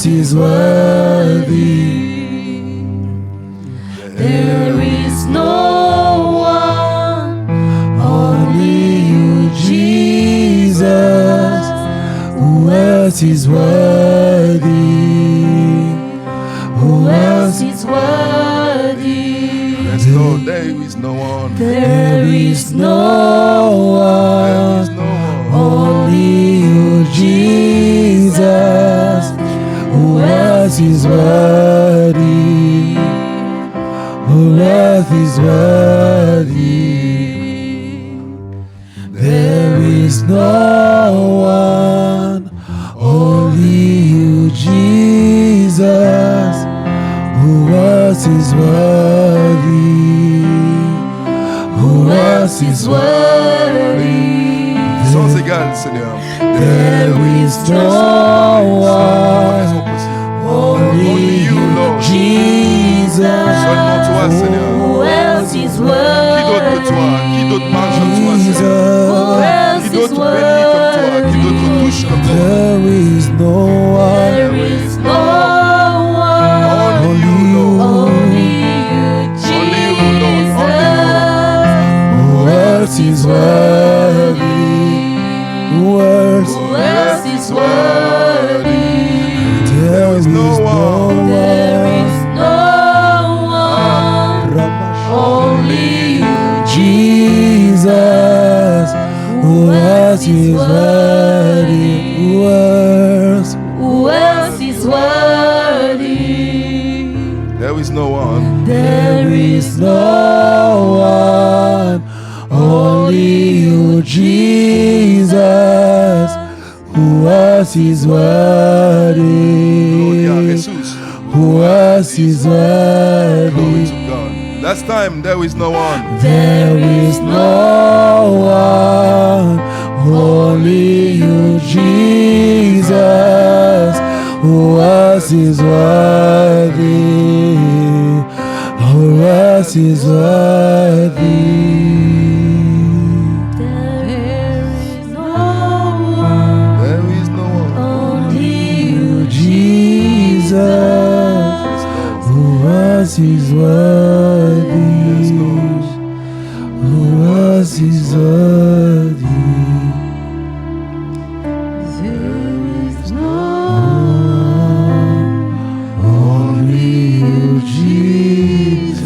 else is worthy? There is no one, only you, Jesus. Who else is worthy? Who else is worthy? There is no one. There is no one, only you, Jesus. Who else is worthy? Who else is worthy? There is no one, only you, Jesus. Who else is worthy? Who else is worthy? Sans égal, Seigneur. There is no one, only you, Jesus. Seulement toi, Seigneur. Who else is Qui d'autre que toi? worthy? Qui d'autre marche comme toi, Seigneur? Who else Qui is d'autre bénit comme toi? Qui d'autre touche comme toi? There is no one, There is no one, Only you, Lord. only you, Only you, Lord. Jesus. Only who else is worthy? Who else? Who else is worthy? There is no one. There is no one, only you, Jesus. Who else is worthy? Who else? Who else is worthy? There is no one. There is no one, only you, Jesus. Who else is worthy? Gloria a Jesus. Who else is Glory worthy? to God. Last time there is no one. There is no one, only you, Jesus. Who else is worthy? Who else is worthy? There is no one, There is no one. only you, Jesus. Who else is worthy? Who else is worthy? There is no Only you, Jesus.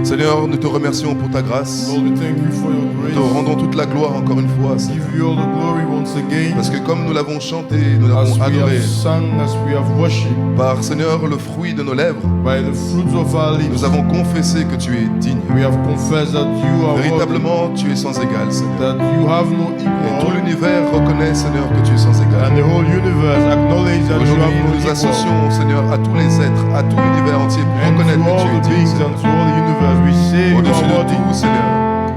Seigneur, nous te remercions pour ta grâce. Lord, we thank you for your Nous grace. te rendons toute la gloire encore une fois, Seigneur. Give you all the glory once again. Parce que comme nous l'avons chanté, nous As l'avons we adoré, have sung, as we have worshipped, par Seigneur le fruit de nos lèvres, by the fruits of our lips, nous avons confessé que tu es digne. we have confessed that you are worthy, Véritablement, tu es sans égal, Seigneur. that you have no Et tout equal, l'univers reconnaît, Seigneur, que tu es sans égal. and the whole universe acknowledge that you have Aujourd'hui, no nous equal. associons, Seigneur, à tous les êtres, à tout l'univers entier pour And reconnaître to all que tu es the digne, beings Seigneur. and to all the universe, we say you Au-dessus are de worthy, tout, Seigneur,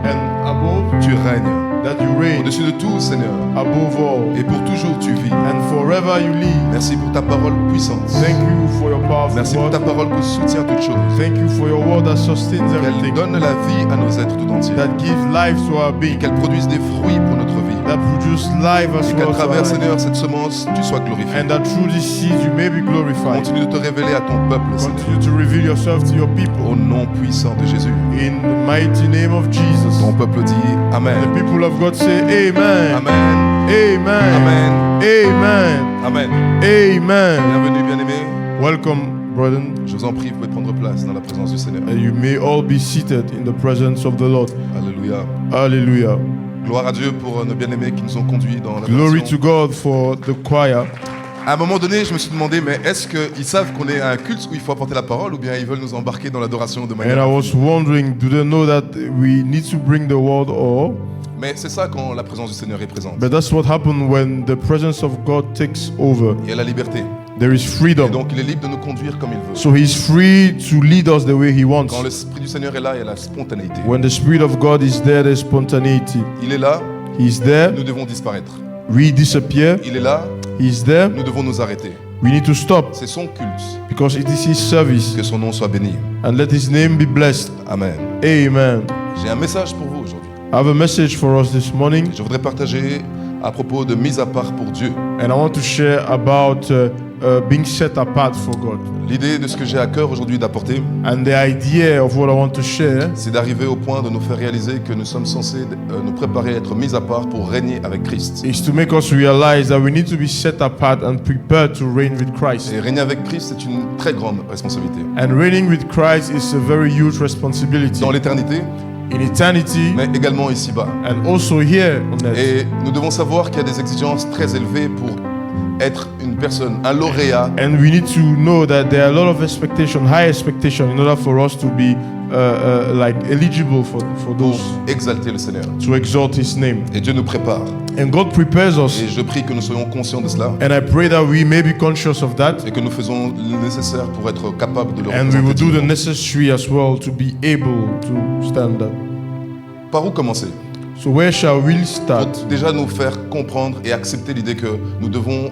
and above tu règnes. that you reign, Au-dessus de tout, Seigneur, above all, et pour toujours tu vis. and forever you live. Merci pour ta parole puissante. Thank you for your powerful Merci pour word. ta parole qui soutient toutes choses. Thank you for your word that sustains Qu'elle everything, donne la vie à nos êtres tout entiers. that gives life to our being, Qu'elle produise des fruits pour notre vie. that produce life as Et qu'à well to our travers, life. Seigneur, cette semence, tu sois glorifié. And that through this seed you may be glorified. Continue de te révéler à ton peuple, Seigneur. Continue to reveal yourself to your Au people. nom puissant de Jésus. In the mighty name of Jesus. Ton peuple dit Amen. The people of God say Amen. Amen. Amen. Amen. Amen. Amen. Amen. Bienvenue, bien-aimés. Welcome, brethren. Je vous en prie, vous pouvez prendre place dans la présence du Seigneur. And you may all be seated in the presence of the Lord. Alléluia. Hallelujah. Gloire à Dieu pour nos bien-aimés qui nous ont conduits dans la Glory adoration. to God for the choir. À un moment donné, je me suis demandé, mais est-ce qu'ils savent qu'on est à un culte où il faut apporter la parole ou bien ils veulent nous embarquer dans l'adoration de And manière... I was wondering, do they know that we need to bring the word or? Mais c'est ça quand la présence du Seigneur est présente. But that's what happens when the presence of God takes over. Il y a la liberté. There is Et freedom. donc il est libre de nous conduire comme il veut. So he's free to lead us the way he wants. Quand l'Esprit du Seigneur est là, il y a la spontanéité. When the Spirit of God is there, there's spontaneity. Il est là, He's there, nous devons disparaître. we disappear. Il est là, He's there, nous devons nous arrêter. we need to stop C'est son culte. because it is his service. Que son nom soit béni. And let his name be blessed. Amen. Amen. J'ai un message pour vous aujourd'hui. I have a message for us this morning. Je voudrais partager à propos de mise à part pour Dieu. And I want to share about being set apart for God. L'idée de ce que j'ai à cœur aujourd'hui d'apporter, And the idea of what I want to share c'est d'arriver au point de nous faire réaliser que nous sommes censés nous préparer à être mis à part pour régner avec Christ. is to make us realize that we need to be set apart and prepared to reign with Christ. Et régner avec Christ, c'est une très grande responsabilité. And reigning with Christ is a very huge responsibility Dans l'éternité, in eternity mais également ici-bas. and also here on earth. Et nous devons savoir qu'il y a des exigences très élevées pour être une personne, un lauréat, And we need to know that there are a lot of expectation, high expectation, in order for us to be like eligible for pour those, exalter le Seigneur. to exalt His name. Et Dieu nous prépare. And God prepares us. Et je prie que nous soyons conscients de cela And I pray that we may be conscious of that, et que nous faisons le nécessaire pour être capables de le and we will do the représenter. necessary as well to be able to stand up. Par où commencer? So where shall we Pour start? déjà nous faire comprendre et accepter l'idée que nous devons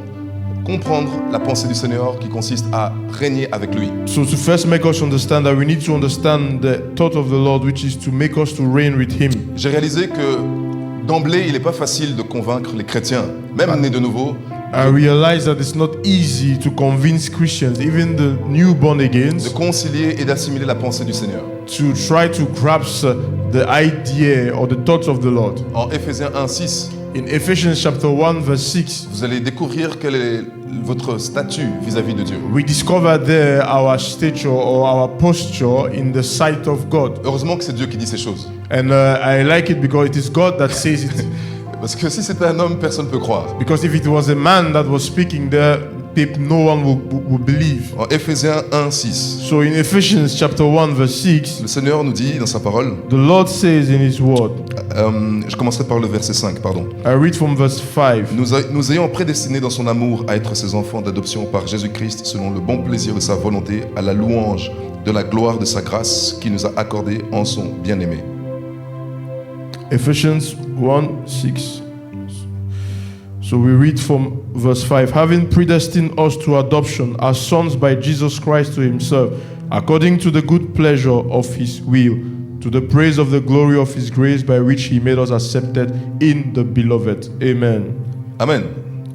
comprendre la pensée du Seigneur qui consiste à régner avec lui. So to first make us understand that we need to understand the thought of the Lord, which is to make us to reign with Him. J'ai réalisé que d'emblée, il n'est pas facile de convaincre les chrétiens, même nés de nouveau, I realize that it's not easy to convince Christians, even the new born de agains, concilier et d'assimiler la pensée du Seigneur. to try to grasp the idea or the thoughts of the Lord. En Éphésiens 1:6, In Ephesians chapter 1 verse 6, vous allez découvrir quel est votre statut vis-à-vis de Dieu. we discover there our stature or our posture in the sight of God. Heureusement que c'est Dieu qui dit ces choses. And I like it because it is God that says it. Parce que si c'était un homme, personne ne peut croire. Because if it was a man that was speaking there, no one would believe. En Éphésiens 1:6, So in Ephesians chapter 1 verse 6, le Seigneur nous dit dans sa parole, the Lord says in His word, je commencerai par le verset 5, pardon. I read from verse 5, Nous ayons prédestinés dans son amour à être ses enfants d'adoption par Jésus-Christ selon le bon plaisir de sa volonté, à la louange de la gloire de sa grâce qui nous a accordé en son bien-aimé. Ephesians 1 6. So we read from verse 5, having predestined us to adoption as sons by Jesus Christ to Himself, according to the good pleasure of His will, to the praise of the glory of His grace by which He made us accepted in the beloved. Amen. Amen.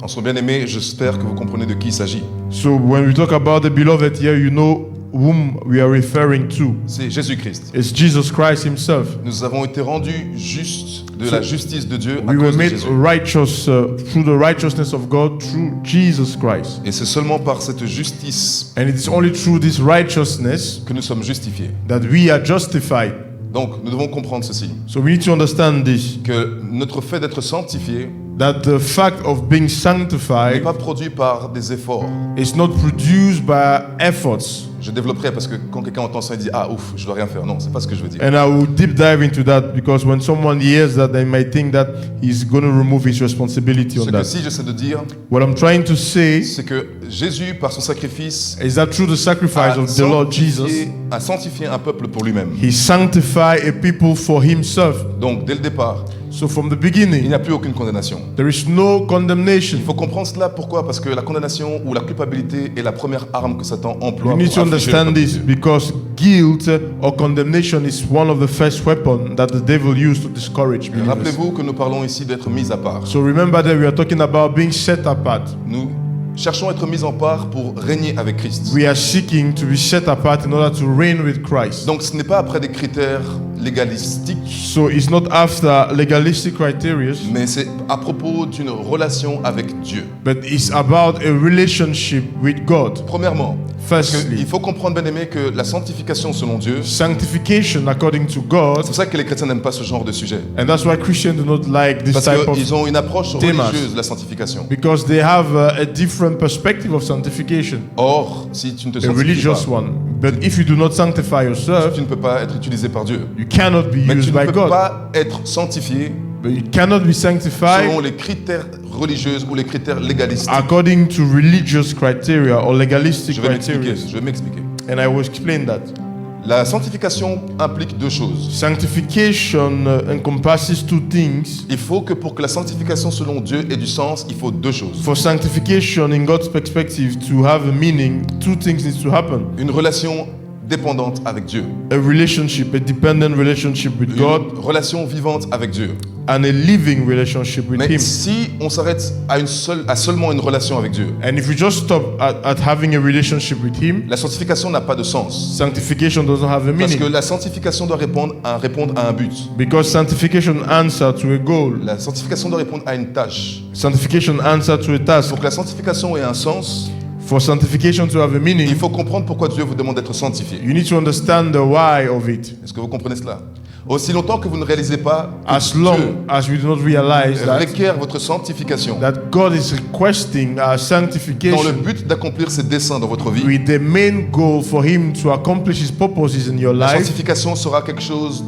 En son bien-aimé, j'espère que vous comprenez de qui il s'agit. So when we talk about the beloved here, you know whom we are referring to. C'est Jésus-Christ. It's Jesus Christ Himself. Nous avons été rendus justes de la justice de Dieu à We were cause de made Jésus. righteous through the righteousness of God through Jesus Christ. Et c'est seulement par cette justice And it is only through this righteousness que nous sommes justifiés. that we are justified. Donc, nous devons comprendre ceci, So we need to understand this, que notre fait d'être sanctifié that the fact of being n'est sanctified pas produit par des efforts. is not produced by efforts. Je développerai parce que quand quelqu'un entend ça, il dit « Ah, ouf, je dois rien faire ». Non, c'est pas ce que je veux dire. And I will deep dive into that because when someone hears that, they might think that he's going to remove his responsibility on Ce que that. si j'essaie de dire, What I'm trying to say c'est que Jésus, par son sacrifice, is that through the sacrifice of the Lord Jesus, a sanctifié un peuple pour lui-même. He sanctified a people for Himself. Donc, dès le départ, So from the il beginning, n'y a plus aucune condamnation. there is no condemnation. Il faut comprendre cela, pourquoi? Parce que la condamnation ou la culpabilité est la première arme que Satan emploie You need to pour affliger le understand peuple de this Dieu. because guilt or condemnation is one of the first weapons that the devil used to discourage believers. Rappelez-vous que nous parlons ici d'être mis à part. So remember that we are talking about being set apart. Nous cherchons à être mis en part pour régner avec Christ. We are seeking to be set apart in order to reign with Christ. Donc ce n'est pas après des critères légalistiques, So it's not after legalistic criteria, mais c'est à propos d'une relation avec Dieu. but it's about a relationship with God. Premièrement, parce qu'il Firstly, faut comprendre, bien aimé, que la sanctification selon Dieu, sanctification according to c'est God, pour ça que les chrétiens n'aiment pas ce genre de sujet. and that's why Christians do not like this Parce type of, qu'ils ont une approche Thémas. religieuse de la sanctification. because they have a different perspective of sanctification, Or, si tu ne te a sanctifies religious pas, one. But if you do not sanctify yourself, tu ne peux pas être utilisé par Dieu. you cannot be Mais tu used ne by peux God. pas être sanctifié But you cannot be selon sanctified les critères religieux ou les critères légalistiques. according to religious criteria or legalistic Je vais m'expliquer. criteria. Je vais m'expliquer. And I will explain that. La sanctification implique deux choses. Sanctification encompasses two things. Il faut que pour que la sanctification selon Dieu ait du sens, il faut deux choses. For sanctification in God's perspective to have a meaning, two things need to happen. Une relation dépendante avec Dieu. a relationship, a dependent relationship with God, Une relation vivante avec Dieu. and a living relationship with Mais Him. si on s'arrête à seulement une relation avec Dieu, And if we just stop at having a relationship with Him, la sanctification n'a pas de sens. sanctification doesn't have a Parce que meaning. la sanctification doit répondre à un but. Because sanctification answer to a goal. La sanctification doit répondre à une tâche. Sanctification answer to a task. Pour que la sanctification ait un sens, For sanctification to have a il meaning, faut comprendre pourquoi Dieu vous demande d'être sanctifié. you need to understand the why of it. Est-ce que vous comprenez cela? Aussi longtemps que vous ne réalisez pas As que long Dieu as we do not realize requiert votre sanctification that God is requesting our dans le sanctification but d'accomplir ses desseins dans votre vie, with the main goal for Him to accomplish His purposes in your la life, sanctification sera quelque chose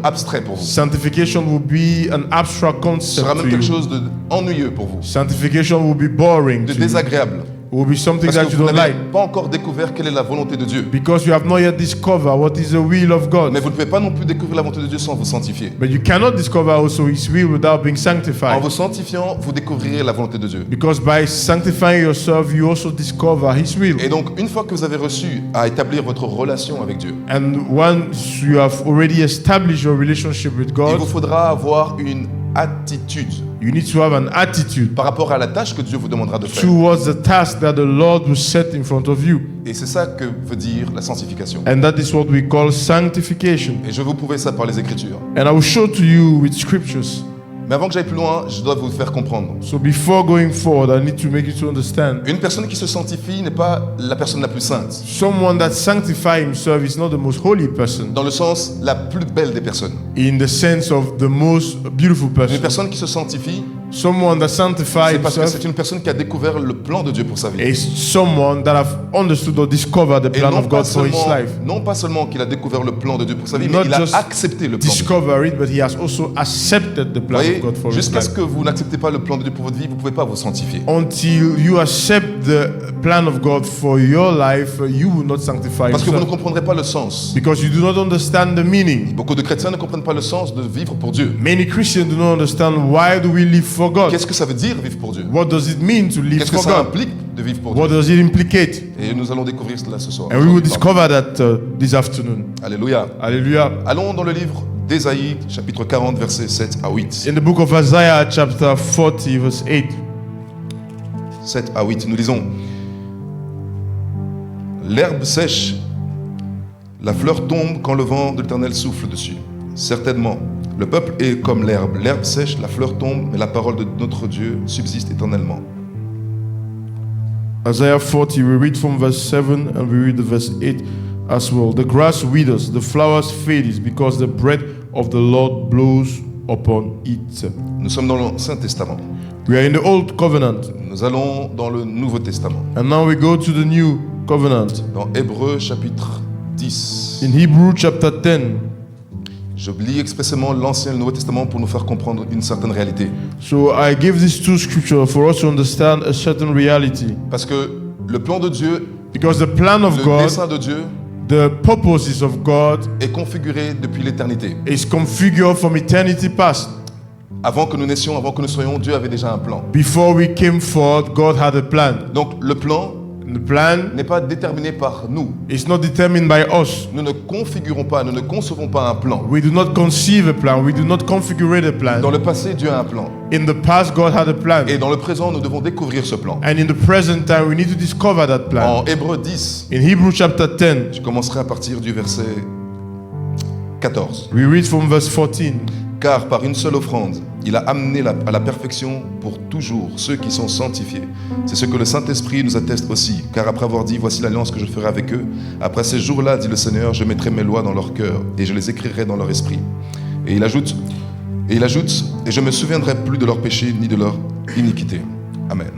d'abstrait pour vous. sanctification will be an abstract Ce concept sera même to quelque you. chose d'ennuyeux pour vous, Sanctification will be boring de to you. désagréable. It will be something Parce that que you vous don't n'avez like pas encore découvert quelle est la volonté de Dieu. because you have not yet discovered what is the will of God. Mais vous ne pouvez pas non plus découvrir la volonté de Dieu sans vous sanctifier. But you cannot discover also His will without being En sanctified. vous sanctifiant, vous découvrirez la volonté de Dieu. Because by sanctifying yourself, you also discover His will. Et donc, une fois que vous avez reçu à établir votre relation avec Dieu, And once you have already established your relationship with il God, vous faudra avoir une attitude you need to have an attitude par rapport à la tâche que Dieu vous demandera de faire. towards the task that the Lord will set in front of you. Et c'est ça que veut dire la sanctification. And that is what we call sanctification. Et je vais vous prouver ça par les Écritures. And I will show to you with scriptures. Mais avant que j'aille plus loin, je dois vous faire comprendre. So before going forward, I need to make you to understand. Une personne qui se sanctifie n'est pas la personne la plus sainte, Someone that sanctifies himself is not the most holy person dans le sens la plus belle des personnes. in the sense of the most beautiful Une person. personne qui se sanctifie, Someone that sanctifies c'est parce que himself c'est une personne qui a découvert le plan de Dieu pour sa vie. is someone that have understood or discovered the Et plan non of pas, God for his seulement, life. non pas seulement qu'il a découvert le plan de Dieu pour sa vie, mais Not il a just accepté le plan de Dieu. Discover it, but he has also accepted the Vous plan voyez, of God for his jusqu'à life. ce que vous n'acceptez pas le plan de Dieu pour votre vie, vous ne pouvez pas vous sanctifier. Until you accept the plan of God for your life, you will not sanctify Parce que vous ne yourself. comprendrez pas le sens. Because you do not understand the meaning. Beaucoup de chrétiens ne comprennent pas le sens de vivre pour Dieu. Many Christians do not understand why do we live for God. Qu'est-ce que ça veut dire vivre pour Dieu? What does it mean to live Qu'est-ce que for ça God? implique de vivre pour Dieu? What does it implicate? Et nous allons découvrir cela ce soir. And we will discover that this afternoon. Alléluia. Hallelujah. Allons dans le livre d'Ésaïe, chapitre 40, versets 7 à 8. In the book of Isaiah, chapter 40, verse 8. 7 à 8, nous lisons. L'herbe sèche, la fleur tombe quand le vent de l'Éternel souffle dessus. Certainement, le peuple est comme l'herbe. L'herbe sèche, la fleur tombe, mais la parole de notre Dieu subsiste éternellement. Isaiah 40, we read from verse 7 and we read the verse 8 as well. The grass withers, the flowers fade, because the breath of the Lord blows upon it. Nous sommes dans l'Ancien Testament. We are in the Old Covenant, Nous allons dans le Nouveau Testament. and now we go to the New Covenant. Dans Hébreux, chapitre 10. In Hebrew chapter 10, Je lis expressément l'Ancien et le Nouveau Testament pour nous faire comprendre une certaine réalité. so I give these two scriptures for us to understand a certain reality. Parce que le plan de Dieu, Because the plan of le God, dessein de Dieu the purposes of God est configuré depuis l'éternité. is configured from eternity past. Avant que nous naissions, avant que nous soyons, Dieu avait déjà un plan. Before we came forth, God had a plan. Donc le plan The plan n'est pas déterminé par nous. is not determined by us. Nous ne configurons pas, nous ne concevons pas un plan. We do not conceive a plan. We do not configure a plan. Dans le passé, Dieu a un plan. In the past, God had a plan. Et dans le présent, nous devons découvrir ce plan. And in the present time, we need to discover that plan. En Hébreux 10, In Hebrew chapter 10, je commencerai à partir du verset 14. we read from verse 14. Car par une seule offrande, il a amené à la perfection pour toujours ceux qui sont sanctifiés. C'est ce que le Saint-Esprit nous atteste aussi. Car après avoir dit, voici l'alliance que je ferai avec eux, après ces jours-là, dit le Seigneur, je mettrai mes lois dans leur cœur et je les écrirai dans leur esprit. Et il ajoute, et je me souviendrai plus de leurs péchés ni de leur iniquité. Amen.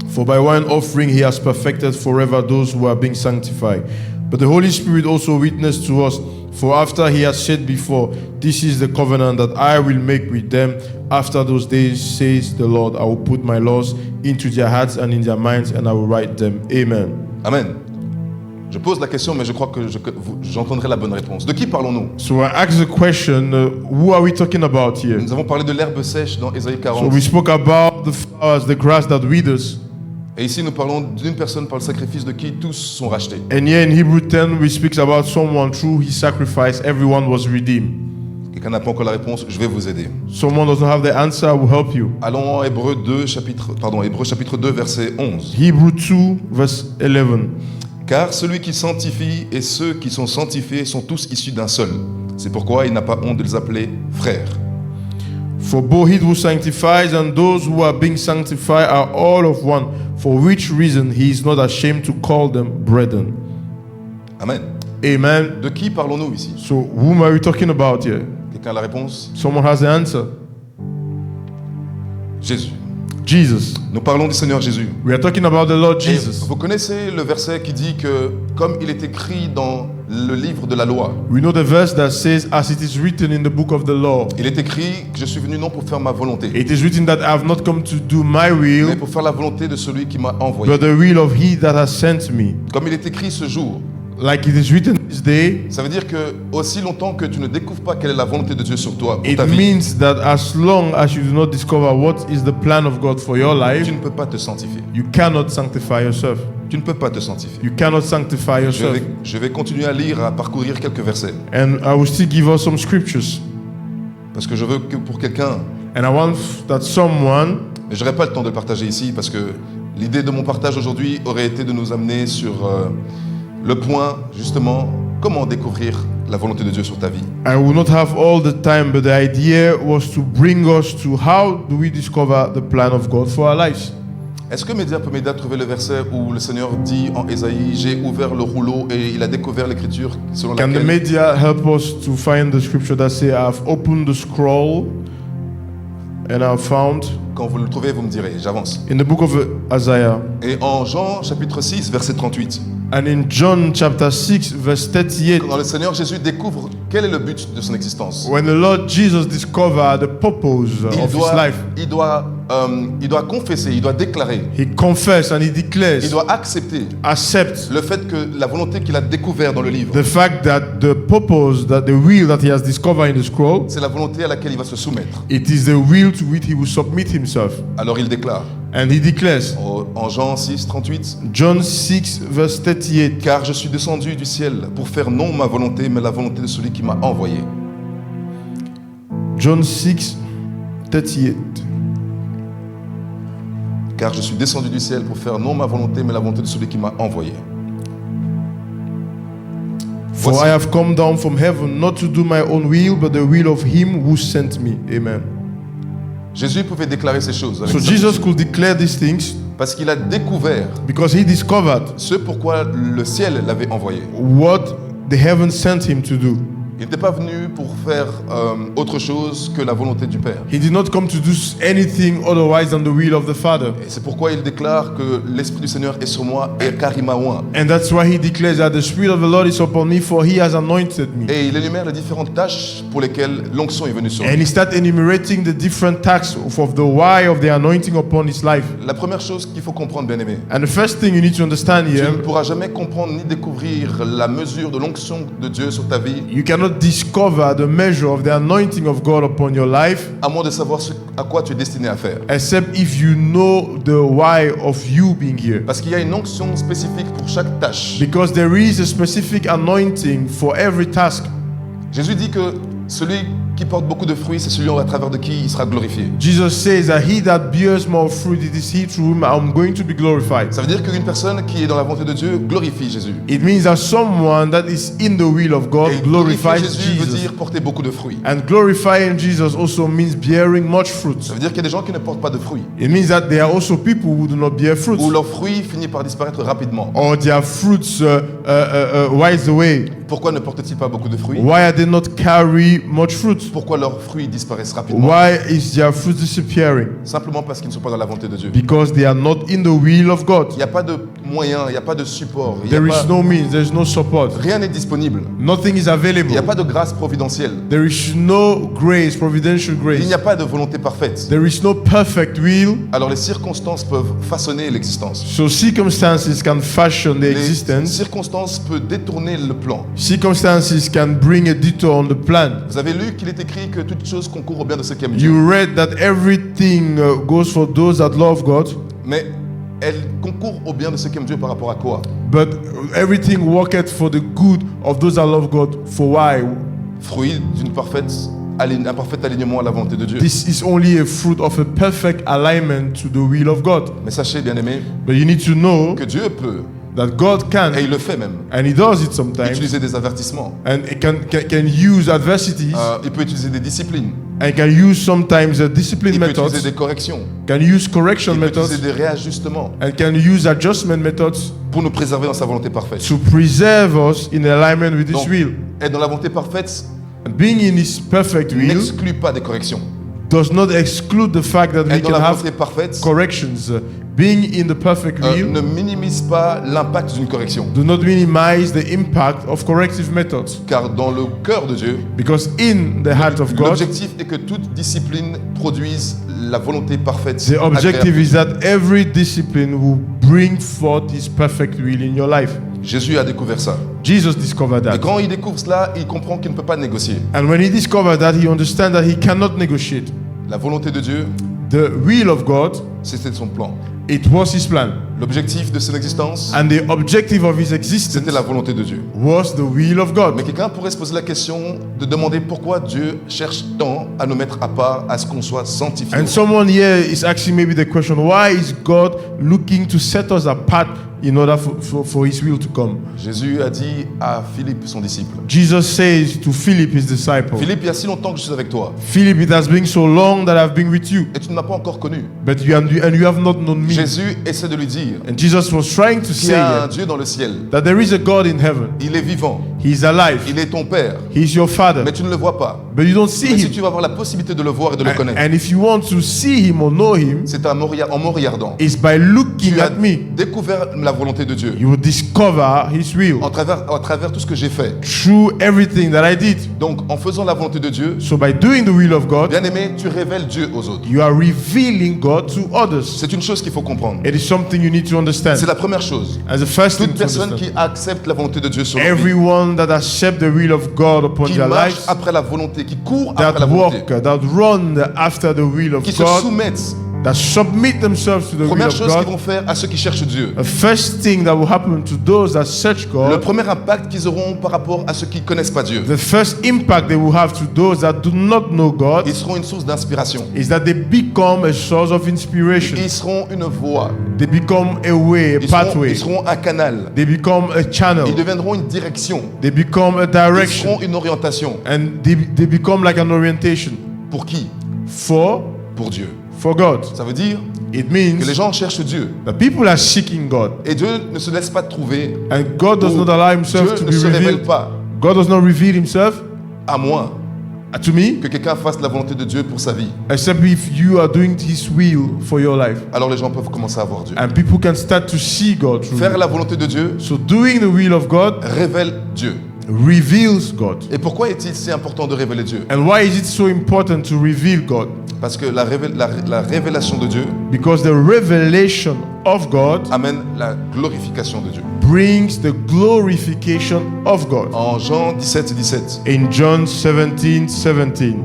For by one offering he has perfected forever those who are being sanctified. But the Holy Spirit also witnessed to us, for after he has said before, this is the covenant that I will make with them after those days, says the Lord. I will put my laws into their hearts and in their minds, and I will write them. Amen. Amen. Je pose la question, mais je crois que j'entendrai la bonne réponse. De qui parlons-nous? So I ask the question, who are we talking about here? Nous avons parlé de l'herbe sèche dans Ésaïe So 40. we spoke about the flowers, the grass that withers. Et ici, nous parlons d'une personne par le sacrifice de qui tous sont rachetés. And here in Hebrew 10, we speak about someone through his sacrifice, everyone was redeemed. Quelqu'un n'a pas encore la réponse, je vais vous aider. Someone doesn't have the answer, I will help you. Allons en Hébreux chapitre 2, verset 11. Hebrew 2, verse 11. Car celui qui sanctifie et ceux qui sont sanctifiés sont tous issus d'un seul. C'est pourquoi il n'a pas honte de les appeler frères. For both he who sanctifies and those who are being sanctified are all of one, for which reason he is not ashamed to call them brethren. Amen. Amen. De qui parlons-nous ici? So whom are we talking about here? Quelqu'un a la réponse? Someone has the answer. Jésus. Jesus. Nous parlons du Seigneur Jésus. We are talking about the Lord Et Jesus. vous connaissez le verset qui dit que, comme il est écrit dans le livre de la loi, We know the verse that says, as it is written in the book of the law, il est écrit que je suis venu non pour faire ma volonté, it is written that I have not come to do my mais will, pour faire la volonté de celui qui m'a envoyé. but the will of he that has sent me. Comme il est écrit ce jour, Like it is written this day, ça veut dire que aussi longtemps que tu ne découvres pas quelle est la volonté de Dieu sur toi, pour it ta vie, means that as long as you do not discover what is the plan of God for your life, tu ne peux pas te sanctifier. you cannot sanctify yourself. Tu ne peux pas te sanctifier. You cannot sanctify yourself. Je vais continuer à lire, à parcourir quelques versets, And I will still give us some scriptures. parce que je veux que pour quelqu'un, And I want that someone, mais je n'aurai pas le temps de le partager ici, parce que l'idée de mon partage aujourd'hui aurait été de nous amener sur le point, justement, comment découvrir la volonté de Dieu sur ta vie. I will not have all the time, but the idea was to bring us to how do we discover the plan of God for our lives. Est-ce que Média peut m'aider à trouver le verset où le Seigneur dit en Ésaïe, j'ai ouvert le rouleau et il a découvert l'écriture selon Can the laquelle... media help us to find the scripture that say, I've opened the scroll and I've found Quand vous le trouvez, vous me direz, j'avance. in the book of Isaiah Et en Jean chapitre 6, verset 38, and in John chapter 6 verse 38, quand le Seigneur Jésus découvre quel est le but de son existence, when the Lord Jesus discovered the purpose of his life, il doit confesser, il doit déclarer, he confessed and he il declares, doit accepter accept le fait que la volonté qu'il a découvert dans le livre, the fact that the purpose, that the will that he has discovered in the scroll, c'est la volonté à laquelle il va se soumettre. it is the will to which he will submit himself. Alors il déclare, And he declares, en Jean 6, 38, John 6 verse 38, car je suis descendu du ciel pour faire non ma volonté, mais la volonté de celui qui m'a envoyé. John 6 38. Car je suis descendu du ciel pour faire non ma volonté, mais la volonté de celui qui m'a envoyé. For Voici- I have come down from heaven not to do my own will, but the will of him who sent me. Amen. Jésus pouvait déclarer ces choses avec So certitude, Jesus could declare these things parce qu'il a découvert because he discovered ce pourquoi le ciel l'avait envoyé. what the heaven sent him to do. Il n'était pas venu pour faire autre chose que la volonté du Père. He did not come to do anything otherwise than the will of the Father. Et c'est pourquoi il déclare que l'Esprit du Seigneur est sur moi et car il m'a oint. And that's why he declares that the Spirit of the Lord is upon me, for he has anointed me. Et il énumère les différentes tâches pour lesquelles l'onction est venue sur And lui. he started enumerating the different tasks of the why of the anointing upon his life. La première chose qu'il faut comprendre, bien aimé, And the first thing you need to understand tu ne here, pourras jamais comprendre ni découvrir la mesure de l'onction de Dieu sur ta vie you cannot discover the measure of the anointing of God upon your life à moins de savoir ce à quoi tu es destiné à faire. except if you know the why of you being here. Parce qu'il y a une onction spécifique pour chaque tâche. Because there is a specific anointing for every task. Jésus dit que celui qui porte beaucoup de fruits, c'est celui à travers de qui il sera glorifié. Jesus says that he that bears more fruit, it is he through whom I'm going to be glorified. Ça veut dire qu'une personne qui est dans la volonté de Dieu glorifie Jésus. It means that someone that is in the will of God Et glorifier glorifies Jésus veut Jesus. dire porter beaucoup de fruits. And glorifying Jesus also means bearing much fruit. Ça veut dire qu'il y a des gens qui ne portent pas de fruits, It means that there are also people who do not bear fruit, ou leurs fruits finissent par disparaître rapidement. or their fruits wise away. Pourquoi ne portent-ils pas beaucoup de fruits? Why are they not carry much fruit? Pourquoi leurs fruits disparaissent rapidement? Why is their fruit disappearing? Simplement parce qu'ils ne sont pas dans la volonté de Dieu. Because they are not in the will of God. Il n'y a pas de moyens, il n'y a pas de support, il y a There pas- is no means, there is no support. rien n'est disponible. Nothing is Il n'y available. a pas de grâce providentielle. There is no grace, providential Il grace. n'y a pas de volonté parfaite. There is no perfect will. Alors les circonstances peuvent façonner l'existence. So circumstances can fashion the Les existence. circonstances peuvent détourner le plan. Circumstances can bring a detour on the plan. Vous avez lu qu'il est écrit que toute chose concourt au bien de ceux qui aiment Dieu. You read that everything goes for those that love God. Mais elle concourt au bien de ceux qui aiment Dieu par rapport à quoi? But everything worketh for the good of those that love God. For why? Fruit d'un parfait alignement à la volonté de Dieu. This is only a fruit of a perfect alignment to the will of God. Mais sachez, bien-aimés, But you need to know que Dieu peut, that God can, et il le fait même, and He does it sometimes, utiliser des avertissements. and He can use adversities, Il peut utiliser des disciplines. and can use sometimes discipline Il peut utiliser methods, des corrections. can use correction Il peut utiliser methods, des réajustements and can use adjustment methods pour nous préserver dans sa volonté parfaite. to preserve us in alignment with His Donc, will. être dans la volonté parfaite And being in His perfect will n'exclut pas des corrections. does not exclude the fact that we Être dans can la have volonté parfaite corrections. Being in the perfect will ne minimise pas l'impact d'une correction. do not minimize the impact of corrective methods. Car dans le cœur de Dieu, Because in the heart of God, l'objectif est que toute discipline produise la volonté parfaite. the objective agréable. is that every discipline will bring forth His perfect will in your life. Jésus a découvert ça. Jesus discovered Et that. quand il découvre cela, il comprend qu'il ne peut pas négocier. And when he discovered that, he understands that he cannot negotiate. La volonté de Dieu, The will of God, c'était son plan. it was His plan. L'objectif de son existence, And the objective of His existence c'était la volonté de Dieu. was the will of God. Mais quelqu'un pourrait se poser la question de demander pourquoi Dieu cherche tant à nous mettre à part, à ce qu'on soit sanctifié. And someone here is asking maybe the question, why is God looking to set us apart in order for His will to come? Jésus a dit à Philippe, son disciple, Jesus says to Philip, his disciple, Philippe, il y a si longtemps que je suis avec toi, Philip, it has been so long that I've been with you, et tu ne m'as pas encore connu. but you have not known me. Jésus essaie de lui dire And Jesus was trying to qu'il y a un say Dieu dans le ciel. that there is a God in heaven. Il est vivant, He's alive. il est ton Père, He's your Father. mais tu ne le vois pas. But you don't see Mais si Him. tu vas avoir la possibilité de le voir et de le connaître, And if you want to see Him or know Him, c'est en me regardant. it's by looking Tu as at me. découvert la volonté de Dieu You will discover His will à travers tout ce que j'ai fait. through everything that I did. Donc, en faisant la volonté de Dieu, So by doing the will of God, bien aimé, tu révèles Dieu aux autres. you are revealing God to others. C'est une chose qu'il faut comprendre. It is something you need to understand. C'est la première chose. As the first thing Toute to personne understand. qui accepte la volonté de Dieu sur leur vie, Everyone that accept the will of God upon qui their marche lives, après la volonté, qui court après la that volonté, walk, that run after the will of qui se God, soumettent, that submit themselves to the will première of chose qu'ils God, vont faire à ceux qui cherchent Dieu. the first thing that will happen to those that search Le God, premier impact qu'ils auront par rapport à ceux qui ne connaissent pas Dieu, the first impact they will have to those that do not know God ils seront une source d'inspiration. is that they become a source of inspiration. Ils seront une voie. They become a way, a pathway. Ils seront un canal. They become a channel. Ils deviendront une direction. They become a Ils direction. seront une orientation. And they become like an orientation Pour qui? for Pour Dieu. God. Ça veut dire It que les means gens cherchent Dieu. that people are seeking God. Et Dieu ne se laisse pas trouver. And God does Ou not allow Himself Dieu to ne be se révèle revealed. pas, God does not reveal Himself à moins to me, que quelqu'un fasse la volonté de Dieu pour sa vie. except if you are doing His will for your life. Alors les gens peuvent commencer à voir Dieu. And people can start to see God through Faire you. la volonté de Dieu So doing the will of God révèle Dieu. reveals God. Et pourquoi est-il si important de révéler Dieu? And why is it so important to reveal God? Parce que la révélation de Dieu Because the revelation of God amène la glorification de Dieu. brings the glorification of God. En Jean 17:17, In John 17:17,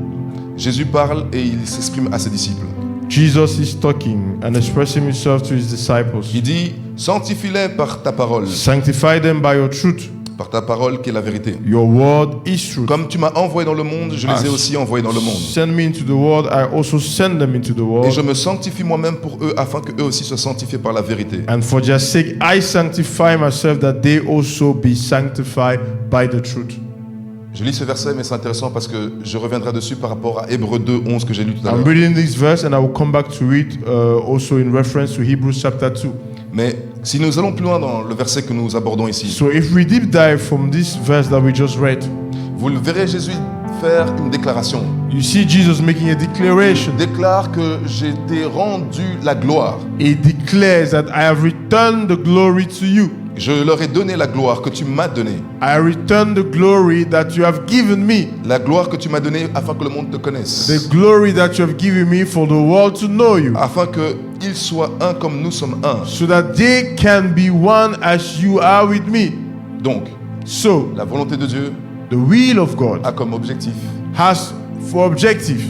Jésus parle et il s'exprime à ses disciples. Jesus is talking and expressing Himself to His disciples. Il dit, sanctifie-les par ta parole, Sanctify them by your truth. par ta parole qui est la vérité. Your word is truth. Comme tu m'as envoyé dans le monde, je les ai aussi envoyés dans le monde. Send me into the world, I also send them into the Et world. je me sanctifie moi-même pour eux, afin qu'eux aussi soient sanctifiés par la vérité. And for their sake, I sanctify myself, that they also be sanctified by the truth. Je lis ce verset, mais c'est intéressant parce que je reviendrai dessus par rapport à Hébreux 2:11 que j'ai lu tout à I'm l'heure. reading this verse, and I will come back to it also in reference to Hebrews chapter 2. Mais si nous allons plus loin dans le verset que nous abordons ici, So if we deep dive from this verse that we just read, vous le verrez Jésus faire une déclaration. you see Jesus making a declaration. Il déclare que j'ai t'ai rendu la gloire. He declares that I have returned the glory to you. Je leur ai donné la gloire que tu m'as donnée. I return the glory that you have given me. La gloire que tu m'as donnée afin que le monde te connaisse. The glory that you have given me for the world to know you. Afin qu'ils soient un comme nous sommes un. So that they can be one as you are with me. Donc, So, la volonté de Dieu the will of God a comme objectif has for objective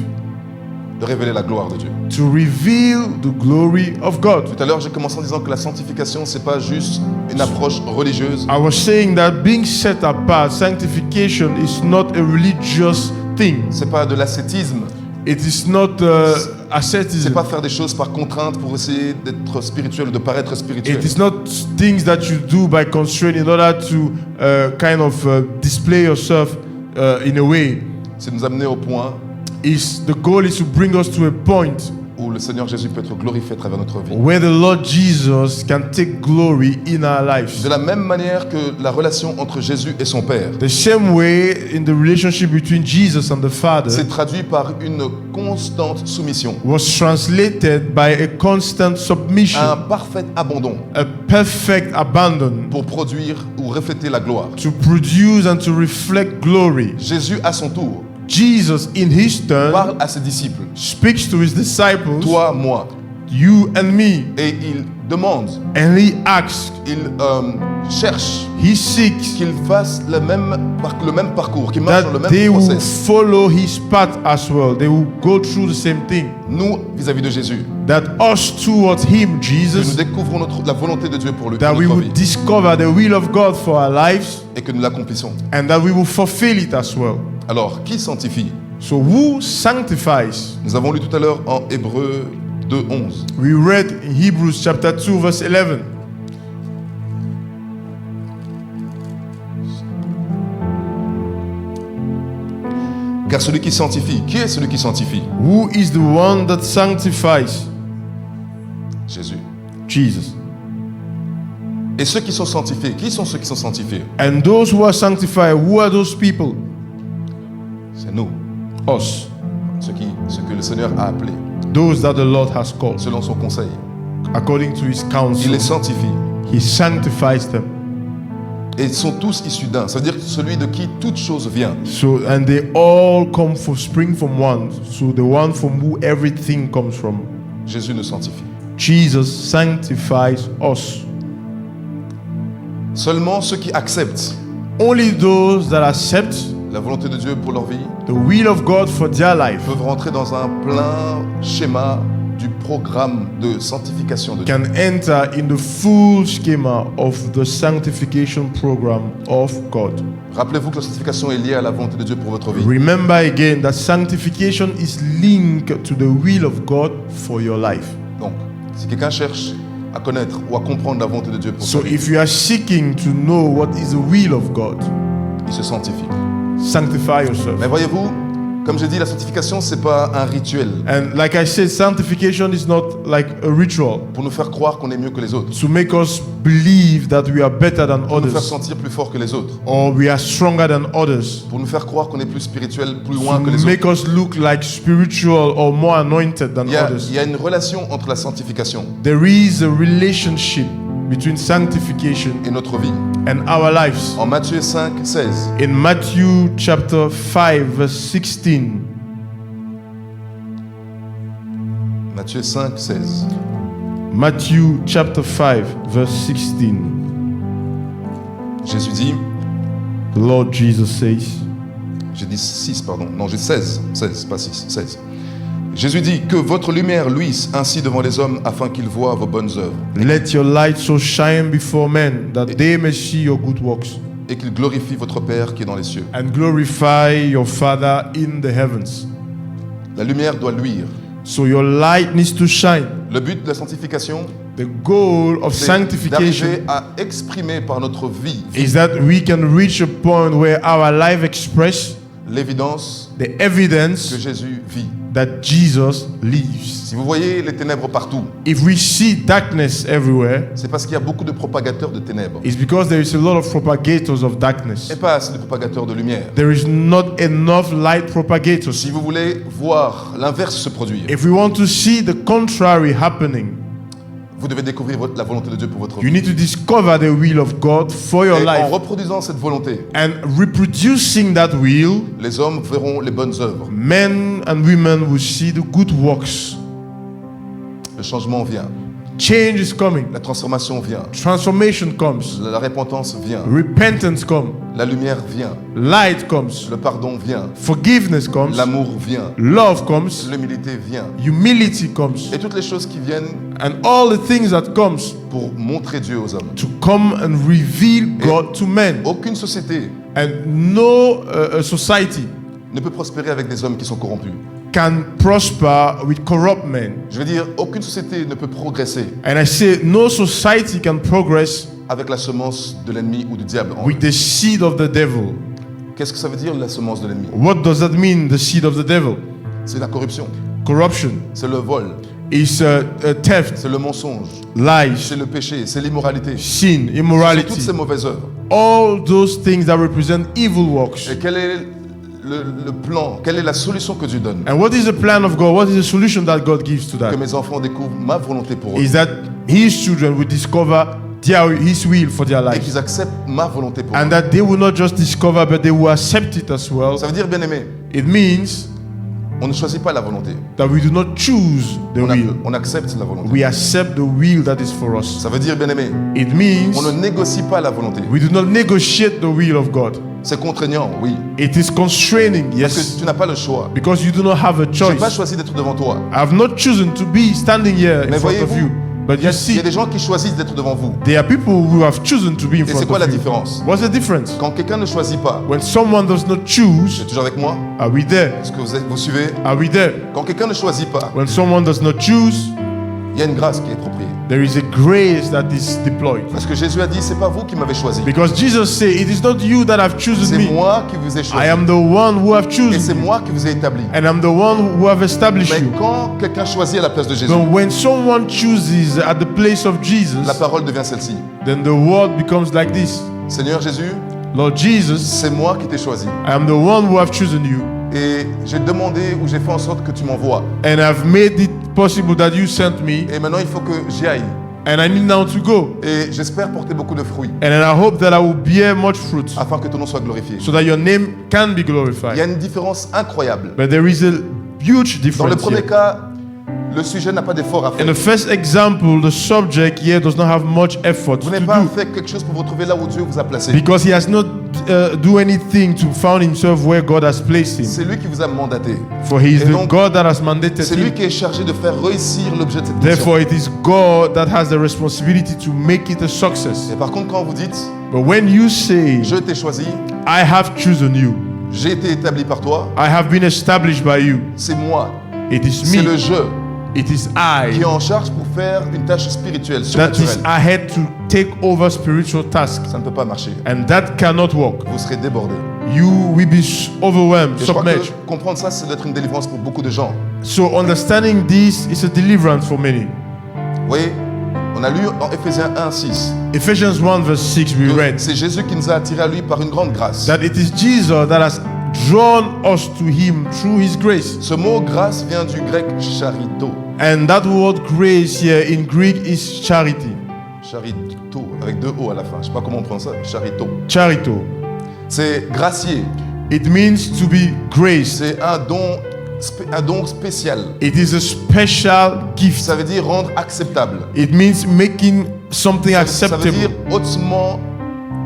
de révéler la gloire de Dieu. to reveal the glory of God. Tout à l'heure, j'ai commencé en disant que la sanctification, c'est pas juste une approche religieuse, I was saying that being set apart, sanctification, is not a religious thing. c'est pas de l'ascétisme, It is not c'est asceticism. pas faire des choses par contrainte pour essayer d'être spirituel ou de paraître spirituel. It is not things that you do by constraint in order to display yourself in a way. C'est nous amener au point The goal is to bring us to a point où le Seigneur Jésus peut être glorifié à travers notre vie. where the Lord Jesus can take glory in our lives. De la même manière que la relation entre Jésus et son Père The same way in the relationship between Jesus and the Father s'est traduit par une constante soumission, was translated by a constant un submission, parfait abandon a perfect abandon pour produire ou refléter la gloire. to produce and to reflect glory. Jésus, à son tour, Jesus, in his turn, parle à ses disciples, speaks to his disciples, toi, moi, you and me, et il demande, and he asks, il cherche he seeks qu'ils fassent le même parcours, qu'ils marchent dans le that they même will process. follow his path as well. They will go through the same thing. Nous, vis-à-vis de Jésus, That us towards him, que nous Jesus, découvrons la volonté de Dieu pour lui, that pour we notre will vie, discover the will of God for our lives et que nous l'accomplissons. and that we will fulfill it as well. Alors, qui sanctifie? So who sanctifies? Nous avons lu tout à l'heure en Hébreux 2:11. We read in Hebrews chapter 2 verse 11. Car celui qui sanctifie, qui est celui qui sanctifie? Who is the one that sanctifies? Jésus. Jesus. Et ceux qui sont sanctifiés, qui sont ceux qui sont sanctifiés? And those who are sanctified, who are those people? C'est nous, Us. ceux que le Seigneur a appelés, Those that the Lord has called. selon son conseil. According to his Il counsel, les sanctifie. he sanctifies them. Et ils sont tous issus d'un. Ça veut dire celui de qui toute chose vient. So, and they all come from spring from one. So the one from who everything comes from. Jésus nous sanctifie. Jesus sanctifies us. Seulement ceux qui acceptent Only those that accept la volonté de Dieu pour leur vie the will of God for their life peuvent rentrer dans un plein schéma du programme de sanctification de Dieu. can enter in the full schema of the sanctification program of God. Rappelez-vous que la sanctification est liée à la volonté de Dieu pour votre vie. Remember again that sanctification is linked to the will of God for your life. Donc, si quelqu'un cherche à connaître ou à comprendre la volonté de Dieu pour So sa vie, if you are seeking to know what is the will of God, il se sanctifie. sanctify yourself. Mais voyez-vous, comme j'ai dit, la sanctification, c'est pas un rituel And like I said, sanctification is not like a ritual pour nous faire croire qu'on est mieux que les autres, to make us believe that we are better than pour nous faire others sentir plus fort que les autres, or we are stronger than others, pour nous faire croire qu'on est plus spirituel, plus loin que to les make autres. us look like spiritual or more anointed than Il others. y a une relation entre la sanctification There is a relationship between sanctification et notre vie. and our lives. En Matthieu 5, 16, In Matthew chapter 5 verse 16, Matthieu 5, 16, Matthew chapter 5 verse 16, Jésus dit, the Lord Jesus says, j'ai dit 6, pardon, non, j'ai 16, pas 6, 16. Jésus dit, que votre lumière luise ainsi devant les hommes afin qu'ils voient vos bonnes œuvres let your light so shine before men that they may see your good works et qu'ils glorifient votre Père qui est dans les cieux. and glorify your Father in the heavens. La lumière doit luire. So your light needs to shine. Le but de la sanctification, The goal of c'est sanctification d'arriver à exprimer par notre vie is that we can reach a point where our life express l'évidence the que evidence Jésus vit. that Jesus lives. Si vous voyez les ténèbres partout, If we see darkness everywhere, c'est parce qu'il y a beaucoup de propagateurs de ténèbres it's because there is a lot of propagators of darkness. et pas assez de propagateurs de lumière. There is not enough light propagators. Si vous voulez voir l'inverse se produire, If we want to see the contrary happening, vous devez découvrir la volonté de Dieu pour votre you vie. need to discover the will of God for your Et en life. reproduisant cette volonté, And reproducing that will, les hommes verront les bonnes œuvres. men and women will see the good works. Le changement vient. change is coming. La transformation vient. Transformation comes. La repentance vient. Repentance comes. La lumière vient. Light comes. Le pardon vient. Forgiveness comes. L'amour vient. Love comes. L'humilité vient. Humility comes. Et toutes les choses qui viennent And all the things that comes pour montrer Dieu aux hommes. to come and reveal God to men. Aucune société And no society ne peut prospérer avec des hommes qui sont corrompus. can prosper with corrupt men. Je veux dire, aucune société ne peut progresser And I say no society can progress avec la semence de l'ennemi ou du diable. with the seed of the devil. Qu'est-ce que ça veut dire, la semence de l'ennemi? What does that mean, the seed of the devil? C'est la corruption, Corruption c'est le vol, is theft, c'est le mensonge, lies, c'est le péché, c'est l'immoralité. sin, C'est toutes immorality. ces mauvaises œuvres. All those things that represent evil works. Et quel est le plan, quelle est la solution que Dieu donne? And what is the plan of God? What is the solution that God gives to Que that? mes enfants découvrent ma volonté pour eux Is that His children will discover His will for their et lives. qu'ils acceptent ma volonté pour And eux. that they will not just discover, but they will accept it as well. Ça veut dire, bien-aimé, It means on ne choisit pas la volonté. that we do not choose the will. On accepte la volonté. We accept the will that is for us. Ça veut dire, bien-aimé, It means on ne négocie pas la volonté. we do not negotiate the will of God. C'est contraignant, oui. It is constraining, Parce yes, que tu n'as pas le choix. because you do not have a Je n'ai pas choice. choisi d'être devant toi. I have not chosen to be standing here in Mais front of voyez-vous, you. But Il y you a see, des gens qui choisissent d'être devant vous. there are people who have chosen to be in Et c'est front quoi la of you. différence? What's the difference? Quand quelqu'un ne choisit pas, When someone does not c'est choose, toujours avec moi? are we there? Est-ce que vous suivez? Are we there? Quand quelqu'un ne choisit pas, When someone does not choose, il y a une grâce qui est appropriée. there is a grace that is deployed. Parce que Jésus a dit, c'est pas vous qui m'avez choisi. Because Jesus said, it is not you that have chosen C'est me. moi qui vous ai I choisi. am the one who have Et chosen c'est you. moi qui vous ai établi. And I'm the one who have established Mais you. quand quelqu'un choisit à la place de Jésus, But when someone chooses at the place of Jesus, la parole devient celle-ci. then the word becomes like this. Seigneur Jésus, Lord Jesus, c'est moi qui t'ai choisi. I am the one who have chosen you. Et j'ai demandé ou j'ai fait en sorte que tu m'envoies. And I've made it possible that you sent me. Et maintenant, il faut que j'y aille. And I need now to go. Et j'espère porter beaucoup de fruits And then I hope that I will bear much fruit afin que ton nom soit glorifié. so that your name can be Il y a glorified. une différence incroyable. But there is a huge Dans le difference premier here. cas, le sujet n'a pas d'effort à In faire. the first example, the subject here does not have much effort Vous to n'avez pas do fait quelque chose pour vous trouver là où Dieu vous a placé. because he has not do anything to found himself where God has placed him. C'est lui qui vous a mandaté. For he is Et the donc, God that has mandated C'est lui him. qui est chargé de faire réussir l'objet de cette mission. Therefore, it is God that has the responsibility to make it a success. Et par contre, quand vous dites, But when you say, je t'ai choisi, I have chosen you, j'ai été établi par toi, I have been established by you, c'est moi, it is c'est le me, je it is qui est I en charge pour faire une tâche spirituelle, that is surnaturelle. ahead to take over spiritual tasks. Ça ne peut pas marcher. And that cannot work. Vous serez débordé. You will be overwhelmed, Et je crois que submerged. comprendre ça, c'est d'être une délivrance pour beaucoup de gens. So understanding this is a deliverance for many. Vous voyez, on a lu en Éphésiens 1, 6. Ephesians 1 verse 6 we que read C'est Jésus qui nous a attirés à lui par une grande grâce. that it is Jesus that has drawn us to him through his grace. Ce mot grâce vient du grec charito. And that word grace here in Greek is charity. Charito, avec deux O à la fin. Je ne sais pas comment on prend ça. Charito. Charito. C'est gracier. It means to be graced. C'est un don spécial. It is a special gift. Ça veut dire rendre acceptable. It means making something Ça veut dire acceptable. hautement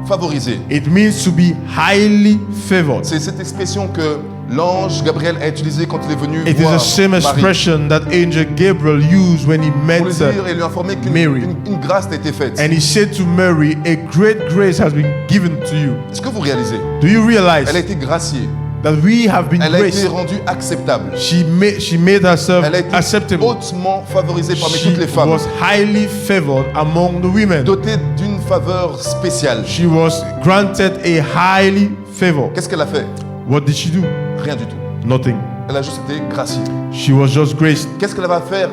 favorisé. It means to be highly favored. C'est cette expression que l'ange Gabriel a utilisée quand il est venu It is voir the same Marie. expression that angel Gabriel used when he met Pour lui dire et lui informer qu'une Mary. une grâce a été faite. and he said to Mary, a great grace has been given to you. Est-ce que vous réalisez? Do you realize Elle a été graciée. that we have been Elle a été graced? rendue acceptable. She made herself Elle a été acceptable. hautement favorisée parmi She toutes les femmes. was highly favored among the women. Dotée d'une faveur spéciale. She was granted a highly favor. Qu'est-ce qu'elle a fait? What did she do? Rien du tout. Nothing. Elle a juste été graciée. She was just graced. Qu'est-ce qu'elle va faire?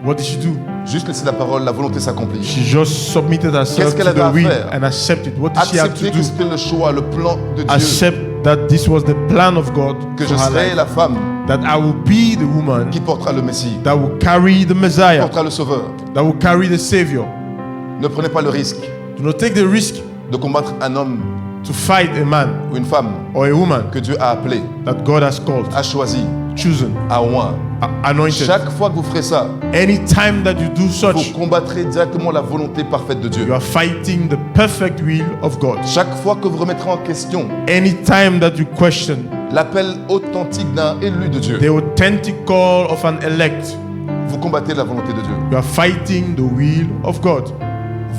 What did she do? Juste laisser la parole, la volonté s'accomplir. She just submitted herself Qu'est-ce qu'elle to the avait à will faire? and accepted. What did she have to Accepter que do? c'était le choix, le plan de Dieu. Accept that this was the plan of God Que je for her serai life. la femme That I will be the woman qui portera le Messie, that will carry the qui Messiah, portera le Sauveur. that will carry the Savior. Ne prenez pas le risque Do not take the risk de combattre un homme to fight a man ou une femme or a woman que Dieu a appelé, that God has called, a choisi, chosen, à oint. anointed. Chaque fois que vous ferez ça, Anytime that you do vous such, combattrez directement la volonté parfaite de Dieu. you are fighting the perfect will of God. Chaque fois que vous remettrez en question Anytime that you question l'appel authentique d'un élu de Dieu, the authentic call of an elect, vous combattez la volonté de Dieu. you are fighting the will of God.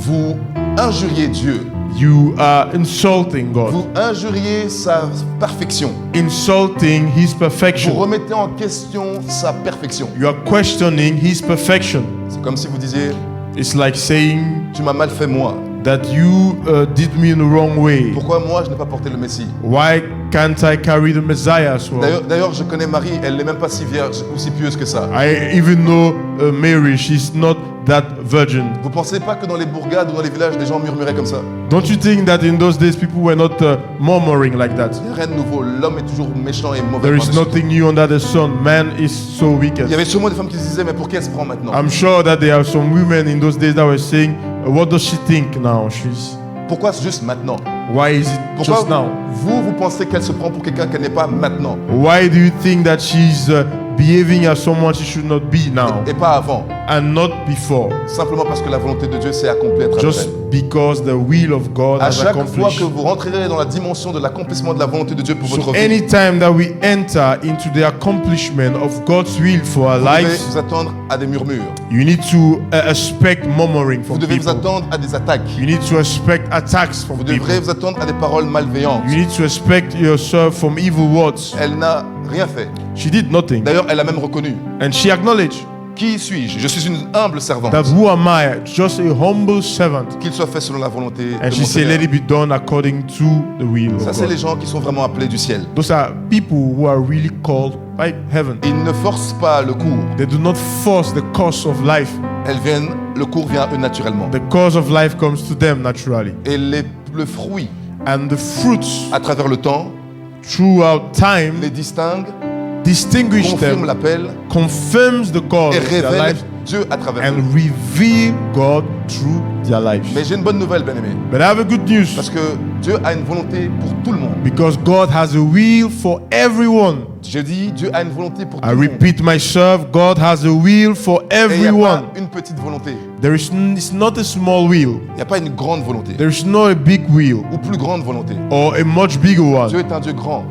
Vous injuriez Dieu. You are insulting God, Vous injuriez sa perfection. insulting His Vous perfection. remettez en question sa perfection. You are questioning His perfection. C'est comme si vous disiez, It's like saying tu m'as mal fait moi. that you did me in the wrong way. Pourquoi moi je n'ai pas porté le Messie? Why can't I carry the Messiah as well? D'ailleurs, je connais Marie, elle n'est même pas si vierge ou si pieuse que ça. I even know Mary, she's not that virgin. Vous pensez pas que dans les bourgades ou dans les villages, des gens murmuraient comme ça? Don't you think that in those days people were not murmuring like that? Il n'y a rien de nouveau. L'homme est toujours méchant et mauvais. There is par-dessus nothing new under the sun. Man is so tout. Il y wicked. avait sûrement des femmes qui se disaient, mais pour qui elle se prend maintenant? I'm sure that there are some women in those days that were saying, what does she think now? Pourquoi juste maintenant? Why is it Pourquoi just now? vous pensez qu'elle se prend pour quelqu'un qu'elle n'est pas maintenant Why do you think that she's behaving as someone she should not be now et pas avant? and not before? Simplement parce que la volonté de Dieu s'est accomplie à travers Just elle. because the will of God À has chaque fois accomplished. que vous rentrerez dans la dimension de l'accomplissement de la volonté de Dieu pour So votre vie, anytime that we enter into the accomplishment of God's will for our vous devez lives, vous attendre à des murmures. you need to expect murmuring Vous from devez vous people. attendre à des attaques. You need to expect attacks from Vous people. devrez vous attendre à des paroles malveillantes. You need to expect yourself from evil words. Elle n'a rien fait. She did nothing. D'ailleurs, elle a même reconnu. And she acknowledged Qui suis-je? Je suis une humble servante. that who am I? Just a humble servant. Qu'il soit fait selon la volonté de And she mon said, let Seigneur. it be done according to the will Ça, of c'est les God. gens qui sont vraiment appelés du ciel. Those are people who are really called by heaven. Ils ne forcent pas le cours. They do not force the course of life. Le cours vient à eux naturellement. The course of life comes to them naturally. Et le fruit, And the fruits à travers le temps, throughout time les distingue, distinguish confirme them, l'appel confirms the call et of their révèle lives, Dieu à travers eux. and reveal God through their lives. Mais j'ai une bonne nouvelle, bien-aimé. But I have a good news, Parce que Dieu a une volonté pour tout le monde. because God has a will for everyone. Je dis, Dieu a une volonté pour tout I le monde. repeat myself, God has a will for Et il n'y a everyone. pas une petite volonté. It's not a small will. Il n'y a pas une grande volonté. There is not a big will Ou plus grande volonté. or a much bigger Dieu one. est un Dieu grand.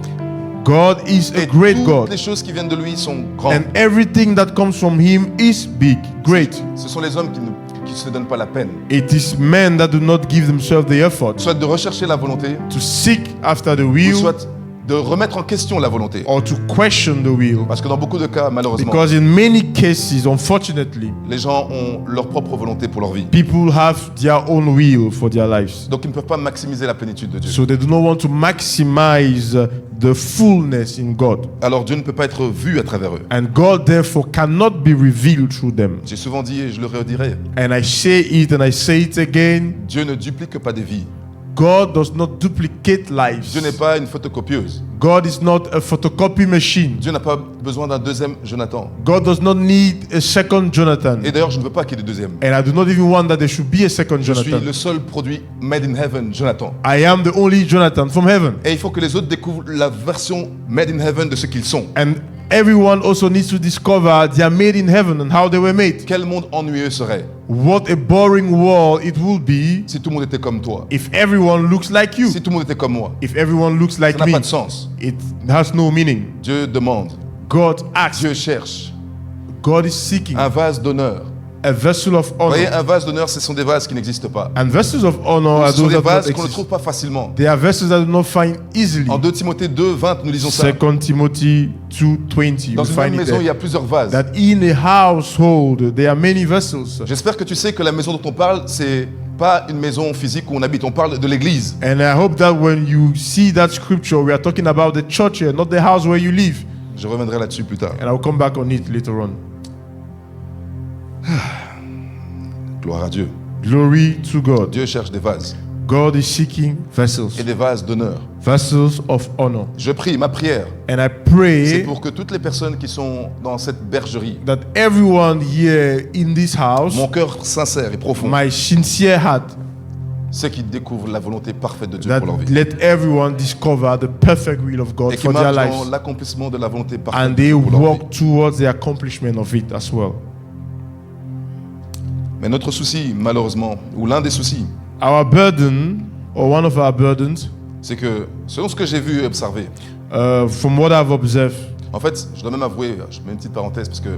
God is a Et great toutes God. les choses qui viennent de lui sont grandes. And everything that comes from Him is big, great. Ce sont les hommes qui ne se donnent pas la peine. It is men that do not give themselves the effort Soit de rechercher la volonté, to seek after the ou will soit de remettre en question la volonté. or to question the will. Parce que dans beaucoup de cas, malheureusement, Because in many cases, unfortunately, les gens ont leur propre volonté pour leur vie. people have their own will for their lives. Donc ils ne peuvent pas maximiser la plénitude de Dieu. So they do not want to maximize the fullness in God. Alors Dieu ne peut pas être vu à travers eux. And God therefore cannot be revealed through them. J'ai souvent dit et je le redirai, And I say it and I say it again. Dieu ne duplique pas des vies. God does not duplicate Dieu n'est lives. pas une photocopieuse. God is not a photocopy machine. Dieu n'a pas besoin d'un deuxième Jonathan. God does not need a second Jonathan. Et d'ailleurs, je ne veux pas qu'il y ait de deuxième. And I do not even want that there should be a second Je suis Jonathan. le seul produit made in heaven, Jonathan. I am the only Jonathan from heaven. Et il faut que les autres découvrent la version made in heaven de ce qu'ils sont. And everyone also needs to discover they are made in heaven and how they were made. Quel monde ennuyeux serait What a boring world it will be si tout le monde était comme toi, if everyone looks like you. si tout le monde était comme moi. If everyone looks Ça like n'a me, pas de sens. it has no meaning. Dieu demande, God asks, Dieu cherche God is seeking un vase d'honneur. a vessel of Vous voyez, honor. un vase d'honneur, ce sont des vases qui n'existent pas. And vessels of honor are Ce sont those des that do not vases qu'on ne exist. trouve pas facilement. They are vessels that do not find easily. En 2 Timothée 2, 20, nous lisons ça. 2 Timothy 2:20. Dans We une même find it maison, il y there. a plusieurs vases. That in a household there are many vessels. J'espère que tu sais que la maison dont on parle, c'est pas une maison physique où on habite. On parle de l'église. And I hope that when you see that scripture, we are talking about the church here, not the house where you live. Je reviendrai là-dessus plus tard. And I'll come back on it later on. Gloire à Dieu. Glory to God. Dieu cherche des vases God is seeking vessels, et des vases d'honneur. vessels of honor. Je prie, ma prière, And I c'est pray pour que toutes les personnes qui sont dans cette bergerie, that everyone here in this house, mon cœur sincère et profond, my sincere heart, ceux qui découvrent la volonté parfaite de Dieu that pour leur vie. let everyone discover the perfect will of God Et qui for their marchent dans lives. l'accomplissement de la volonté parfaite And de they Dieu pour leur vie. walk towards the accomplishment of it as well. Mais notre souci, malheureusement, ou l'un des soucis, Our burden, or one of our burdens, c'est que selon ce que j'ai vu et observé, from what I've observed, en fait, je dois même avouer, je mets une petite parenthèse parce que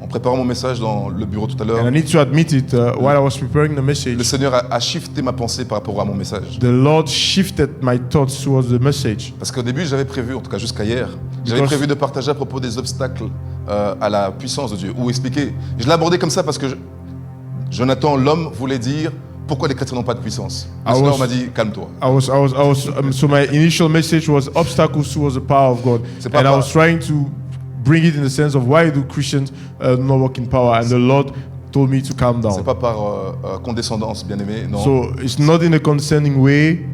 en préparant mon message dans le bureau tout à l'heure, and I need to admit it, while I was preparing the le message, Seigneur a shifté ma pensée par rapport à mon message. the Lord shifted my thoughts towards the message. Parce qu'au début, j'avais prévu, en tout cas jusqu'à hier, j'avais Because- prévu de partager à propos des obstacles à la puissance de Dieu, ou expliquer. Je l'ai abordé comme ça parce que Jonathan, l'homme, voulait dire pourquoi les chrétiens n'ont pas de puissance. Le I Seigneur was- m'a dit calme-toi. So my initial message was obstacles towards the power of God. C'est pas And I par- was trying to bring it in the sense of why do Christians not walk in power? And the Lord told me to calm C'est down. pas par condescendance, bien aimé, non. So it's not in a condescending way.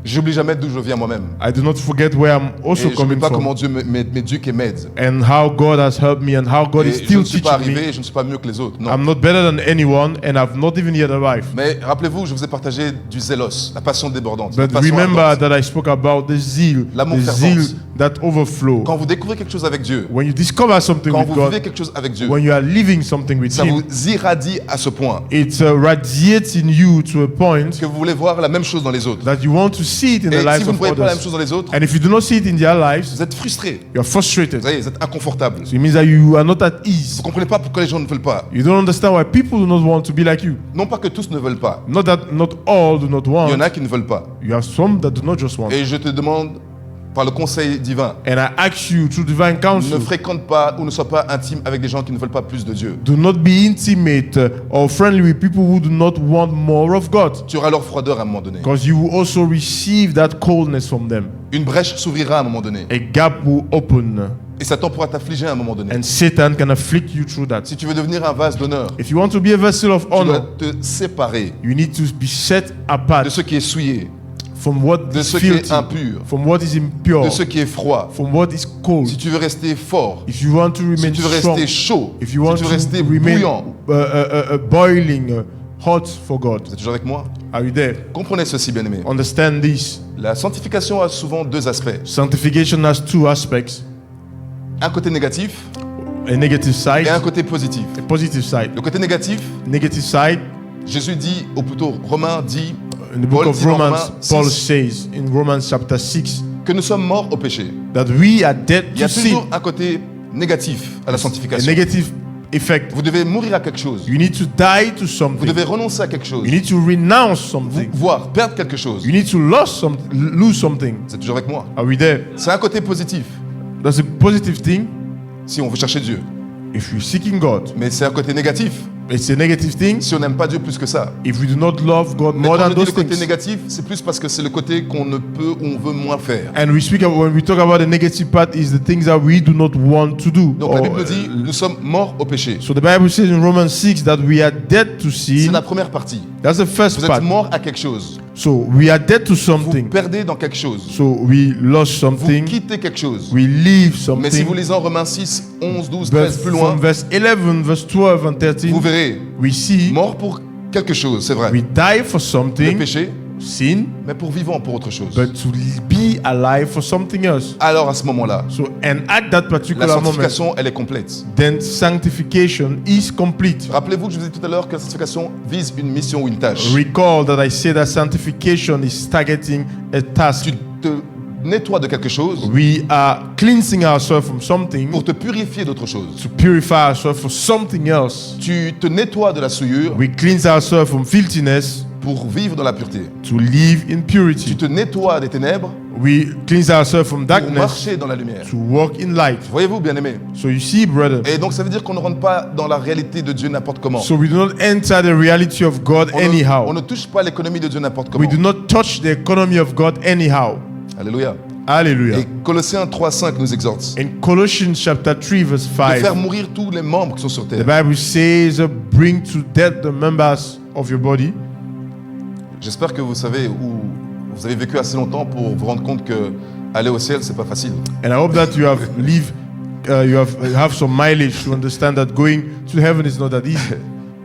J'oublie jamais d'où je viens moi-même. I do not forget where I'm Et also je n'oublie coming pas from. comment Dieu m'éduque et m'aide. And how God has helped me and how God Et is je still ne suis pas teaching me. arrivé, je ne suis pas mieux que les autres. Non. I'm not better than anyone and I've not even yet arrived. Mais rappelez-vous, je vous ai partagé du zélos, la passion débordante. la But passion remember ardente. that I spoke about the zeal, L'amour the fervent. zeal that overflow. Quand vous découvrez quelque chose avec Dieu, When you discover something quand with vous God, vivez quelque chose avec Dieu, when you are living something with ça Him, vous irradie à ce point it radiates in you to a point que vous voulez voir la même chose dans les autres. that you want to see it in the Et si lives vous ne of voyez pas la même others. chose dans les autres, And if you do not see it in their lives, vous êtes frustré. you're frustrated. Vous voyez, vous êtes inconfortable. So it means that you are not at ease. Vous ne comprenez pas pourquoi les gens ne veulent pas. You don't understand why people do not want to be like you. Non pas que tous ne veulent pas. Not that not all do not Il y en want. a qui ne veulent pas. You have some that do not just want. Et je te demande, par le conseil divin, And I ask you through divine ne counsel, fréquente pas ou ne sois pas intime avec des gens qui ne veulent pas plus de Dieu. do not be intimate or friendly with people who do not want more of God. Tu auras leur froideur à un moment donné. Because you will also receive that coldness from them. Une brèche s'ouvrira à un moment donné. A gap will open. Et Satan pourra t'affliger à un moment donné. And Satan can afflict you through that. Si tu veux devenir un vase d'honneur, If you want to be a vessel of tu dois honor, te séparer you need to be set de apart ce qui est souillé, from what de is ce qui est filthy, impur, from what is impure, de ce qui est froid. from what is cold. Si tu veux rester fort, If you want to si remain tu veux strong, rester chaud, if si you want tu veux to rester remain bouillant, boiling, hot for God, vous êtes toujours avec moi? are you there? Comprenez ceci, bien-aimés. Understand this. La sanctification a souvent deux aspects. Sanctification has two aspects: Un côté négatif a negative side, et un côté positif. a positive side. Le côté négatif, Negative side, Jésus dit, ou plutôt Romains dit, in the book Paul of dit dans Romans, Romains Paul 6, says in Romans chapter 6 que nous sommes morts au péché. that we are dead Il y a to sin. toujours un côté négatif à la A sanctification. negative effect. Vous devez mourir à quelque chose. You need to die to Vous something. devez renoncer à quelque chose. You need to renounce something. Voire perdre quelque chose. You need to lose something. Vous êtes toujours avec moi? Are we there? C'est un côté positif, That's a positive thing si on veut chercher Dieu. if you're seeking God. Mais c'est un côté négatif, It's a negative thing si on n'aime pas Dieu plus que ça. if we do not love God Mais more quand than je dis those le côté things. négatif, c'est plus parce que c'est le côté qu'on ne peut ou on veut moins faire. And when we talk about the negative part is the things that we do not want to do. Donc la Or, Bible dit, nous sommes morts au péché. so the Bible says in Romans 6 that we are dead to C'est sin. la première partie. That's the first Vous part. êtes mort à quelque chose. So we are dead to Vous something. perdez dans quelque chose. So we lost Vous something. quittez quelque chose. We leave Mais si vous something. lisez en Romains 6, 11, 12, But 13, plus loin, from verse 11, verse 12 and 13, vous verrez, we see mort pour quelque chose, c'est vrai. we die for Le something, péché, sin, mais pour vivant pour autre chose. but to be alive for something else. Alors à ce moment-là, So, and at that la particular moment, sanctification, elle est complète. then sanctification is complete. Rappelez-vous que je vous ai dit tout à l'heure que la sanctification vise une mission ou une tâche. Recall that I said that sanctification is targeting a task. Tu te nettoies de quelque chose We are cleansing ourselves from something pour te purifier d'autre chose. to purify ourselves for something else. Tu te nettoies de la souillure We cleanse ourselves from filthiness pour vivre dans la pureté. to live in Tu purity. te nettoies des ténèbres We cleanse ourselves from pour darkness marcher dans la lumière. to walk in light. Voyez-vous, bien-aimés? So you see, brother. Et donc ça veut dire qu'on ne rentre pas dans la réalité de Dieu n'importe comment. So we do not enter the reality of God On anyhow. ne touche pas l'économie de Dieu n'importe We comment. do not touch the economy of God anyhow. Alléluia. Hallelujah. Et Colossiens 3,5 nous exhorte In Colossians chapter 3 verse de faire 5, mourir tous les membres qui sont sur the terre. Bible says, bring to death the members of your body. J'espère que vous savez ou vous avez vécu assez longtemps pour vous rendre compte que aller au ciel c'est pas facile. And I hope that you have have some mileage to understand that going to heaven is not that easy.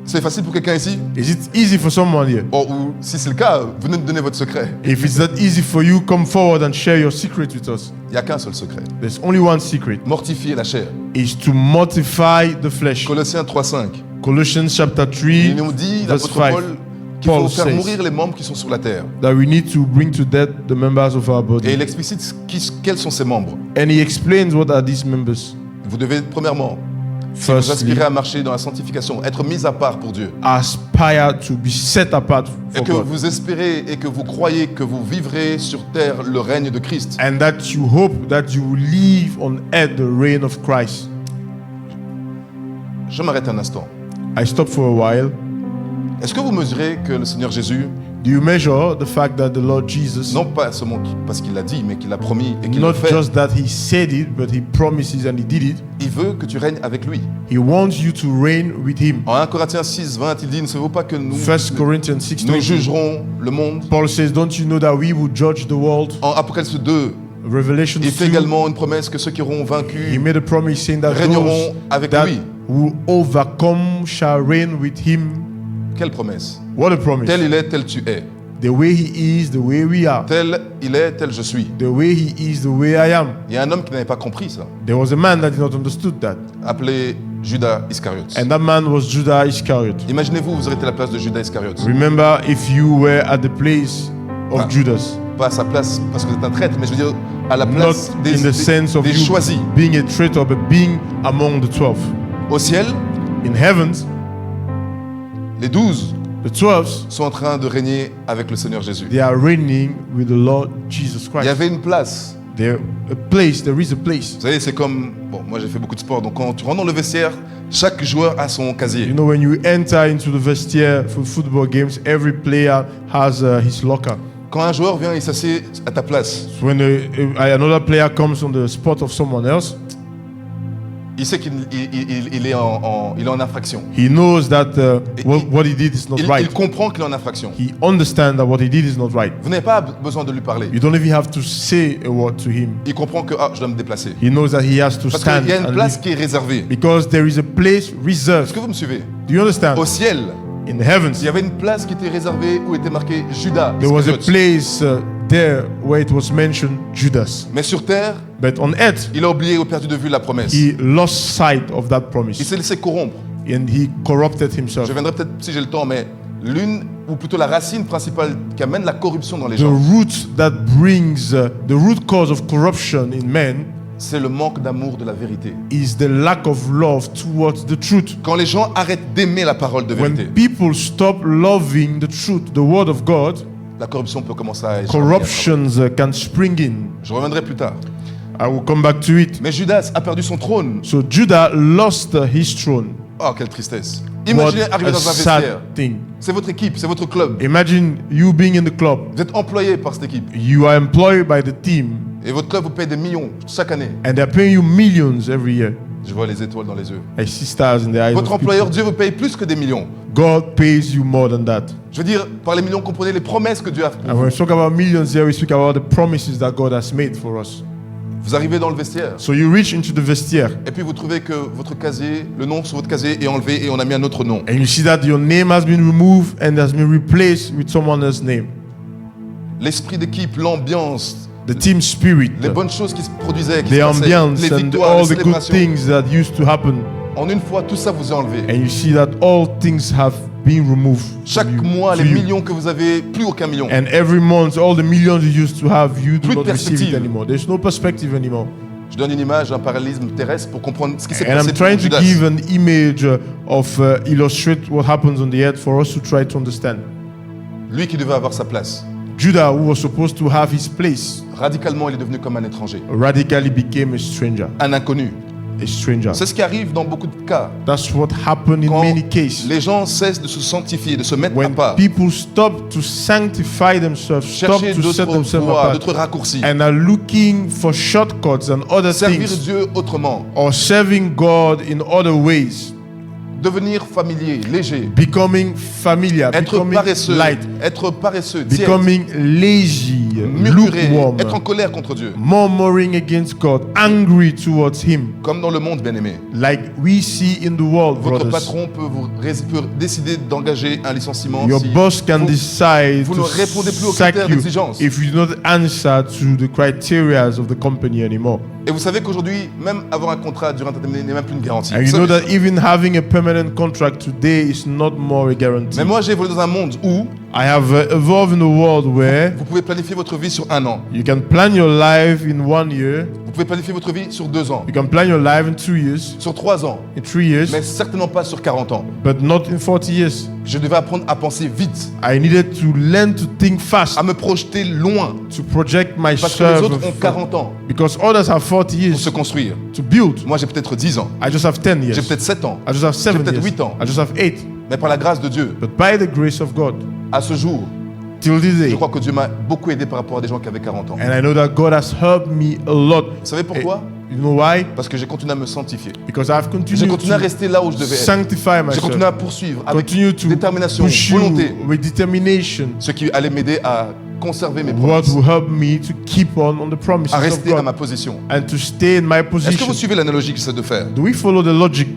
C'est facile pour quelqu'un ici? Is it easy for someone here? Ou si c'est le cas, venez nous donner votre secret. If it's that easy for you, come forward and share your secret with us. Il n'y a qu'un seul secret. There's only one secret. Mortifier la chair. Is to mortify the flesh. Colossiens 3:5. Colossians chapter 3, Il nous dit, verse l'apôtre 5, Paul, qu'il faut Paul faire says mourir les membres qui sont sur la terre. that we need to bring to death the members of our Et body. il explicite quels sont ces membres. And he explains what are these members. Vous devez, premièrement, vous Firstly, aspirer à marcher dans la sanctification, être mis à part pour Dieu. aspire to be set apart Et for que God. vous espérez et que vous croyez que vous vivrez sur terre le règne de Christ. And that you hope that you will live on earth the reign of Christ. Je m'arrête un instant. I stop for a while. Est-ce que vous mesurez que le Seigneur Jésus, Do you measure the fact that the Lord Jesus, non pas seulement parce qu'il l'a dit, mais qu'il l'a promis et qu'il le not fait, just that he said it, but he promises and he did it, il veut que tu règnes avec lui. he wants you to reign with him. En 1 Corinthiens 6:20, il dit, ne savez-vous pas que nous 1 Corinthians 6, nous jugerons le monde? Paul says, don't you know that we will judge the world? En Apocalypse 2, Revelation il fait 2, également une promesse que ceux qui auront he vaincu made a promise saying that régneront those avec that lui. who overcome shall reign with him. Quelle promesse? What a promise. Tel il est, tel tu es. The way he is, the way we are. Tel il est, tel je suis. The way he is, the way I am. Il y a un homme qui n'avait pas compris ça, There was a man that did not understood that. appelé Judas Iscariote. And that man was Judas Iscariot. Imaginez-vous, vous aurez été à la place de Judas Iscariote. Remember, if you were at the place of Ah. Judas, Pas à sa place parce que vous êtes un traître, mais je veux dire à la not place in the sense of des you choisis. being a traitor, but being among the 12. Au ciel, In heavens, les 12 the 12, sont en train de régner avec le Seigneur Jésus. they are reigning with the Lord Jesus Il y Christ. avait une place. There is a place. Vous savez, c'est comme... Bon, moi j'ai fait beaucoup de sport, donc quand tu rentres dans le vestiaire, chaque joueur a son casier. You know, when you enter into the vestiaire for football games, every player has his locker. Quand un joueur vient, il s'assied à ta place. So when another player comes on the spot of someone else, Il sait qu'il il est en infraction. he knows that what he did is not Il right. comprend qu'il est en infraction. He understands that what he did is not right. Vous n'avez pas besoin de lui parler. You don't even have to say a word to him. Il comprend que je dois me déplacer. He knows that he has to Parce stand qu'il y a une and place leave. qui est réservée. Because there is a place Est-ce reserved. que vous me suivez? Do you understand? Au ciel, In the heavens, il y avait une place qui était réservée où était marqué Judas. there was a Iscariote. place there where it was mentioned Judas. Mais sur terre, But on earth, il a oublié ou perdu de vue la promesse. he lost sight of that Il promise s'est laissé corrompre. and he corrupted himself. Je viendrai peut-être si j'ai le temps, mais l'une, ou plutôt la racine principale qui amène la corruption dans les The gens, root that brings the root cause of corruption in men c'est le manque d'amour de la vérité. is the lack of love towards the truth. Quand les gens arrêtent d'aimer la parole de vérité, When people stop loving the truth, the word of God, la corruption peut commencer à échapper. corruptions can spring in. Je reviendrai plus tard. I will come back to it. Mais Judas a perdu son trône. So Judah lost his throne. Oh, quelle tristesse. What Imaginez arriver a dans un vestiaire. sad thing. C'est votre équipe, c'est votre club. Imagine you being in the club. Vous êtes employé par cette équipe. You are employed by the team Et votre club vous paye des millions chaque année. and they're paying you millions every year. Je vois les étoiles dans les yeux. I see stars in the eyes Votre of employeur, people. Dieu, vous paye plus que des millions. God pays you more than that. Je veux dire, par les millions, comprenez les promesses que Dieu a pour And vous. when we talk about millions here, we speak about the promises that God has made for us. Vous arrivez dans le vestiaire. So you reach into the vestiaire Et puis vous trouvez que votre casier, le nom sur votre casier est enlevé et on a mis un autre nom. and you see that your name has been removed and has been replaced with someone else's name. L'esprit d'équipe, l'ambiance, The team spirit, les bonnes choses qui se produisaient, qui the se passaient, ambiance les and victoires, all les the good célébrations. things that used to happen. En une fois, tout ça vous est enlevé. And you see that all things have been removed Chaque from you, mois, to les you. millions que vous avez, plus aucun million. And every month, all the millions you used to have, you do Plus de not receive it perspective. anymore. There's no perspective anymore. Je donne une image, un parallélisme terrestre pour comprendre ce qui s'est And passé I'm pour trying to Judas. give an image of illustrate what happens on the earth for us to try to understand. Lui qui devait avoir sa place. Judah, who was supposed to have his place, Radicalement, il est devenu comme un étranger, radically became a stranger. un inconnu. A stranger. C'est ce qui arrive dans beaucoup de cas. That's what happened in Quand many cases. les gens cessent de se sanctifier, de se mettre à When part, people stop to sanctify themselves, stop chercher to set d'autres themselves voies, apart, d'autres raccourcis, and are looking for shortcuts and other servir things, Dieu autrement, or serving God in other ways, Devenir familier, léger, becoming familiar, être becoming paresseux, light, tiède, becoming lazy, murmurer, lukewarm, être en colère contre Dieu. murmuring against God, angry towards Him, Comme dans le monde, bien-aimé. like we see in the world, Votre brothers. patron peut décider d'engager un licenciement Your si boss can vous- decide vous to ne répondez plus aux sack critères you d'exigence. if you do not answer to the criteria of the company anymore. Et vous savez qu'aujourd'hui, même avoir un contrat durant indéterminé n'est même plus une garantie. And you Vous know savez that even having a permanent contract today is not more a guarantee. Mais moi, j'ai évolué dans un monde où I have evolved in a world where vous pouvez planifier votre vie sur 1 an. you can plan your life in 1 year, Vous pouvez planifier votre vie sur 2 ans, you can plan your life in 2 years, sur 3 ans, in 3 years, mais certainement pas sur 40 ans. but not in 40 years. Je devais apprendre à penser vite, I needed to learn to think fast, à me projeter loin, to project parce que myself, les autres ont 40 ans because others have 40 pour years se construire. to build. Moi, j'ai peut-être 10 ans, I just have 10 years. j'ai peut-être 7 ans, I just have 7 peut-être years. 8 ans. I just have 8. mais par la grâce de Dieu, But by the grace of God, à ce jour, till this je day, crois que Dieu m'a beaucoup aidé par rapport à des gens qui avaient 40 ans. and I know that God has helped me a lot. Vous savez pourquoi? You know why? Parce que j'ai continué à me sanctifier. Because I've J'ai continued continué à to rester là où je devais être. sanctify J'ai myself. continué à poursuivre avec Continue to détermination, push volonté, you with determination. ce qui allait m'aider à conserver mes What promesses, will help me to keep on the promises à of rester à ma God position. and to stay in my Est-ce que position. vous suivez l'analogie que j'essaie de faire? Do we follow the logic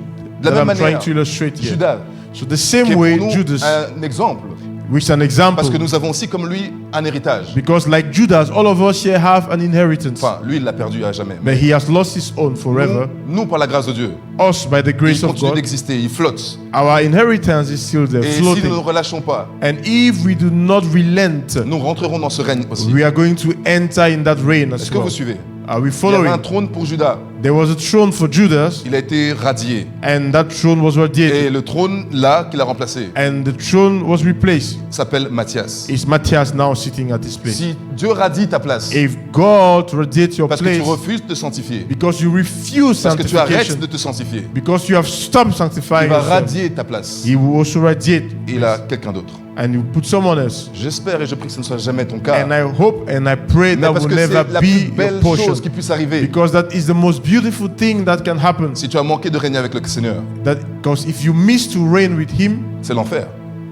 De la that même I'm trying manière, to illustrate here? Judas, So the qui same est way pour nous Judas, un exemple, which is an example, parce que nous avons aussi comme lui un héritage. because like Judas, all of us here have an inheritance, Enfin, lui, il l'a perdu à jamais. but he has lost his own forever. Nous, par la grâce de Dieu, Us, by the il grace of continue God, d'exister, il flotte. our inheritance is still there, Et si nous ne floating. nous relâchons pas, And if we do not relent, nous rentrerons dans ce règne aussi. we are going to enter in that reign as Est-ce que well. vous suivez? Are we Il y avait un following? trône pour Judas. There was a throne for Judas, Il a été radié. and that throne was radiated, Et le trône là qu'il a remplacé and the throne was replaced. s'appelle Matthias. Is Matthias now sitting at this place? Si Dieu radie ta place, If God radiates your parce que tu place refuses de te sanctifier, because you refuse parce que tu arrêtes sanctification, de te sanctifier, because you have stopped il sanctifying va yourself, radier ta place. He will also radiate, Et il a quelqu'un d'autre. and you put someone else. J'espère et je prie que ce ne soit jamais ton cas. And I hope and I pray Mais that parce will que never c'est la be plus your belle portion, chose qui puisse arriver. because that is the most beautiful thing that can happen. Si tu as manqué de régner avec le Seigneur, Because if you miss to reign with Him, c'est l'enfer.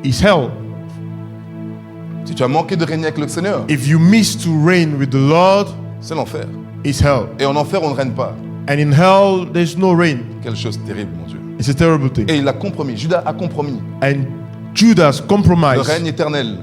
it's hell. Si tu as manqué de régner avec le Seigneur, If you miss to reign with the Lord, c'est l'enfer. it's hell. Et en enfer, on ne règne pas. And in hell, there's no reign. Quelle chose terrible, mon Dieu. It's a terrible thing. Et il a compromis. Judas a compromis. And Judas Le compromised règne éternel,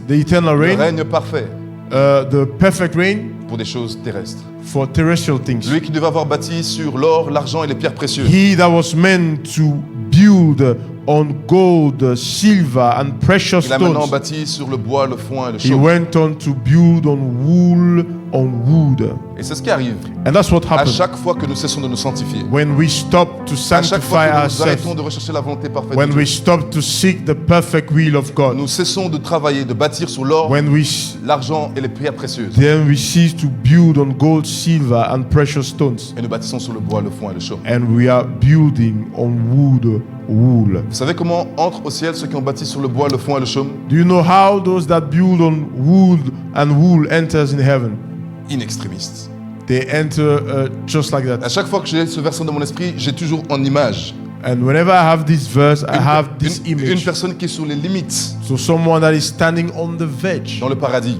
the eternal le reign, règne parfait the perfect reign pour des choses terrestres. for terrestrial things. Lui qui devait avoir bâti sur l'or, l'argent et les pierres précieuses. He that was meant to build on gold, silver, and precious Il a maintenant stones, bâti sur le bois, le foin et le he chaume. went on to build on wool, on wood. Et c'est ce qui arrive And that's what à happens chaque fois que nous cessons de nous sanctifier. when we stop to À chaque fois sanctify que nous ourselves, arrêtons de rechercher la volonté parfaite de when Dieu. we stop to seek the perfect will of God, Nous cessons de travailler, de bâtir sur l'or, when l'argent et les pierres précieuses. then we cease to build on gold, silver, and precious stones, Et nous bâtissons sur le bois, le foin et le chaume. and we are building on wood, wool. Vous savez comment entrent au ciel ceux qui ont bâti sur le bois, le foin et le chaume? Do you know how those that build on wood and wool enters in heaven? In extremis. They enter just like À that. chaque fois que j'ai ce verset dans mon esprit, j'ai toujours en image And whenever I have this verse, I have this une image. personne qui est sur les limites So someone that is standing on the verge dans le paradis.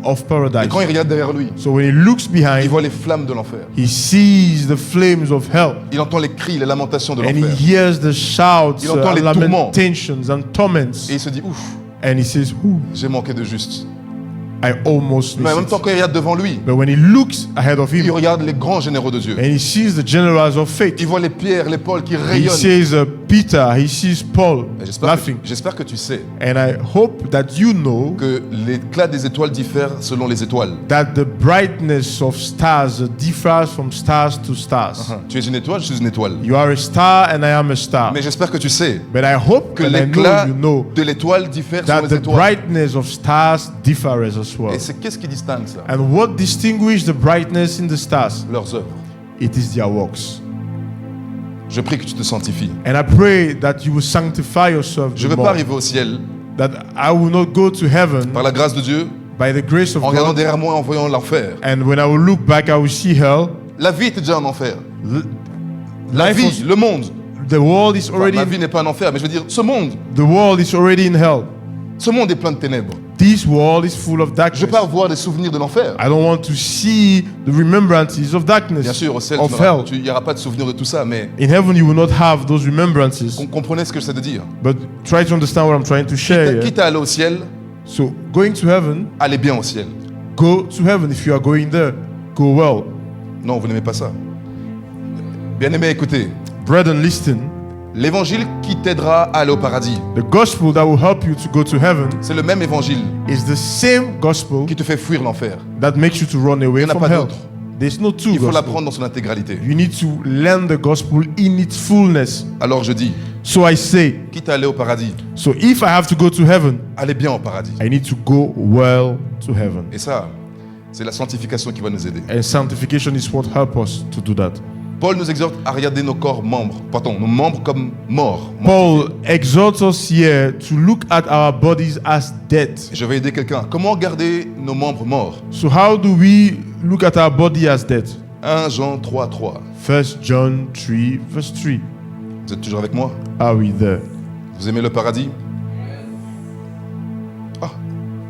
of Et paradise. quand il regarde derrière lui, So when he looks il behind, voit les flammes de l'enfer. he sees the flames of hell. Il entend les cris, les lamentations de And he l'enfer. hears the shouts, Il entend les lamentations, and torments. Et il se dit, ouf, And he says, "Ooh, j'ai manqué de juste. I almost Mais en même missed temps, it." quand il regarde devant lui, But when he looks ahead of il him, regarde les grands généraux de Dieu. and he sees the generals of faith, Il voit les pierres, les Paul qui he rayonnent. sees Peter, he sees Paul Et laughing. J'espère que tu sais And I hope that you know que l'éclat des étoiles diffère selon les étoiles. that the brightness of stars differs from stars to stars. Tu es une étoile, je suis une étoile. You are a star and I am a star. Mais j'espère que tu sais But I hope que and I l'éclat know you know de l'étoile diffère selon that les the étoiles. brightness of stars differs as well. Et c'est qu'est-ce qui distingue ça? And what distinguishes the brightness in the stars? Leurs œuvres. It is their works. Je prie que tu te sanctifies. And I pray that you will sanctify yourself Je the ne veux more. pas arriver au ciel That I will not go to heaven par la grâce de Dieu by the grace of en regardant God. derrière moi et en voyant l'enfer. And when I will look back, I will see hell. La vie était déjà un enfer. L- La Life vie, was, le monde. The world is Enfin, already ma vie n'est pas un enfer, mais je veux dire, ce monde is already in hell. est plein de ténèbres. This world is full of Je darkness. ne veux pas avoir des souvenirs de l'enfer. I don't want to see the remembrances of darkness, Bien sûr, au ciel, of hell. il n'y aura pas de souvenirs de tout ça, mais In heaven, you will not have those remembrances. comprenez ce que j'essaie de dire. But try to understand what I'm trying to share. here. Quitte à aller au ciel, So, going to heaven, allez bien au ciel. go to heaven. If you are going there, go well. Non, vous n'aimez pas ça. Bien aimé, écoutez. Brethren, listen. L'évangile qui t'aidera à aller au paradis, The gospel that will help you to go to heaven c'est le même évangile is the same gospel qui te fait fuir l'enfer. that makes you to run away Il n'y en a from pas hell. d'autre. There's no two Il faut gospel. l'apprendre dans son intégralité. You need to learn the gospel in its fullness. Alors je dis, So I say, quitte à aller au paradis, so if I have to go to heaven, allez bien au paradis. I need to go well to heaven. Et ça, c'est la sanctification qui va nous aider. And sanctification is what helps us to do that. Paul nous exhorte à regarder nos membres comme morts. Paul exhorts us here to look at our bodies as dead. Je vais aider quelqu'un. Comment garder nos membres morts? So how do we look at our body as dead? 1 Jean 3:3. 1 John 3 verse 3. Vous êtes toujours avec moi? Are we there? Vous aimez le paradis? Ah,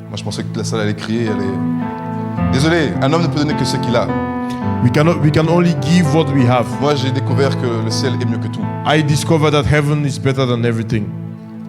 moi je pensais que la salle allait crier. Désolé, un homme ne peut donner que ce qu'il a. We can only give what we have. Moi j'ai découvert que le ciel est mieux que tout. I discovered that heaven is better than everything.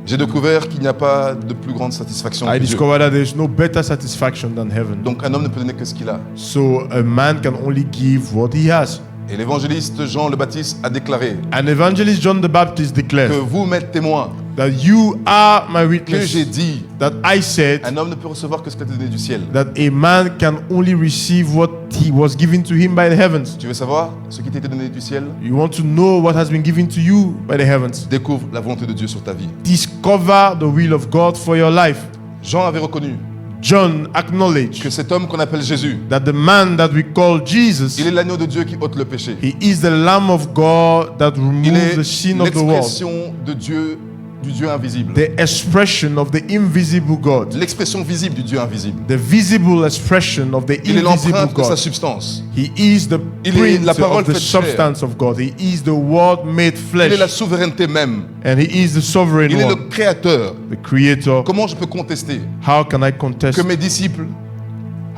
J'ai découvert qu'il n'y a pas de plus grande satisfaction I que Dieu. discovered that there's no better satisfaction than heaven. Donc un homme ne peut donner que ce qu'il a. So a man can only give what he has. Et l'évangéliste Jean le Baptiste a déclaré And evangelist John the Baptist que declared vous m'êtes témoin that you are my que j'ai witness, dit that I said un homme ne peut recevoir que ce qui est donné du ciel. that a man can only receive what he was given to him by the heavens. Tu veux savoir ce qui t'a été donné du ciel? You want to know what has been given to you by the heavens. Découvre la volonté de Dieu sur ta vie. Discover the will of God for your life. Jean avait reconnu John acknowledged que cet homme qu'on appelle Jésus, that the man that we call Jesus, il est l'agneau de Dieu qui ôte le péché. he is the Lamb of God that Il removes est the sin of the world. l'expression de Dieu, du Dieu invisible. The expression of the invisible God. L'expression visible du Dieu invisible. The visible expression of the Il est invisible l'empreinte de sa God. substance. He is the Il est print la parole of the faite chair. substance of God. He is the Word made Il est la flesh. souveraineté même. And He is the sovereign Il est le one, créateur. the Creator. Comment je peux contester How can I contest? que mes disciples,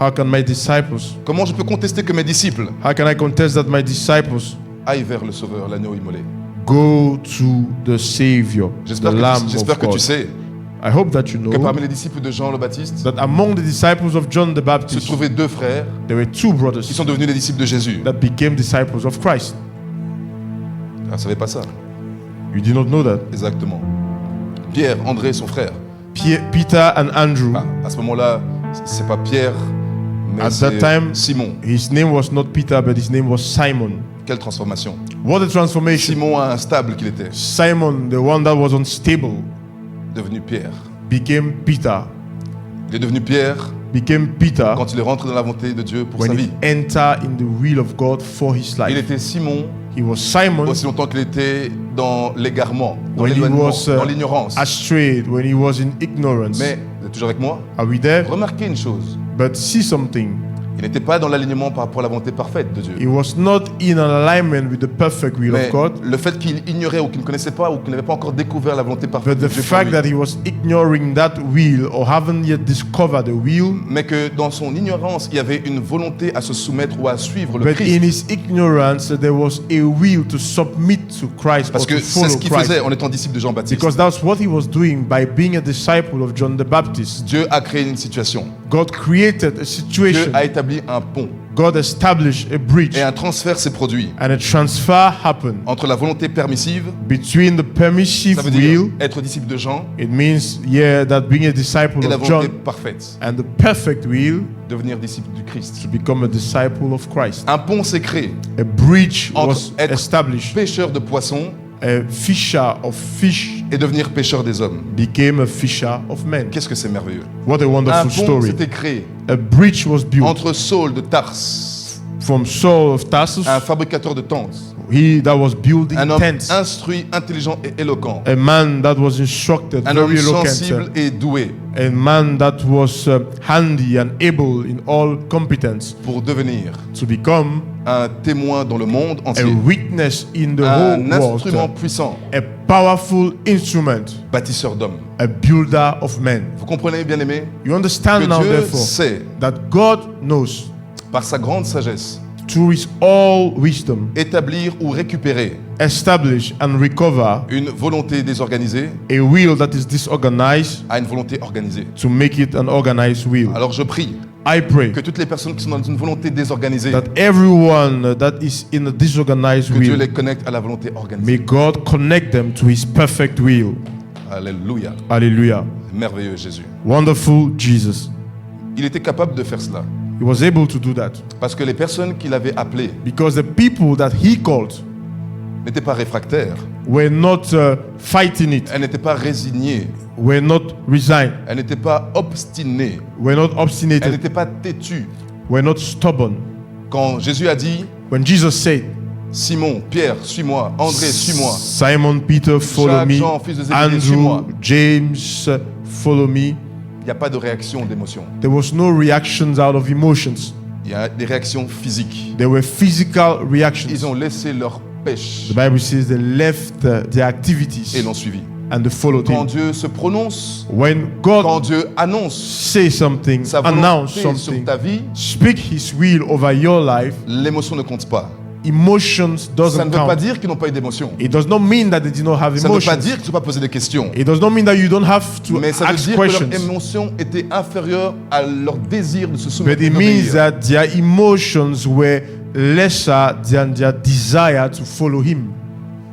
How can my disciples? comment je peux contester que mes disciples How can I contest that my disciples aillent vers le Sauveur, l'agneau immolé? go to the Savior, the J'espère Lamb que of tu God? sais I hope that you que know parmi les disciples de Jean le Baptiste that among the disciples of John the se Baptist, trouvaient deux frères there were two qui brothers sont devenus les disciples de Jésus. that became disciples of Christ. Ah, vous ne savez pas ça? You did not know that. Exactement. Pierre, André, son frère. Peter and Andrew, Ah, à ce moment-là, c'est pas Pierre, mais At c'est that time- Simon. his name was not Peter, but his name was Simon. Quelle transformation. What a transformation. Simon, instable qu'il était, Simon, the one that was unstable, devenu Pierre. became Peter. Il est devenu Pierre Became Peter quand il est rentré dans la volonté de Dieu pour sa when vie. he entered in the will of God for his Il life. était Simon He was Simon aussi longtemps qu'il était dans l'égarement, dans when he l'éloignement, was dans l'ignorance. astray, when he was in ignorance. Mais, vous êtes toujours avec moi? Are we there? Remarquez une chose. But see something. Il n'était pas dans l'alignement par rapport à la volonté parfaite de Dieu. He was not in alignment with the perfect will Mais of God. le fait qu'il ignorait ou qu'il ne connaissait pas ou qu'il n'avait pas encore découvert la volonté parfaite But de the Dieu pour fact lui, that he was ignoring that will or haven't yet discovered the will, mais que dans son ignorance, il y avait une volonté à se soumettre ou à suivre le but Christ. in his ignorance there was a will to submit to Christ Parce or to que c'est follow ce qu'il Christ. faisait en étant disciple de Jean-Baptiste. Because that's what he was doing by being a disciple of John the Baptist. Dieu a créé une situation. God created a Dieu situation. a établi un pont. God established a bridge, Et un transfert s'est produit and a transfer happened entre la volonté permissive, between the permissive ça veut dire will. être disciple de Jean, It means, yeah, that being a disciple et la of volonté John, parfaite, and the perfect will devenir disciple du Christ. to become a disciple of Christ. Un pont s'est créé. A bridge Entre was être established. Pêcheur de poissons A fisher of fish et devenir pêcheur des hommes. became a fisher of men. Qu'est-ce que c'est merveilleux. What a Un wonderful pont story. s'était créé A bridge was built entre Saul de Tars, from Saul of Tarsus. un fabricateur de tentes, he that was building Un homme tents, instruit, intelligent et éloquent. a man that was instructed, Un homme very eloquent, sensible et doué a man that was handy and able in all competence pour devenir to become un témoin dans le monde a entier. witness in the Un whole instrument world, puissant, a powerful instrument, bâtisseur d'hommes. a builder of men. Vous comprenez, bien-aimés, You understand que now, Dieu therefore, sait, that God knows par sa grande sagesse, through his all wisdom, établir ou récupérer establish and recover une volonté désorganisée a will that is disorganized à une volonté organisée. to make it an organized will. Alors je prie I pray que toutes les personnes qui sont dans une volonté désorganisée, that everyone that is in a disorganized que Dieu will, les connecte à la volonté may organisée. God connect them to his perfect will. Alléluia. Hallelujah. Merveilleux Jésus. Wonderful Jesus. Il était capable de faire cela He was able to do that parce que les personnes qu'il avait appelées because the people that he called n'étaient pas réfractaires, were not fighting it, elles n'étaient pas résignées, were not resigned, elles n'étaient pas obstinées, were not elles obstinate, n'étaient pas têtues. were not stubborn. Quand Jésus a dit When Jesus said, Simon, Pierre, suis-moi, André, suis-moi, Simon Peter, follow Jacques, me, Jean, fils de Zébédée, suis-moi, Andrew, James, follow me, il n'y a pas de réaction d'émotion. there was no reactions out of emotions. Il y a des réactions physiques. There were physical reactions. Ils ont laissé leur pêche The Bible says they left their activities et l'ont suivi. and they followed Quand him. Dieu se prononce, When God quand Dieu annonce say something, sa announce volonté sur something, ta vie, speak his will over your life, l'émotion ne compte pas. emotions Ça doesn't ne veut pas count. dire qu'ils n'ont pas eu d'émotion. It does not mean that they did not have Ça ne veut pas emotions. dire qu'ils ne sont pas posé des questions. It does not mean that you don't have to Mais ça veut ask dire que questions. leur émotion était inférieure à leur désir de se soumettre. But it et means d'obéir. that their emotions were lesser than their desire to follow him.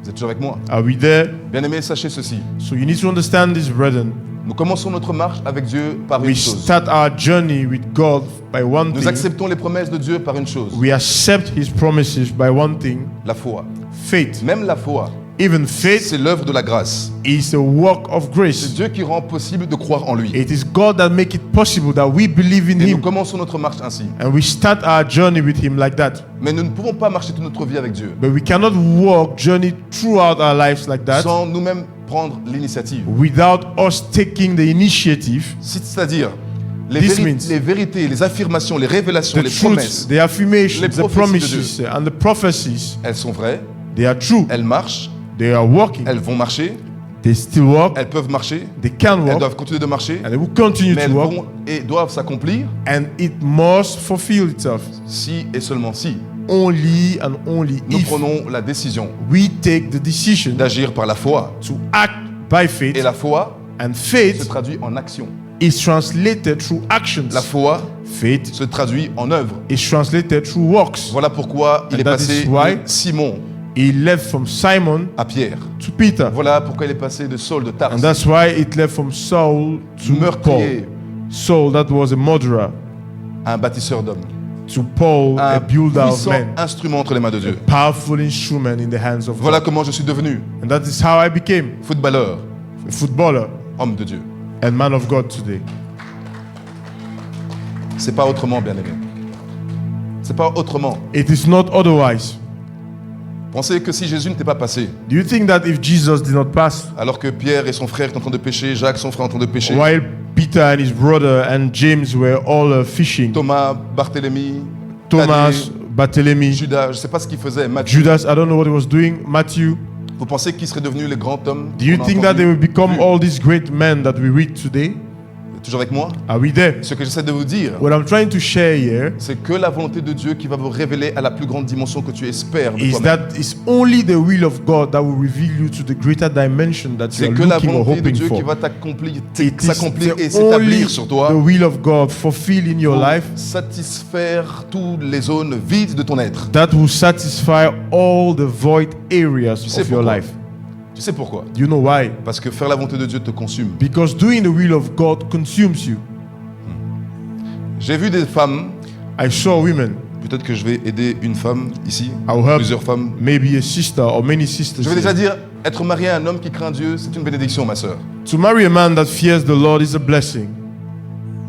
Vous êtes toujours avec moi? Are we there? Bien-aimés, sachez ceci. So you need to understand this, brethren. Nous commençons notre marche avec Dieu par We une chose. start our journey with God by one Nous thing. acceptons les promesses de Dieu par une chose. We accept his promises by one thing, La foi. faith. Même la foi, Even faith c'est l'œuvre de la grâce. is a work of C'est grace. Dieu qui rend possible de croire en lui. It is God that make it possible that we believe in Et nous him. commençons notre marche ainsi. And we start our journey with him like that. Mais nous ne pouvons pas marcher toute notre vie avec Dieu But we cannot walk journey throughout our lives like that sans nous-mêmes prendre l'initiative. without us taking the initiative, C'est-à-dire This means les vérités, les affirmations, les révélations, the les truths, promesses, the affirmations, les the prophéties de promises, and the prophecies. elles sont vraies, They are true. elles marchent, They are working. elles vont marcher, They still work. elles peuvent marcher, They can elles work. doivent continuer de marcher, And they will continue mais to elles work. vont et doivent s'accomplir And it must fulfill itself. si et seulement si Only and only nous if prenons la décision we take the decision d'agir par la foi. to act by faith. Et la foi And se faith traduit en action. is translated through actions. La foi Faith se traduit en œuvre. is translated through works. Voilà pourquoi il And est that passé is why de Simon He left from Simon à Pierre. to Peter. Voilà pourquoi il est passé de Saul de Tarse, And that's why it left from Saul to meurtrier, Paul. Saul, that was a murderer, à un bâtisseur d'hommes. to Paul, a Un builder of puissant men. instrument entre les mains de Dieu. Powerful instrument in the hands of Voilà God. comment je suis devenu And that is how I became footballeur, a footballer homme de Dieu. and man of God today. C'est pas autrement, bien-aimé. C'est pas autrement. It is not otherwise. Pensez que si Jésus n'était pas passé, Do you think that if Jesus did not pass, alors que Pierre et son frère étaient en train de pêcher, Jacques, son frère, en train de pêcher, while Peter and his brother and James were all fishing, Thomas, Barthélemy, Thomas, Thaddée, Barthélemy, Judas, je ne sais pas ce qu'ils faisaient, Matthieu, Judas, I don't know what he was doing, Matthew, vous pensez qu'ils seraient devenus les grands hommes do you qu'on a think that they will entendus, become vus? all these great men that we read today? Toujours avec moi? Are we there? Ce que j'essaie de vous dire, What I'm trying to share here c'est que la volonté de Dieu qui va vous révéler à la plus grande dimension que tu espères de is toi-même. that it's only the will of God that will reveal you to the greater dimension that you C'est are que la looking or volonté de hoping Dieu qui for. va t'accomplir, It is s'accomplir et the only s'établir sur toi the will of God fulfill in your pour life satisfaire toutes les zones vides de ton être. that will satisfy all the void areas Tu sais of your pourquoi? life. Tu sais pourquoi? Do you know why? Parce que faire la volonté de Dieu te consume. Because doing the will of God consumes you. J'ai vu des femmes, I saw women, peut-être que je vais aider une femme ici, I'll help plusieurs femmes. maybe a sister or many sisters. Je vais déjà here. dire, être marié à un homme qui craint Dieu, c'est une bénédiction, ma sœur. To marry a man that fears the Lord is a blessing.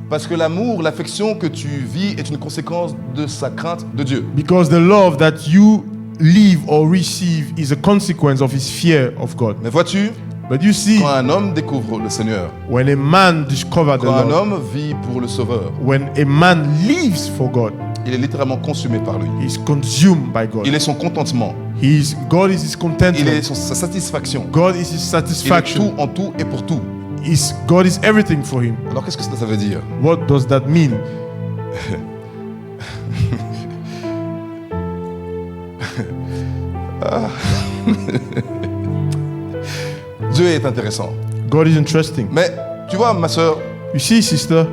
Parce que l'amour, l'affection que tu vis est une conséquence de sa crainte de Dieu. Because the love that you leave or receive is a consequence of his fear of God. Mais vois-tu, But you see, quand un homme découvre le Seigneur, when a man discovers the quand un Lord, homme vit pour le Sauveur, when a man lives for God, il est littéralement consumé par lui. he is consumed by God. Il est son contentement. God is his Il contentment. est sa satisfaction. God is his Il est satisfaction. tout en tout et pour tout. God is everything for him. Alors qu'est-ce que ça veut dire? What does that mean? Dieu est intéressant. God is interesting. Mais tu vois, ma soeur, You see, sister,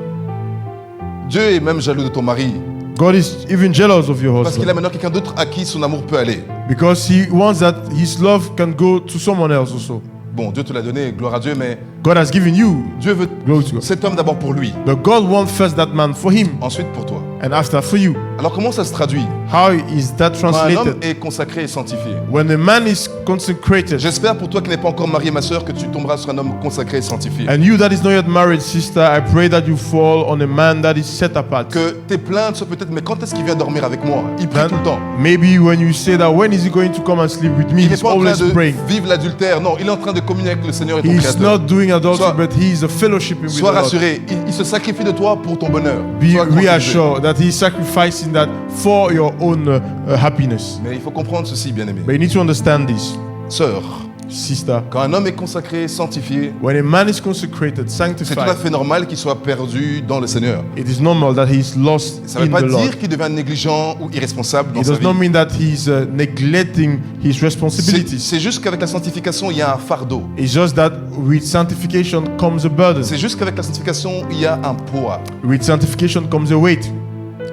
Dieu est même jaloux de ton mari. God is even jealous of your Parce qu'il a husband maintenant quelqu'un d'autre à qui son amour peut aller. because he wants that his love can go to someone else also. Bon, Dieu te l'a donné, gloire à Dieu, mais God has given you, Dieu veut glory to God. cet homme d'abord pour lui, But God wants first that man for him ensuite pour toi. and after for you. Alors comment ça se traduit? How is that Quand un homme translated? est consacré et sanctifié. When a man is consecrated, J'espère pour toi qui n'es pas encore marié, ma soeur, que tu tomberas sur un homme consacré et sanctifié. and you that is not yet married, sister, I pray that you fall on a man that is set apart. Que tes plaintes soient peut-être, mais quand est-ce qu'il vient dormir avec moi? Il prie Then tout le temps. maybe when you say that, when is he going to come and sleep with me? Il n'est He's pas en train always de praying. vivre l'adultère. Non, il est en train de communier avec le Seigneur et ton He's Créateur. not doing adultery, Sois- but he is a fellowshipping with Sois the Lord. rassuré. Il se sacrifie de toi pour ton bonheur. Be Sois tranquillisé. reassured that he is sacrificing that for your own happiness. Mais il faut comprendre ceci, bien-aimé. But you need to understand this, Sœur, sister. quand un homme est consacré, sanctifié, When a man is consecrated, c'est tout à sanctified, fait normal qu'il soit perdu dans le Seigneur. it is normal that he is lost Ça ne in veut pas the Lord. dire qu'il devient négligent ou irresponsable dans It sa does not vie. mean that he's neglecting his C'est responsibilities. c'est juste qu'avec la sanctification, il y a un fardeau. It's just that with sanctification comes a burden. C'est juste qu'avec la sanctification, il y a un poids. With sanctification comes a weight.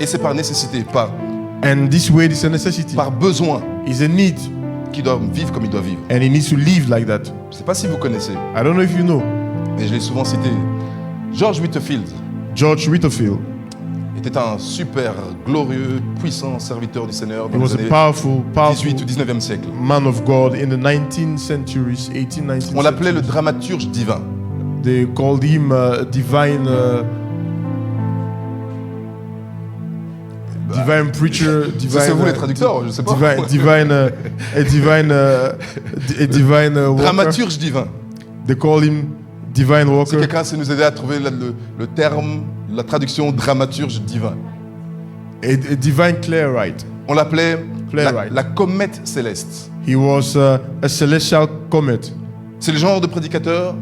Et c'est par nécessité, And this weight is a necessity. par besoin It's a need. qu'il doit vivre comme il doit vivre. And he needs to live like that. Je ne sais pas si vous connaissez, I don't know if you know. mais je l'ai souvent cité. George Whitefield George Whitefield. était un super glorieux, puissant serviteur du Seigneur He dans was les a années powerful 18 ou 19e siècle. man of God in the 19th centuries, 18th, 19th On l'appelait le centuries. dramaturge divin. They called him divine divine preacher, divine. C'est vous les traducteurs, je sais pas. Divine walker. Dramaturge divin. They call him divine Si walker. quelqu'un sait nous aider à trouver le terme, la traduction dramaturge divin. A divine playwright. On l'appelait Playwright. la comète céleste. He was a celestial comet. C'est le genre de prédicateur,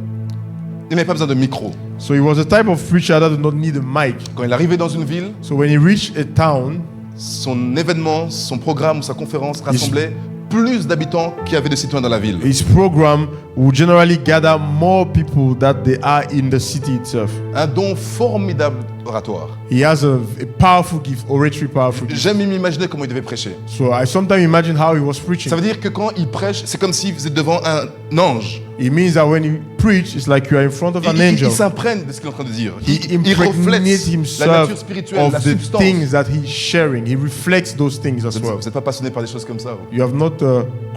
il n'avait pas besoin de micro. So he was a type of preacher that did not need a mic. Quand il arrivait dans une ville, So when he reached a town, son événement, son programme ou sa conférence rassemblait plus d'habitants qu'il y avait de citoyens dans la ville. his program would generally gather more people that they are in the city itself. Un don formidable oratoire. He has a powerful gift, oratory powerful gift. J'aime m'imaginer comment il devait prêcher. So I sometimes imagine how he was preaching. Ça veut dire que quand il prêche, c'est comme si vous êtes devant un ange. It means that when you preach, it's like you are in front of an Il angel. s'imprègne de ce qu'il est en train de dire. He Il impregnates reflète la himself nature spirituelle, la of the substance. things that he's sharing. He reflects those things as well. Vous n'êtes pas passionné par des choses comme ça. vous. You have not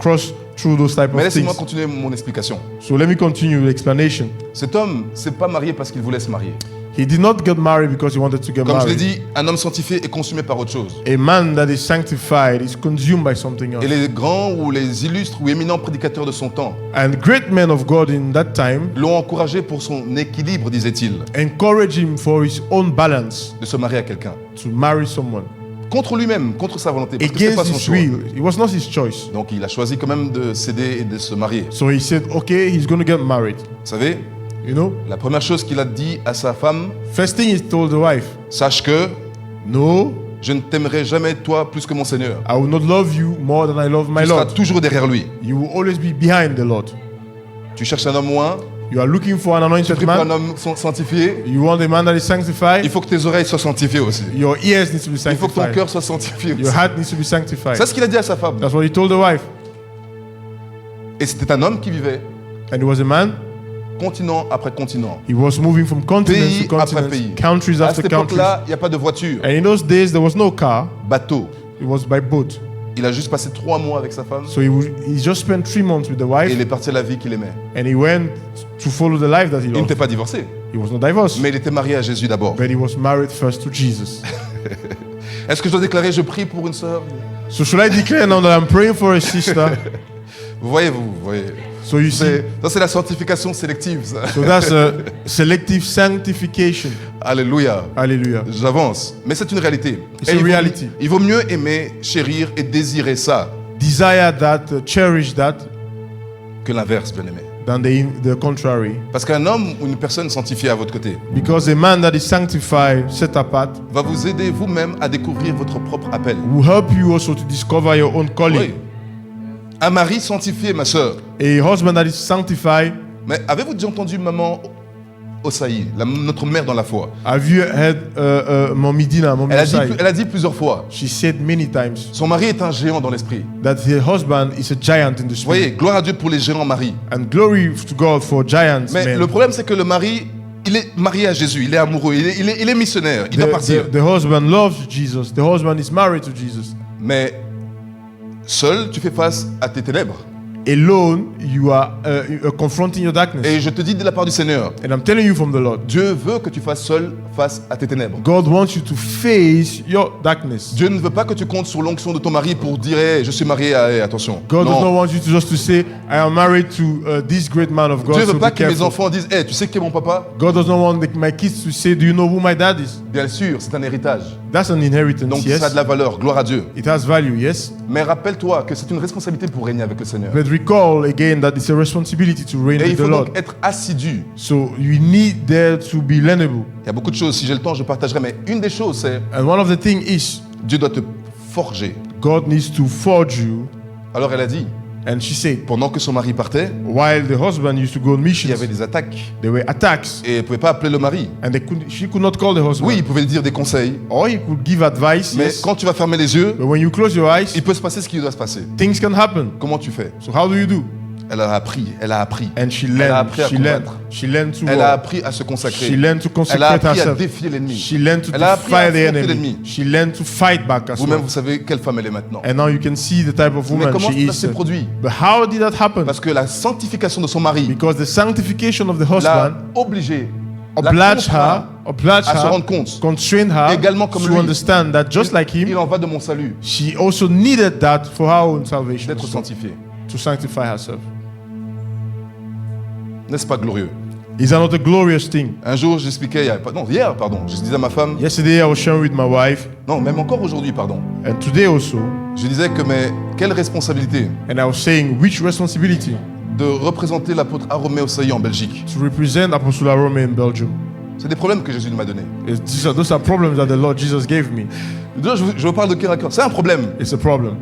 crossed through those type Mais of laissez-moi things. continuer mon explication. So let me continue the explanation. Cet homme s'est pas marié parce qu'il voulait se marier. He did not get married because he wanted to get Comme je l'ai married. dit, un homme sanctifié est consumé par autre chose. A man that is sanctified is consumed by something else. Et les grands ou les illustres ou éminents prédicateurs de son temps And great men of God in that time l'ont encouragé pour son équilibre, disait-il, encourage him for his own balance de se marier à quelqu'un. to marry someone. Contre lui-même, contre sa volonté, parce que c'est pas Against son his choix. will. It was not his choice. Donc il a choisi quand même de céder et de se marier. So he said, okay, he's going to get married. Vous savez, You know? la première chose qu'il a dit à sa femme, First thing he told the wife, sache que no, je ne t'aimerai jamais toi plus que mon Seigneur. I will not love you more than I love my Tu seras Lord. toujours derrière lui. You will always be behind the Lord. Tu cherches un homme moins, You are looking for an tu anointed pries pour un man. homme sanctifié, You want a man that is sanctified. il faut que tes oreilles soient sanctifiées aussi. Your ears need to be Il faut que ton sanctified. cœur soit sanctifié Your aussi. heart needs to be sanctified. C'est ce qu'il a dit à sa femme. That's what he told the wife. Et c'était un homme qui vivait And he was a man. continent après continent. He was moving from continent Pays to après continent, pays. countries À after cette countries. époque-là, il n'y a pas de voiture, And in those days, there was no car. bateau. It was by boat. Il a juste passé 3 mois avec sa femme So he just spent 3 months with the et wife, il est parti à la vie qu'il aimait. and he went to follow the life that he Il loved. n'était pas divorcé, He was not divorced, mais il était marié à Jésus d'abord. but he was married first to Jesus. Est-ce que je dois déclarer je prie pour une sœur? So should I declare now that I'm praying for a sister? Vous voyez. So you see, Ça, c'est la sanctification sélective, ça. so that's a selective sanctification. Alléluia. Hallelujah. J'avance. Mais c'est une réalité. It's Et a reality. il vaut mieux aimer, chérir et désirer ça Desire that, cherish that, que l'inverse, bien aimé. than the contrary. Parce qu'un homme ou une personne sanctifiée à votre côté Because a man that is sanctified, set apart, va vous aider vous-même à découvrir votre propre appel. will help you also to discover your own calling. Oui. Un mari sanctifié, ma sœur. A husband that is sanctified. Mais avez-vous déjà entendu maman Osaï, notre mère dans la foi? Have you heard Mommy Dina, Mommy Osai? Elle a dit plusieurs fois, She said many times son mari est un géant dans l'esprit. that her husband is a giant in the Vous spirit. voyez, gloire à Dieu pour les géants maris. And glory to God for giants, Mais men. le problème, c'est que le mari, il est marié à Jésus, il est amoureux, il est missionnaire, il doit partir. The husband loves Jesus. The husband is married to Jesus. Mais seul, tu fais face à tes ténèbres. Alone, you are confronting your darkness. Et je te dis de la part du Seigneur, And I'm telling you from the Lord, Dieu veut que tu fasses seul face à tes ténèbres. God wants you to face your darkness. Dieu ne veut pas que tu comptes sur l'onction de ton mari pour dire hey, je suis marié à attention. God does not Non. want you to just to say, I am married to this great man of God. Dieu ne So veut be pas que mes careful. enfants disent hey, tu sais qui est mon papa? God does not want my kids to say, do you know who my dad is? Bien sûr, c'est un héritage. That's an inheritance, Donc yes. ça a de la valeur, gloire à Dieu. It has value, yes. Mais rappelle-toi que c'est une responsabilité pour régner avec le Seigneur. But recall again that it's a responsibility to reign Et il with the faut Lord. donc être assidu. So you need there to be learnable. Il y a beaucoup de choses, si j'ai le temps, je partagerai. Mais une des choses, c'est And one of the things is, Dieu doit te forger. God needs to forge you. Alors elle a dit, And she said, pendant que son mari partait, while the husband used to go on il y missions, avait des attaques. there were attacks. Et elle ne pouvait pas appeler le mari. And she could not call the husband. Oui, il pouvait lui dire des conseils. Or he could give advice, Mais yes. quand tu vas fermer les yeux, But when you close your eyes, il peut se passer ce qui doit se passer. things can happen. Comment tu fais? So how do you do? Elle a appris, elle a appris. And she Elle a learned, appris à she learned, combattre. she learned to Elle a war. appris à se consacrer. She learned to Elle a consecrate appris à herself. défier l'ennemi. She learned to Elle a appris à defy the affronter enemy. l'ennemi. She learned to fight back as Vous-même, well. vous savez quelle femme elle est maintenant. And now you can see the type of Mais woman comment she cela is. s'est produit? But how did that happen? Parce que la sanctification de son mari Because the sanctification of the l'a husband obligée, la obliged contraint à se rendre her, compte. constrained her Également comme to lui. understand that just like Il him, en va de mon salut, she also needed that for her own salvation, d'être sanctifié. to sanctify herself. N'est-ce pas glorieux? Is that not a glorious thing? Un jour, j'expliquais, hier, je disais à ma femme, Yesterday I was sharing with my wife, non, même encore aujourd'hui, pardon. and today also, Je disais que, mais quelle responsabilité and I was saying which responsibility de représenter l'apôtre Aromé Osaï en Belgique. to represent Apostle Arome in Belgium. C'est des problèmes que Jésus m'a donnés. Those are problems that the Lord Jesus gave me. Je vous parle de cœur à cœur. C'est un problème. It's a problem.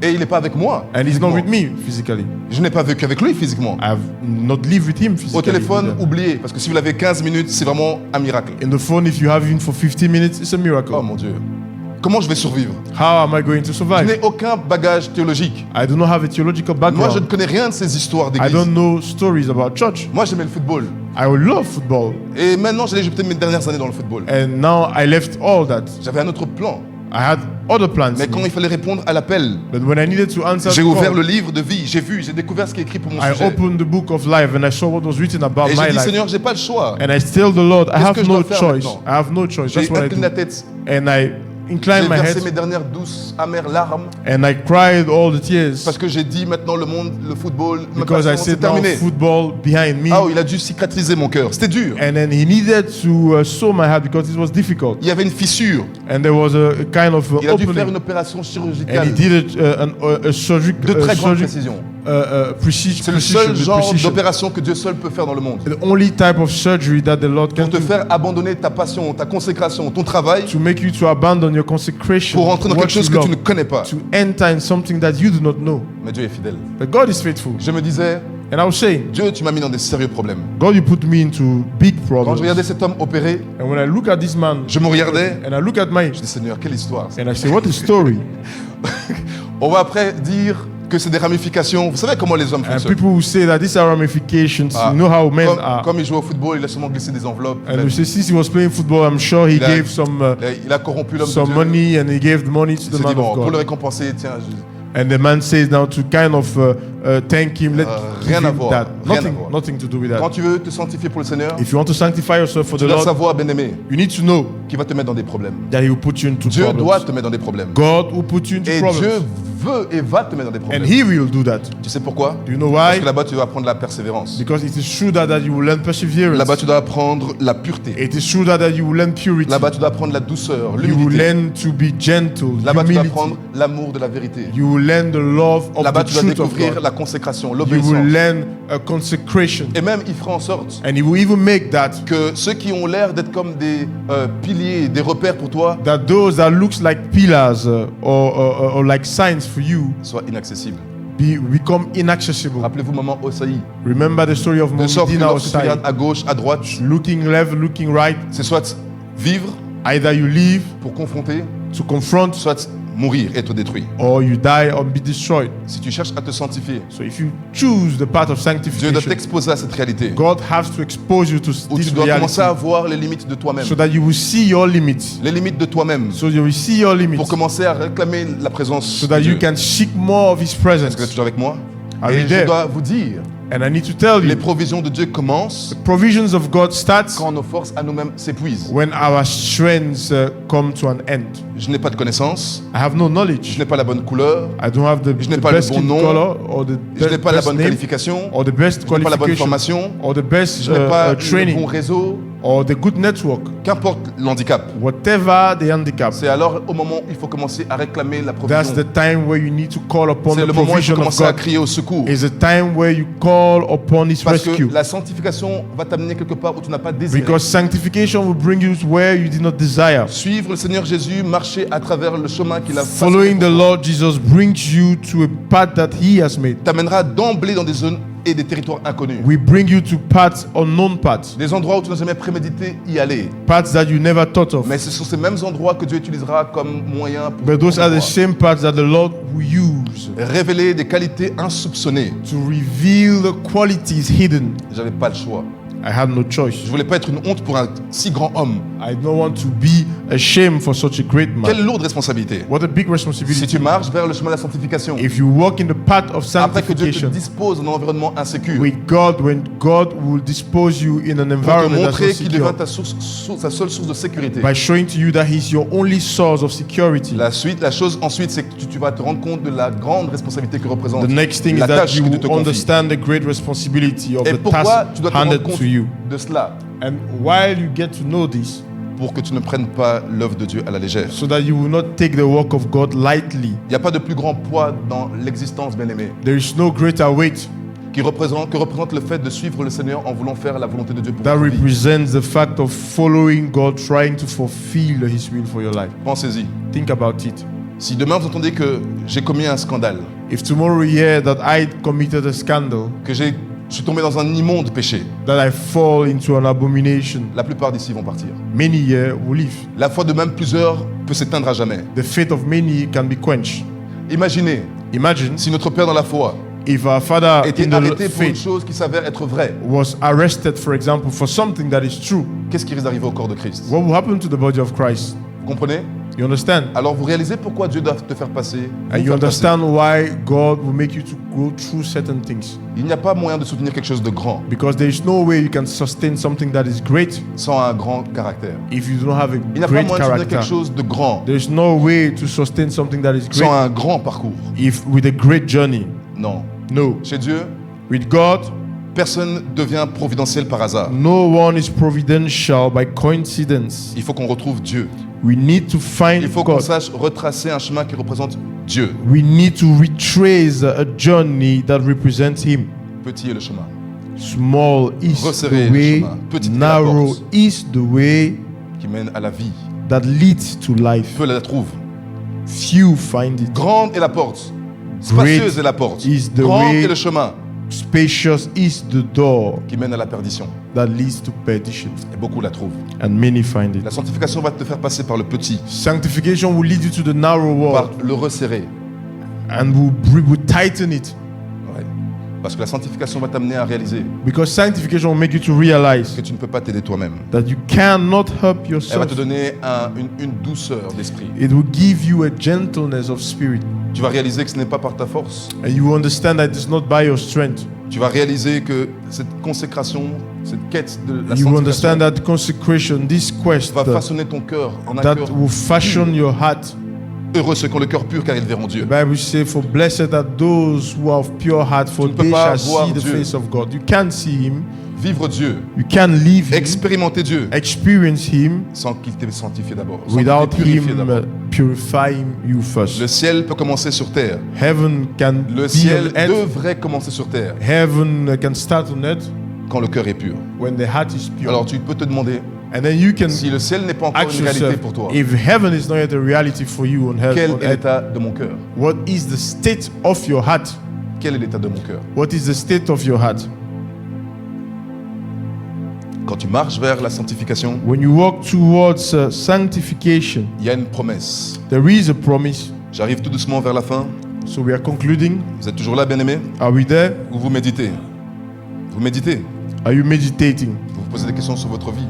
Et il n'est pas avec moi. And he's not physiquement. with me physically. Je n'ai pas vécu avec lui physiquement. I've not lived with him physically. Au téléphone, either. oubliez. Parce que si vous l'avez 15 minutes, c'est vraiment un miracle. In the phone, if you have him for 15 minutes, it's a miracle. Oh mon Dieu. Comment je vais survivre? How am I going to Je survive? n'ai aucun bagage théologique. I do not have a theological Moi, je ne background. connais rien de ces histoires I d'église. don't know stories about church. Moi, j'aimais le football. I love football. Et maintenant, j'ai peut-être mes dernières années dans le football. And now I left all that. J'avais un autre plan. I had other plans. Mais quand il fallait répondre à l'appel, But when I needed to answer j'ai the ouvert call, le livre de vie. J'ai découvert ce qui est écrit pour mon I sujet. opened the book of life and I saw what was written about Et my j'ai dit, life. Seigneur, j'ai pas le choix. And I tell the Lord, I Qu'est-ce have que je no dois faire choice. maintenant? I have no choice. J'ai That's what I incliné do. la tête. And I J'ai inclined my versé head mes dernières douces, amères larmes. and I cried all the tears Parce que j'ai dit maintenant le monde, le football, ma because I passion, c'est said now terminé. football behind me. Ah, il a dû cicatriser mon cœur. C'était dur. And then he needed to sew my heart because it was difficult. Il y avait une fissure. And there was a kind of Il a dû faire opening. une opération And chirurgicale he did a surgery, de très grande précision. C'est le seul genre d'opération que Dieu seul peut faire dans le monde. The only type of surgery that the Lord can Pour te do faire abandonner ta passion, ta consécration, ton travail, to make you to abandon your consecration, pour entrer dans what quelque chose you que tu love, ne connais pas. to enter in something that you do not know. Mais Dieu est fidèle. But God is faithful. Je me disais, And I was saying, Dieu, tu m'as mis dans des sérieux problèmes. God, you put me into big Quand je regardais problems. cet homme opéré, And when I look at this man, je me regardais, and I look at mine, je dis Seigneur, quelle histoire. and I say, what a story. On va après dire que c'est des ramifications. Vous savez comment les hommes And fonctionnent. people will say that these are ramifications. Ah, You know how men comme, are. comme il joue au football, il a sûrement glissé des enveloppes. And we say, since he was playing football, I'm sure he Il a- gave some Il a corrompu l'homme de Dieu. money, and he gave the money to Il the s'est dit, man bon, of pour le God. récompenser, tiens, And the man says now to kind of thank him, Rien à voir. that. Rien à Nothing, voir. nothing to do with Quand that. tu veux te sanctifier pour le Seigneur, If you want to sanctify yourself for the tu dois Lord, savoir, bien-aimé, you need to know qu'il va te mettre dans des problèmes. that He will put you into Dieu doit problems. te mettre dans des problèmes. God will put you into Et Dieu problems. veut et va te mettre dans des And problèmes. He will do that. Tu sais pourquoi? Do you know Parce why? que là-bas, tu dois apprendre la persévérance. Because it is true that you will learn perseverance. Là-bas, tu dois apprendre la pureté. It is true that you will learn purity. Là-bas, tu dois apprendre la douceur, You will l'humilité. learn to be gentle, Là-bas, tu dois humility. apprendre l'amour de la vérité. You will learn the love of Là-bas, the tu dois truth of découvrir God. la consécration, You l'obéissance. will learn a consecration. Et même, il fera en sorte And He will even make that que ceux qui ont l'air d'être comme des piliers, des repères pour toi, those that looks like pillars or like signs for you soient inaccessibles. become inaccessible. Rappelez-vous maman Osaï. Remember the story of De sorte que Momidina lorsque tu regardes Osai. à gauche, à droite, Looking left, looking right. c'est soit vivre Either you live pour confronter, to confront, soit mourir, être détruit. or you die or be destroyed. Si tu cherches à te sanctifier, So if you choose the path of Dieu doit sanctification, t'exposer à cette réalité. God has to expose you to Où this tu dois commencer à reality voir les limites de toi-même. so that you will see your limits. Les limites de toi-même. So you will see your limits Pour commencer à réclamer la présence so de that Dieu. you can seek more of His Est-ce que vous êtes presence. toujours avec moi? Are Et you je there? dois vous dire, And I need to tell les you, provisions de Dieu commencent provisions of God starts quand nos forces à nous-mêmes s'épuisent. when our strengths come to an end. Je n'ai pas de connaissances, I have no je knowledge. n'ai pas la bonne couleur, I don't have the Je n'ai the pas le best bon skin nom. color or the je n'ai pas la best bonne name qualification, or the best je n'ai pas la bonne qualification formation, or the best je n'ai pas le training bon réseau, or the good network. qu'importe l'handicap. Whatever the handicap, C'est alors au moment où il faut commencer à réclamer la that's provision. the time where you need to call upon C'est the le moment où il faut provision of commencer à God. crier au secours. It's a time where you call upon His Parce que rescue. la sanctification va t'amener quelque part où tu n'as pas désiré. Because sanctification will bring you to where you did not desire. Suivre le Seigneur Jésus, marcher à travers le chemin qu'il a Following the Lord Jesus brings you to a path that He has made. t'amènera d'emblée dans des zones et des territoires inconnus. We bring you to paths, unknown paths, Des endroits où tu n'as jamais prémédité y aller. paths that you never thought of. Mais ce sont ces mêmes endroits que Dieu utilisera comme moyen pour But those are the promouvoir. same paths that the Lord will use Révéler des qualités insoupçonnées. to reveal the qualities hidden. J'avais pas le choix. I had no choice. Je voulais pas être une honte pour un si grand homme. I don't want to be ashamed for such a great Quelle man. lourde responsabilité. What a big Si responsibility. tu marches vers le chemin de la sanctification, If you walk in the path of après que Dieu te sanctification dispose d'un environnement insécure, with God, when God will dispose you in an pour te environment that's montrer not qu'il devient secure, sa seule source de sécurité. by showing to you that He's your only source of security. La chose ensuite, c'est que tu vas te rendre compte de la grande responsabilité que représente The next thing is la that tâche you que Dieu te will confie. understand the great responsibility of Et the pourquoi task tu dois te rendre handed compte to you. de cela? And while you get to know this, Pour que tu ne prennes pas l'œuvre de Dieu à la légère. so that you will not take the work of God lightly. Il n'y a pas de plus grand poids dans l'existence, bien-aimé, There is no greater weight que représente le fait de suivre le Seigneur en voulant faire la volonté de Dieu pour that votre vie. represents the fact of following God, trying to fulfill His will for your life. Pensez-y. Think about it. Si demain vous entendez que j'ai commis un scandale, If tomorrow you hear that I committed a scandal, que je suis tombé dans un immonde péché, that I fall into an abomination, la plupart d'ici vont partir. many here will live. La foi de même plusieurs peut s'éteindre à jamais. The faith of many can be quenched. Imaginez Imagine si notre Père dans la foi if our father était in the arrêté pour une faith chose qui s'avère être vraie. was arrested, for example, for something that is true. Qu'est-ce qui risque d'arriver au corps de Christ? What will happen to the body of Christ? Vous comprenez? You understand? Alors vous réalisez pourquoi Dieu doit te faire passer. And vous you faire passer. understand why God will make you to go through certain things. Il n'y a pas moyen de soutenir quelque chose de grand Because there is no way you can sustain something that is great sans un grand caractère. if you don't have a Il n'y a pas great moyen de soutenir quelque character. chose de grand There is no way to sustain something that is sans great un grand parcours. if with a great journey. Non. No. Chez Dieu, With God, personne devient providentiel par hasard. no one is providential by coincidence. Il faut qu'on retrouve Dieu. We need to find Il faut qu'on God. sache retracer un chemin qui représente Dieu. We need to retrace a journey that represents Him. Petit est le chemin. Small is Resserrer the le way, chemin. Petite est la narrow porte. is the way qui mène à la vie. that leads to life. Peu la trouve. Few find it. Grande est la porte. Spacieuse est la porte. is the Grand way- est le chemin Spacious is the door qui mène à la perdition. that leads to perdition, Et beaucoup la trouvent. and many find it. La sanctification va te faire passer par le petit, Sanctification will lead you to the narrow par wall le resserrer. and will tighten it, Ouais. Parce que la sanctification va t'amener à réaliser because sanctification will make you to realize que tu ne peux pas t'aider toi-même. that you cannot help Elle va yourself. te donner une douceur d'esprit. It will give you a gentleness of spirit, Tu vas réaliser que ce n'est pas par ta force. and you will understand that it's not by your strength. Tu tu vas réaliser que cette consécration, cette quête de la You understand sanctification that consecration, this quest va façonner ton cœur en un that cœur will fashion your heart. heureux, ceux qui ont le cœur pur car ils verront Dieu. The Bible says, for blessed are those who are of pure heart, for Tu ne peux they pas shall voir see the Dieu. face of God. You can't see Him. Vivre Dieu, You can't live Him, expérimenter Dieu experience Him sans qu'il t'ait sanctifié d'abord, sans qu'il without t'ait purifié Him d'abord. purifying you first. Le ciel peut commencer sur terre. Heaven can Le be ciel on earth. devrait commencer sur terre Heaven can start on earth quand le cœur est pur. when the heart is pure. Alors tu peux te demander And then you can si le ciel n'est pas encore ask une réalité yourself, pour toi. if heaven is not yet a reality for you on Quel earth, est l'état de mon cœur? what is the state of your heart? Quel est l'état de mon cœur? What is the state of your heart? Quand tu marches vers la sanctification, When you walk towards sanctification, il y a une promesse. there is a promise. J'arrive tout doucement vers la fin. So we are concluding. Vous êtes toujours là, bien-aimés? Are we there? Ou vous méditez? Vous méditez? Are you meditating? Vous vous posez des questions sur votre vie.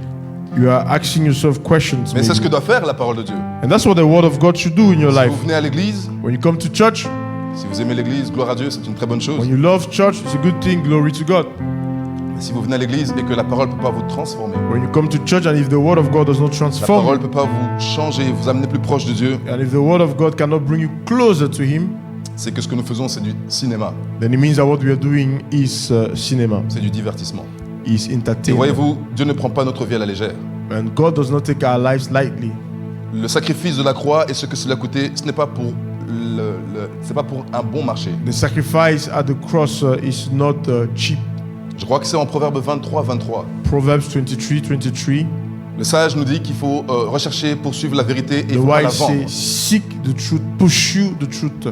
You are asking yourself questions. Mais c'est ce que Maybe. doit faire la parole de Dieu. And that's what the word of God should do in your Si life. vous venez à l'église, When you come to church, si vous aimez l'église, gloire à Dieu, c'est une très bonne chose. when you love church, it's a good thing. Glory to God. Mais si vous venez à l'église et que la parole ne peut pas vous transformer, When you come to church and if the word of God does not la transform parole you, ne peut pas vous changer, vous amener plus proche de Dieu, and if the word of God cannot bring you closer to Him, c'est que ce que nous faisons, c'est du cinéma, then it means that what we are doing is cinema, c'est du divertissement. is Et entertainment. voyez-vous, Dieu ne prend pas notre vie à la légère. And God does not take our lives lightly. Le sacrifice de la croix et ce que cela a coûté, ce n'est pas pour c'est pas pour un bon marché. The sacrifice at the cross is not cheap. Je crois que c'est en Proverbe 23, 23. Proverbs 23:23. Le sage nous dit qu'il faut rechercher, poursuivre la vérité et il The faut pas la wise vendre. say, seek the truth, pursue the truth.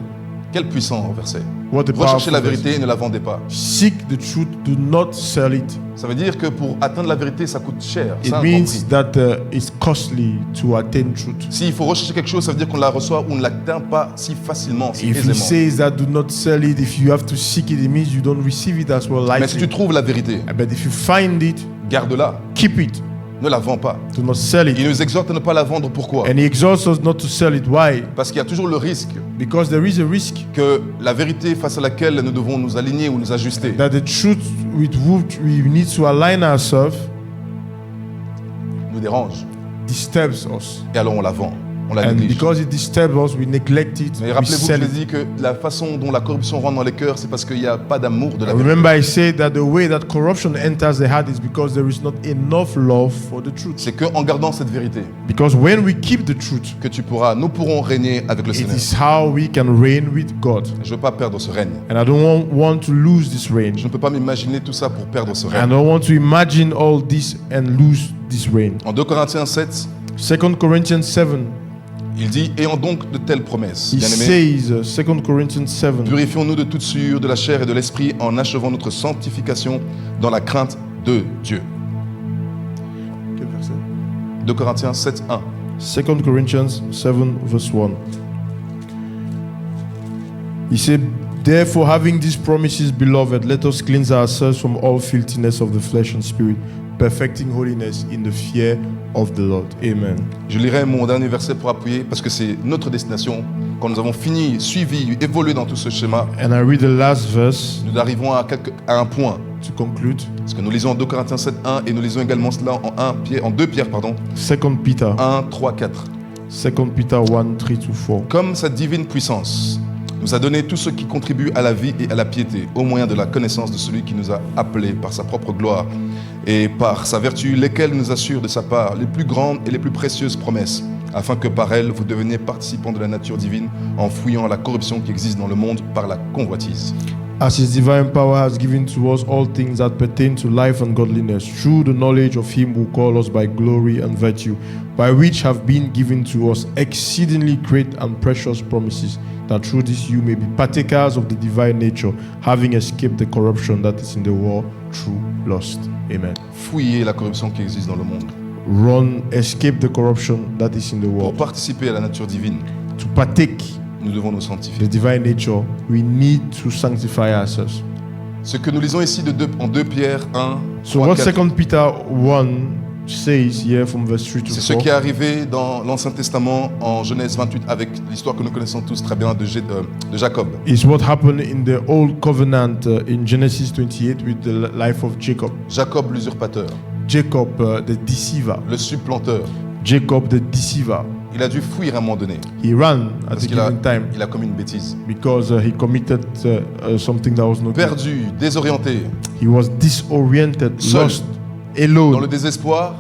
Quel puissant verset. What a Recherchez powerful la verse. vérité et ne la vendez pas. Seek the truth, do not sell it. Ça veut dire que pour atteindre la vérité, ça coûte cher. It Ça a un means prix. that it's costly to attain truth. S'il faut rechercher quelque chose, ça veut dire qu'on la reçoit ou on ne l'atteint pas si facilement, si If he aisément. says that do not sell it, if you have to seek it, it means you don't receive it as well Mais si tu lightly. trouves la vérité, But if you find it, garde-la. keep it. Ne la vends pas. Do not sell Il it. nous exhorte à ne pas la vendre. Pourquoi? And he exhorts us not to sell it. Why? Parce qu'il y a toujours le risque Because there is a risk que la vérité face à laquelle nous devons nous aligner ou nous ajuster that the truth with which we need to align ourselves nous dérange. disturbs us. Et alors on la vend, on la And néglige. because it disturbs us, we neglect it, Mais we rappelez-vous que sell je it. l'ai dit que la façon dont la corruption rentre dans les cœurs, c'est parce qu'il n'y a pas d'amour de la vérité. Remember I said that the way that corruption enters the heart is because there is not enough love for the truth. C'est qu'en gardant cette vérité Because when we keep the truth, que nous pourrons régner avec le it Seigneur. is how we can reign with God. Je ne veux pas perdre ce règne. And I don't want to lose this reign. Je ne peux pas m'imaginer tout ça pour perdre ce I règne. don't want to imagine all this and lose this reign. En 2 Corinthiens 7, 2 Corinthians 7, il dit « Ayant donc de telles promesses, he bien-aimés, says, 2 Corinthians 7, purifions-nous de toute souillure de la chair et de l'esprit en achevant notre sanctification dans la crainte de Dieu. quel verset? » 2 Corinthiens 7, 1. 2 Corinthians 7 verse 1. He said, therefore, having these promises, beloved, let us cleanse ourselves from all filthiness of the flesh and spirit, perfecting holiness in the fear of the Lord. Amen. Je lirai mon dernier verset pour appuyer parce que c'est notre destination. Quand nous avons fini, suivi, évolué dans tout ce schéma, And I read the last verse nous arrivons à un point. to conclude. Parce que nous lisons en 2 Corinthiens 7, 1 et nous lisons également cela en 2 Pierre, 2 Peter. 1, 3, 4. 2 Peter 1, 3-4. Comme sa divine puissance nous a donné tout ce qui contribue à la vie et à la piété, au moyen de la connaissance de celui qui nous a appelés par sa propre gloire et par sa vertu, lesquelles nous assurent de sa part les plus grandes et les plus précieuses promesses, afin que par elles vous deveniez participants de la nature divine en fouillant la corruption qui existe dans le monde par la convoitise. As his divine power has given to us all things that pertain to life and godliness, through the knowledge of him who called us by glory and virtue, by which have been given to us exceedingly great and precious promises, that through this you may be partakers of the divine nature, having escaped the corruption that is in the world through lust. Amen. Fouiller la corruption qui existe dans le monde Run, escape the corruption that is in the pour world. participer à la nature divine. To partake Nous devons nous sanctifier. the divine nature, we need to sanctify ourselves. Ce que nous lisons ici en 2 Pierre 1, So 3, what 4, 2 Peter 1 says here from verse 3 to C'est ce 4. qui est arrivé dans l'Ancien Testament en Genèse 28 avec l'histoire que nous connaissons tous très bien de Jacob. Is what happened in the Old Covenant in Genesis 28 with the life of Jacob. Jacob l'usurpateur, Jacob, the deceiver. le supplanteur. Jacob, the deceiver. Il a dû fuir à un moment donné He ran at parce a qu'il a, given time il a commis une bêtise. because he committed something that was not good. Perdu, désorienté, He was disoriented, Seul. lost, dans alone, le désespoir,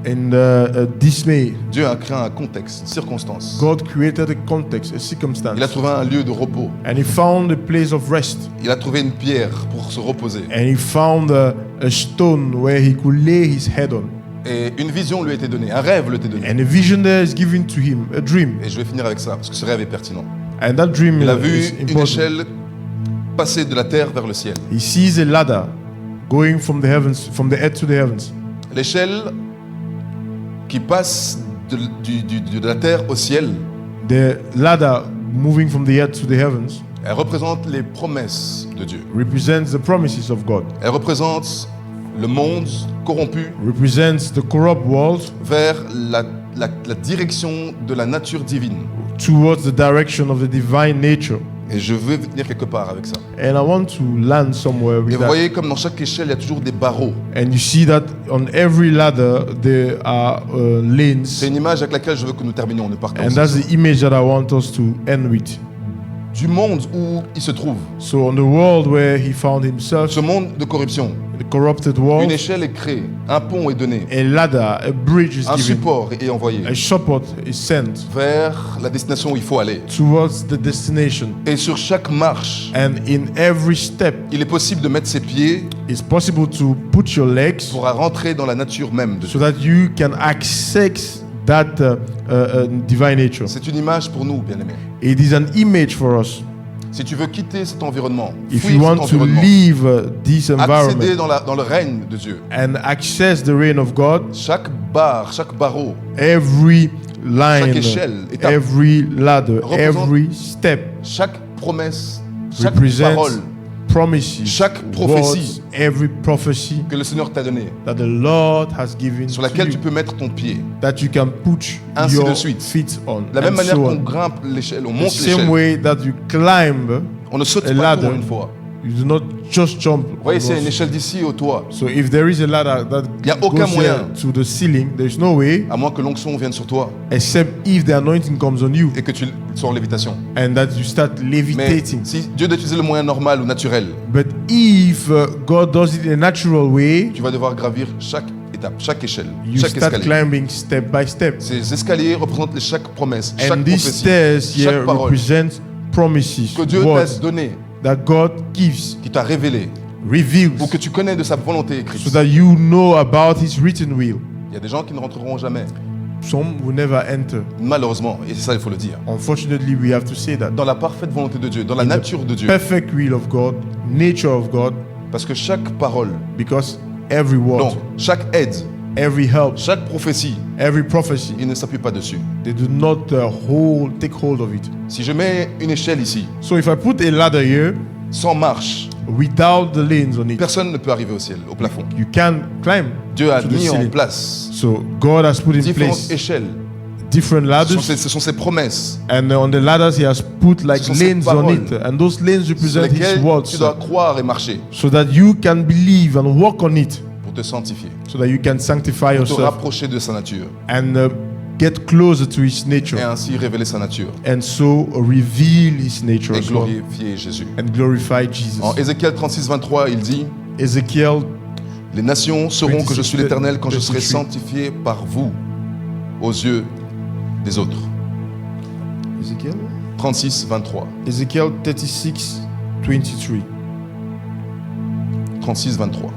in dismay. Dieu a créé un contexte, une circonstance. God created a context, a Il a circumstance, trouvé un lieu de repos. and he found a place of rest. Il a trouvé une pierre pour se reposer. And he found a stone where he could lay his head on. Et une vision lui a été donnée, un rêve lui a été donné. And a vision there is given to him, a dream. Et je vais finir avec ça, parce que ce rêve est pertinent. And that dream Il a is vu une important. échelle passer de la terre vers le ciel. He sees a ladder going from the heavens, from the earth to the heavens. L'échelle qui passe de la terre au ciel, The ladder moving from the earth to the heavens elle représente les promesses de Dieu. represents the promises of God, Elle représente le monde corrompu represents the corrupt world vers la direction de la nature divine. towards the direction of the divine nature. Et je veux venir quelque part avec ça. And I want to land somewhere Et with vous that. voyez comme dans chaque échelle, il y a toujours des barreaux. And you see that on every ladder there are lanes. C'est une image avec laquelle je veux que nous terminions, nous partons. And that's the image that I want us to end with. Du monde où il se trouve, So on the world where he found himself, ce monde de corruption, the corrupted une world, échelle est créée, un pont est donné, a ladder, a bridge is un given, support est envoyé a support is sent vers la destination où il faut aller. towards the destination. Et sur chaque marche, And in every step, il est possible de mettre ses pieds it's possible to put your legs pour rentrer dans la nature même de so Dieu. that you can access that divine nature. C'est une image pour nous, bien-aimés. It is an image for us. Si tu veux quitter cet environnement, If fuir you cet want to environnement, leave this accéder environment dans le règne de Dieu, and access the reign of God, chaque barre, chaque barreau, every line, Chaque échelle, étape, every ladder, représente every step chaque promesse, chaque represents parole promises, chaque prophétie words, every prophecy que le Seigneur t'a donnée, that the Lord has given sur to laquelle you, tu peux mettre ton pied. that you can put Ainsi your de suite. feet on. De la même and manière so qu'on on. grimpe l'échelle, on The monte same l'échelle, way that you climb on ne saute a pas tout ladder, en une fois. you do not just jump. Vous voyez, c'est on une those. échelle d'ici au toit, So if there is a ladder that Y a aucun goes moyen. there to the ceiling, there is no way à moins que l'onction vienne sur toi except if the anointing comes on you et que tu sois en lévitation. and that you start Mais levitating. si Dieu doit utiliser le moyen normal ou naturel, But if God does it in a natural way, tu vas devoir gravir chaque étape, chaque échelle, you chaque start escalier. climbing step by step. Ces escaliers représentent chaque promesse, chaque And these prophétie, stairs here chaque parole represent promises, que Dieu t'a words donné, that God gives, qui t'a révélé, reveals, ou que tu connais de sa volonté écrite. so that you know about His written will. Il y a des gens qui ne rentreront jamais, Some will never enter. malheureusement, et c'est ça il faut le dire. Unfortunately, we have to say that. Dans la parfaite volonté de Dieu, dans la In the nature de Dieu. Perfect will of God, nature of God, Parce que chaque parole, because every word, non, chaque aide, every help, chaque prophétie, every prophecy, il ne s'appuie pas dessus. they do not take hold of it. Si je mets une échelle ici, So if I put a ladder here sans marche, without the lanes on it, personne ne peut arriver au ciel, au plafond. you can climb Dieu a to the mis en ceiling. place So God has put in différentes place échelles. different ladders, Ce sont ses promesses and on the ladders He has put like Ce sont ses lanes on paroles. it, and those lanes sur represent His lesquelles words, tu dois croire et marcher so that you can believe and walk on it, pour te sanctifier, so that you can sanctify pour te yourself rapprocher de sa nature and get closer to His et nature, ainsi révéler sa nature and so reveal His nature et as well, glorifier Jésus. and glorify Jesus. En Ézéchiel 36, 23, il dit: Ezekiel, les nations sauront que je suis 26, l'Éternel quand je serai 23. sanctifié par vous aux yeux des autres. Ezekiel, 36, 23. Ezekiel 36, 23. 36, 23.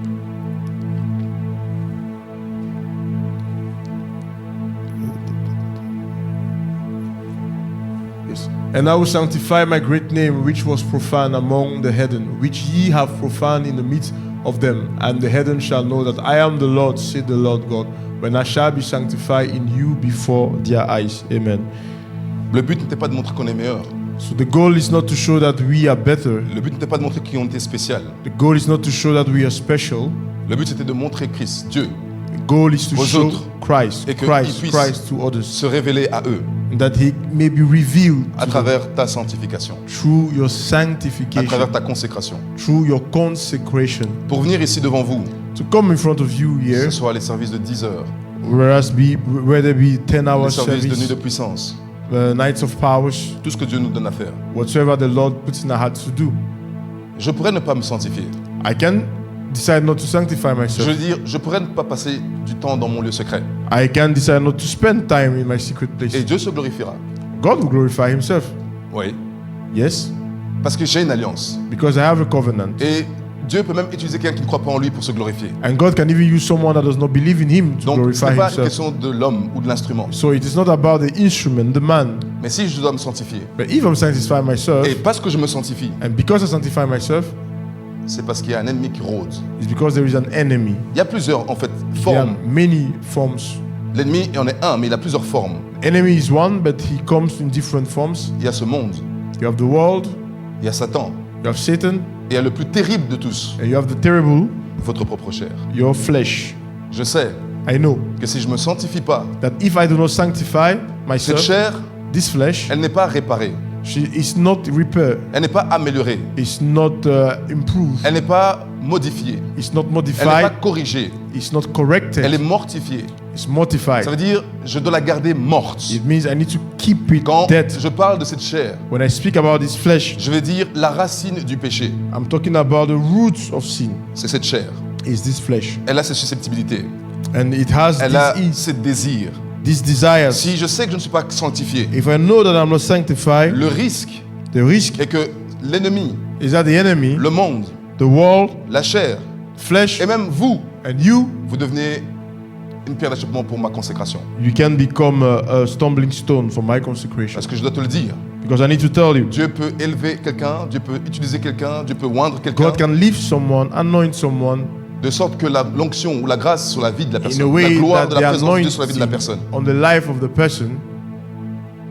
Yes. And I will sanctify my great name, which was profaned among the heathen, which ye have profaned in the midst of them. And the heathen shall know that I am the Lord, said the Lord God, when I shall be sanctified in you before their eyes. Amen. Le but n'était pas de montrer qu'on est meilleur. So the goal is not to show that we are better. Le but n'était pas de montrer qu'on était spécial. The goal is not to show that we are special. Le but c'était de montrer Christ, Dieu. The goal is to aux show autres Christ, et que Christ, il puisse Christ to others, se révéler à eux that He may be revealed à to them travers ta sanctification, through your à sanctification, travers ta consécration. through your consecration. Pour venir ici devant vous, To come in front of you que here, ce soit les services de 10 heures, whether be 10-hour les services de nuit de service, puissance, nights of powers, tout ce que Dieu nous donne à faire. whatsoever the Lord puts in our hearts to do. Je pourrais ne pas me sanctifier. I can decide not to sanctify Je veux myself. dire, je pourrais ne pas passer du temps dans mon lieu secret. I can decide not to spend time in my secret place. Et Dieu se glorifiera. God will glorify Himself. Oui. Yes, Parce que j'ai une alliance. because I have a covenant. Et Dieu peut même utiliser quelqu'un qui ne croit pas en lui pour se glorifier. And God can even use someone that does not believe in Him to Donc, ce glorify n'est pas une Himself. question de l'homme ou de l'instrument. So it is not about the instrument, the man. Mais si je dois me sanctifier, But if I'm sanctifying myself, et parce que je me sanctifie, and because I sanctify myself, c'est parce qu'il y a un ennemi qui rôde. it's because there is an enemy. Il y a plusieurs, en fait, There are formes. many forms. L'ennemi en est un, mais il a plusieurs formes. Enemy is one, but he comes in different forms. Il y a ce monde, You have the world, il y a Satan, you have Satan, et il y a le plus terrible de tous, and you have the terrible, votre propre chair. your flesh. Je sais I know que si je ne me sanctifie pas, that if I do not sanctify cette myself, chair, this flesh, elle n'est pas réparée, she is not repaired, elle n'est pas améliorée, it's not improved, elle n'est pas modifiée, it's not elle n'est pas modified, corrigée, it's not elle est corrected, mortifiée. it's Ça mortified. veut dire, je dois la garder morte. It means I need to keep it Quand dead. je parle de cette chair, When I speak about this flesh, je vais dire la racine du péché, I'm talking about the roots of sin. c'est cette chair. Is this flesh, Elle a ses susceptibilités, and it has elle a these ses désirs. desires. Si je sais que je ne suis pas sanctifié, If I know that I'm not sanctified, le risque the risk est que l'ennemi, is that the enemy, le monde, the world, la chair, flesh, et même vous, and you devenez une pierre d'achoppement pour ma consécration. you can become a stumbling stone for my consecration. Parce que je dois te le dire, Because I need to tell you, Dieu peut élever quelqu'un, Dieu peut utiliser quelqu'un, Dieu peut oindre quelqu'un, God can lift someone, anoint someone de sorte que l'onction ou la grâce sur la vie de la in a personne, la way gloire that de la the présence de Dieu sur la vie de la anointing personne, on the life of the person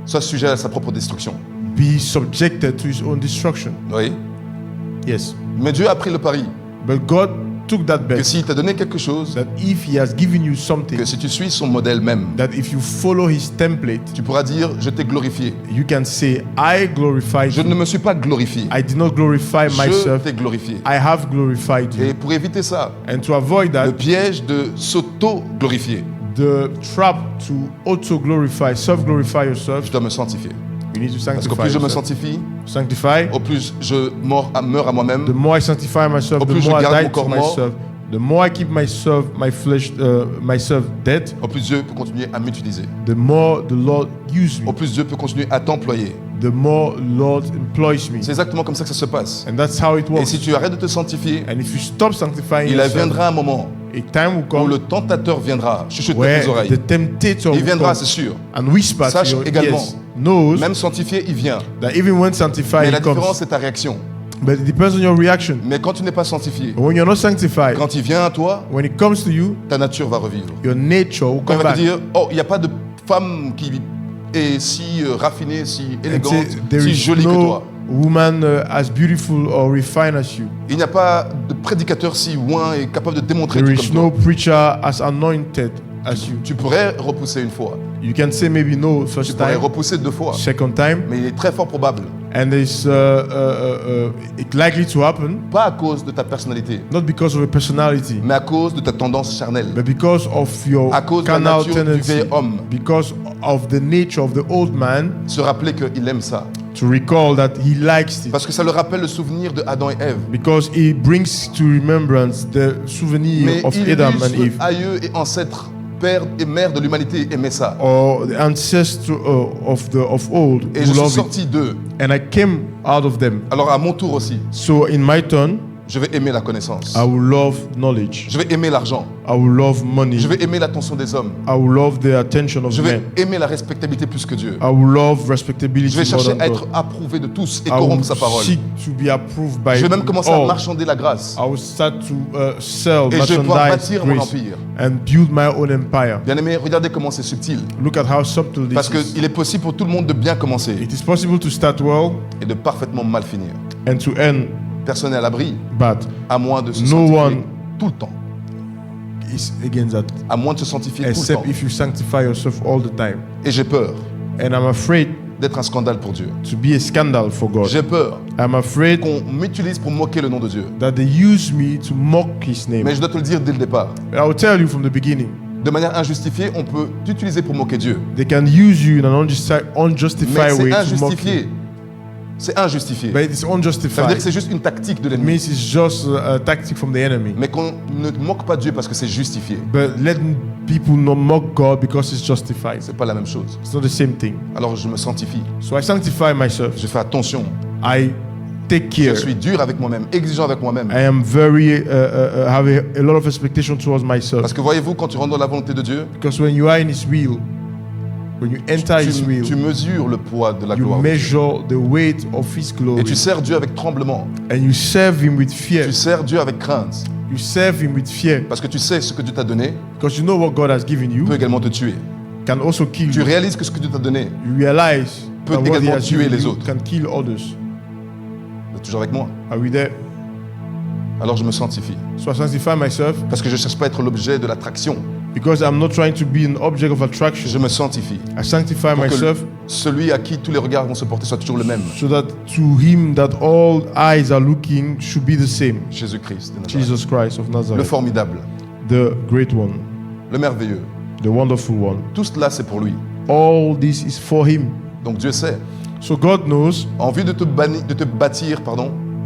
soit sujet à sa propre destruction. be subjected to his own destruction. Oui. Yes. Mais Dieu a pris le pari But God took that que bet s'il t'a donné quelque chose, that if he has given you something, que si tu suis son modèle même, that if you follow his template, tu pourras dire je t'ai glorifié. you can say, I glorified Je you. ne me suis pas glorifié. I did not glorify Je myself. t'ai glorifié. I have glorified you. Et pour éviter ça, And to avoid le that, piège de s'auto-glorifier, the trap to auto-glorify, self-glorify yourself, je dois me sanctifier. you need to Parce qu'au sanctify plus je me yourself. sanctifie, Sanctify. au plus je meurs à moi-même, The more I sanctify myself, Au the plus je more I garde die mon to corps mort. myself. The more I keep myself, my flesh, myself dead, au plus Dieu peut continuer à m'utiliser. the more the Lord uses me. Au plus Dieu peut continuer à t'employer. The more Lord employs me. C'est exactement comme ça que ça se passe. And that's how it Et works. si tu arrêtes de te sanctifier, And if you stop sanctifying il yourself, viendra un moment a time will où come le tentateur viendra chuchoter à where tes oreilles. the temptator Il will viendra, come c'est sûr. and whisper Sache to your également, ears, knows Même sanctifié, il vient. that even when Mais sanctified la comes, différence, c'est ta réaction. but it depends on your reaction. Mais quand tu n'es pas sanctifié, But when you're not sanctified, quand il vient à toi, when it comes to you, ta nature va revivre. your nature will Quand il come va te back. dire, oh, il n'y a pas de femme qui est si raffinée, si And élégante, say, there si is jolie que no toi. woman as beautiful or refined as you. Il n'y a pas de prédicateur si loin et capable de démontrer There tout is comme no toi. preacher as anointed as you. Tu pourrais repousser une fois. You can say maybe no Tu first pourrais time, repousser 2 fois. second time, Mais il est très fort probable, and it's it likely to happen pas à cause de ta personnalité, not because of a personality, mais à cause de ta tendance charnelle, but because of your à cause de la carnal nature du tendency, vieil homme. because of the nature of the old man, Se rappeler qu'il aime ça. to recall that he likes it, Parce que ça le rappelle le souvenir de Adam et Ève. because it brings to remembrance the souvenir Mais of il Adam lui, and ce Eve, aïeux et ancêtre, père et mère de l'humanité, aimait ça. or the ancestor of old Et who je suis love it. sorti d'eux. And I came out of them. Alors à mon tour aussi, So in my turn, je vais aimer la connaissance. I will love knowledge. Je vais aimer l'argent. I will love money. Je vais aimer l'attention des hommes. I will love the attention of Je vais men. aimer la respectabilité plus que Dieu. I will love respectability Je vais more chercher than à God. être approuvé de tous et I will corrompre sa parole. seek to be approved by Je vais même commencer à all. marchander la grâce. I will start to sell, Et je vais pouvoir merchandise bâtir mon grace, empire. and build my own empire. Bien aimé, regardez comment c'est subtil. Look at how subtle this Parce is. qu'il est possible pour tout le monde de bien commencer It is possible to start well et de parfaitement mal finir. and to end Personne n'est à l'abri, bad. à moins de se No sanctifier one- tout le temps. is against that. à moins de se sanctifier tout le Except temps. if you sanctify yourself all the time. Et j'ai peur And I'm afraid d'être un scandale pour Dieu. to be a scandal for God. J'ai peur I'm afraid qu'on m'utilise pour moquer le nom de Dieu. that they use me to mock His name. Mais je dois te le dire dès le départ. I will tell you from the beginning. De manière injustifiée, on peut t'utiliser pour moquer Dieu. They can use you in an Mais unjustified way c'est to mock you. injustifié. C'est injustifié. But it's Ça veut dire unjustified. que c'est juste une tactique de It l'ennemi. means it's just a tactic from the enemy. Mais qu'on ne moque pas Dieu parce que c'est justifié. But let people not mock God because it's justified. C'est pas la même chose. It's not the same thing. Alors je me sanctifie. So I sanctify myself. Je fais attention. I take Je care. suis dur avec moi-même, exigeant avec moi-même. I am very have a lot of expectation towards myself. Parce que voyez-vous, quand tu rentres dans la volonté de Dieu, Because when you are in His will, when you enter His will, tu mesures le poids de la you gloire. measure the weight of His glory, Et tu sers Dieu avec tremblement. and you serve Him with fear. Tu sers Dieu avec crainte. You serve Him with fear Parce que tu sais ce que Dieu t'a donné because you know what God has given you peut également te tuer. can also kill Tu you. réalises que ce que Dieu t'a donné You realize peut that what He également has tuer given les you autres. can kill others. Vous êtes toujours avec moi. Are we there? Alors je me sanctifie. So I sanctify myself Parce que je ne cherche pas à être l'objet de l'attraction. because I'm not trying to be an object of attraction. Je me sanctifie. I sanctify Pour que myself celui à qui tous les regards vont se porter soit toujours le même. so that to Him that all eyes are looking should be the same. Jésus-Christ de Nazareth. Jesus Christ of Le Nazareth, formidable, the great one, le merveilleux. the wonderful one. Tout cela, c'est pour lui. All this is for Him. Donc Dieu sait. So God knows. En vue de te bâtir,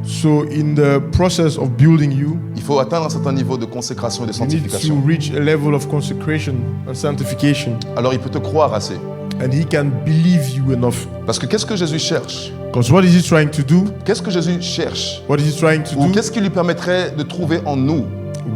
So in the process of building you, il faut atteindre un certain niveau de consécration et de you need to sanctification. reach a level of consecration and sanctification. Alors il peut te croire assez. And He can believe you enough. Parce que qu'est-ce que Jésus cherche? Because what is He trying to do? Qu'est-ce que Jésus cherche? What is He trying to Ou do? qu'est-ce qui lui permettrait de trouver en nous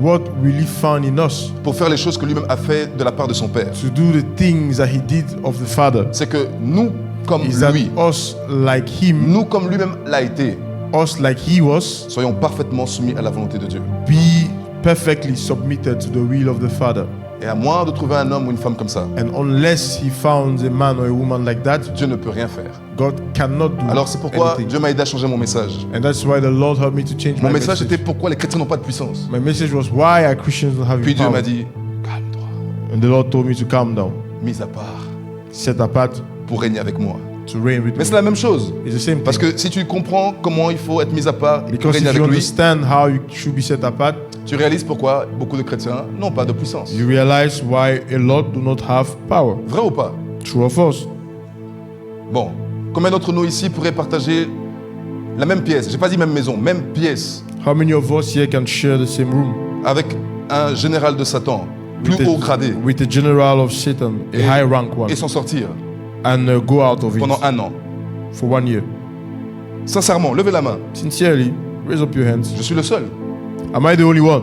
What will He find in us pour faire les choses que lui-même a fait de la part de son Père? to do the things that He did of the Father? C'est que nous, comme Is that lui, us like Him, nous comme lui-même l'a été, us like He was, soyons parfaitement soumis à la volonté de Dieu. be perfectly submitted to the will of the Father. Et à moins de trouver un homme ou une femme comme ça, And unless He found a man or a woman like that, Dieu ne peut rien faire. God cannot do Alors c'est pourquoi anything. Dieu m'a aidé à changer mon message. And that's why the Lord helped me to change Mon my message message. était pourquoi les chrétiens n'ont pas de puissance. My message was why are Christians not having Puis Dieu power? m'a dit, calme-toi, And the Lord told me to calm down, mise à part, set apart pour régner avec moi. to reign with Mais c'est me. la même chose. It's the same Parce thing. que si tu comprends comment il faut être mis à part et Because régner if you avec lui, understand how you should be set apart, tu réalises pourquoi beaucoup de chrétiens n'ont pas de puissance. you realize why a lot do not have power. Vrai ou pas? True or false? Bon, combien d'entre nous ici pourraient partager la même pièce? J'ai pas dit même maison, même pièce How many of us here can share the same room avec un général de Satan, plus with haut gradé, with the general of Satan, a Et- high rank one, et s'en sortir and go out of it pendant un an? for 1 year? Sincèrement, levez la main. Sincerely, raise up your hands. Je suis le seul. Am I the only one?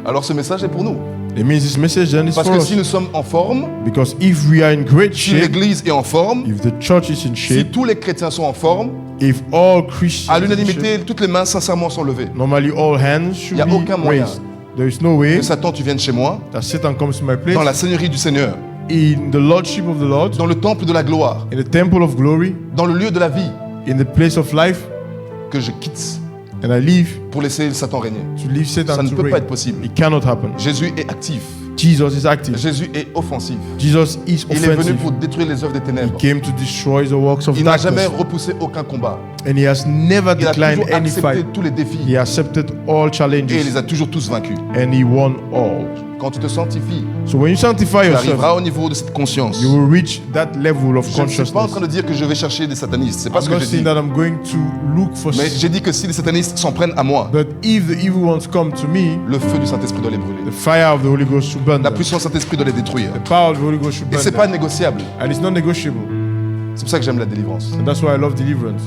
Alors ce message est pour nous. It means this message then is Parce for que us. si nous sommes en forme, Because if we are in great si shape, l'Église est en forme, if the church is in si shape, tous les chrétiens sont en forme, if all Christians à are in shape, l'unanimité, toutes les mains sincèrement sont levées. normally all hands should Y a be aucun moyen. raised. There is no way Que Satan, tu viennes chez moi, that Satan comes to my place dans la seigneurie du Seigneur, in the lordship of the Lord, dans le temple de la gloire, in the temple of glory, dans le lieu de la vie, in the place of life, que je quitte and I leave pour laisser Satan régner. to leave Satan Ça ne to peut pas reign. être possible. It cannot happen. Jésus est actif. Jesus is active. Jésus est offensif. Jesus is Il est venu offensive. pour détruire les œuvres des He ténèbres. came to destroy the works of Il n'a jamais darkness. repoussé aucun combat. And he has never Il a declined toujours any accepté fight. tous les He défis accepted all et il challenges les a toujours tous vaincus. and he won all. Quand tu te sanctifies, So when you sanctify tu yourself, arriveras au niveau de cette conscience. you will reach that level of Je ne suis pas en consciousness. train de dire que je vais chercher des satanistes. C'est pas I'm ce que not je saying dis. that I'm going to look for Mais j'ai dit que si les satanistes s'en prennent à moi, but if the evil ones come to me, le feu du Saint-Esprit doit les brûler. the fire of the Holy Ghost should burn La them. puissance du Saint-Esprit doit les détruire. The power of the Holy Ghost should Et burn c'est them. pas négociable. And it's not negotiable. C'est pour ça que j'aime la délivrance. And that's why I love deliverance.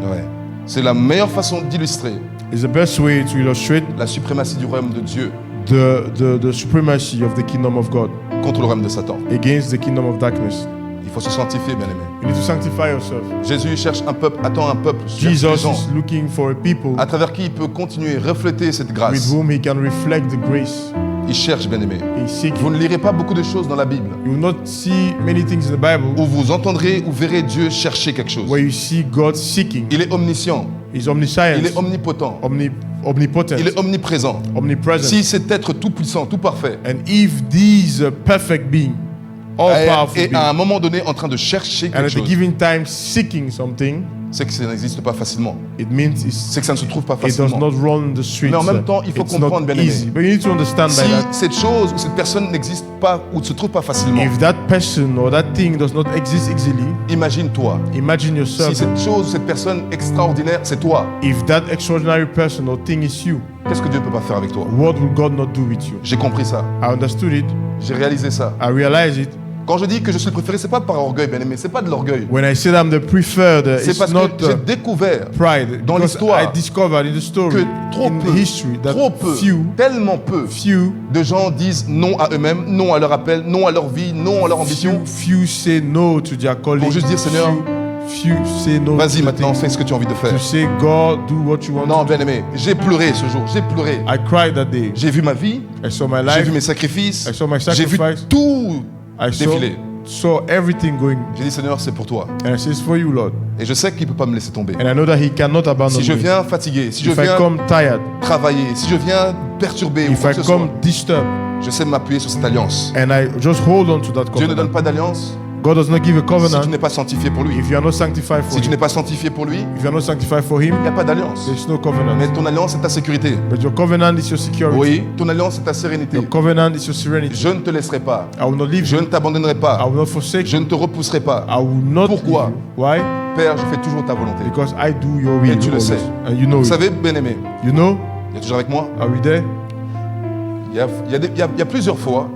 Ouais. C'est la meilleure façon d'illustrer It's the best way to illustrate la suprématie du royaume de Dieu the supremacy of the kingdom of God contre le royaume de Satan. against the kingdom of darkness. Il faut se sanctifier, bien aimé. You need to sanctify yourself. Jésus cherche un peuple, attend un peuple, Jesus des gens is looking for a people à travers qui il peut continuer, refléter cette with grâce. whom he can reflect the grace Il cherche, bien aimé. he's seeking. Vous ne lirez pas beaucoup de choses dans la Bible You will not see many things in the Bible où vous entendrez ou verrez Dieu chercher quelque chose. where you see God seeking. Il est omniscient, He's il omniscient, est omnipotent, omnipotent, Il est omniprésent. omnipresent. Si cet être tout puissant, tout parfait, And if these perfect being, all powerful est being, à un moment donné en train de chercher and quelque at a chose, given time seeking something, c'est que ça n'existe pas facilement. it means C'est que ça ne se trouve pas it does facilement. not run the streets. Mais en même temps, il faut It's comprendre, not bien-aimé. easy. But you need to understand Si by that. cette chose ou cette personne n'existe pas ou ne se trouve pas facilement, If that person or that thing does not exist easily, imagine-toi. imagine Si yourself. cette chose ou cette personne extraordinaire, c'est toi, If that extraordinary person or thing is you, qu'est-ce que Dieu ne peut pas faire avec toi? what will God not do with you? J'ai compris ça. I understood it. J'ai réalisé ça. I realize it. Quand je dis que je suis le préféré, c'est pas par orgueil, bien aimé. C'est pas de l'orgueil. When I say that I'm the preferred, C'est it's parce not que j'ai découvert pride. dans Because l'histoire I discovered in the story, que trop in peu, history, that trop peu, tellement peu de gens disent non à eux-mêmes, non à leur appel, non à leur vie, non à leur ambition. few say no to their calling. Pour juste dire, Seigneur, few say no Vas-y to maintenant, things. fais ce que tu as envie de faire. To say, God, do what you want Non, to do. bien aimé, j'ai pleuré ce jour, j'ai pleuré. I cried that day. J'ai vu ma vie, I saw my j'ai life. vu mes sacrifices, I saw my j'ai vu sacrifice. tout I défiler. saw everything going. J'ai dit, Seigneur, c'est pour toi. And I say, it's for you, Lord. Et je sais qu'il ne peut pas me laisser tomber. And I know that He cannot abandon Si je me. viens fatigué, si je If I viens come tired, travailler, si je viens perturber ou if quoi I que ce soit, come disturbed, je sais m'appuyer sur cette alliance. and I just hold on to that Dieu ne donne covenant. pas d'alliance God does not give a si tu covenant n'es pas sanctifié pour lui. if you are not sanctified for Si tu Him. n'es pas sanctifié pour lui, If you are not sanctified for Him, il n'y a pas d'alliance. there's no covenant. Mais ton alliance, c'est ta sécurité. But your covenant is your security. Oui, ton alliance, c'est ta sérénité. Your covenant is your serenity. Je ne te laisserai pas. I will not leave Je you. ne t'abandonnerai I pas. will not forsake Je you. ne te repousserai pas. I will not Pourquoi? leave you. Why? Père, je fais toujours ta volonté. Because I do your will. Et tu le always. sais. And you know Vous it. savez, bien-aimé, You know? il est toujours avec moi. Are we there? Il y a plusieurs fois,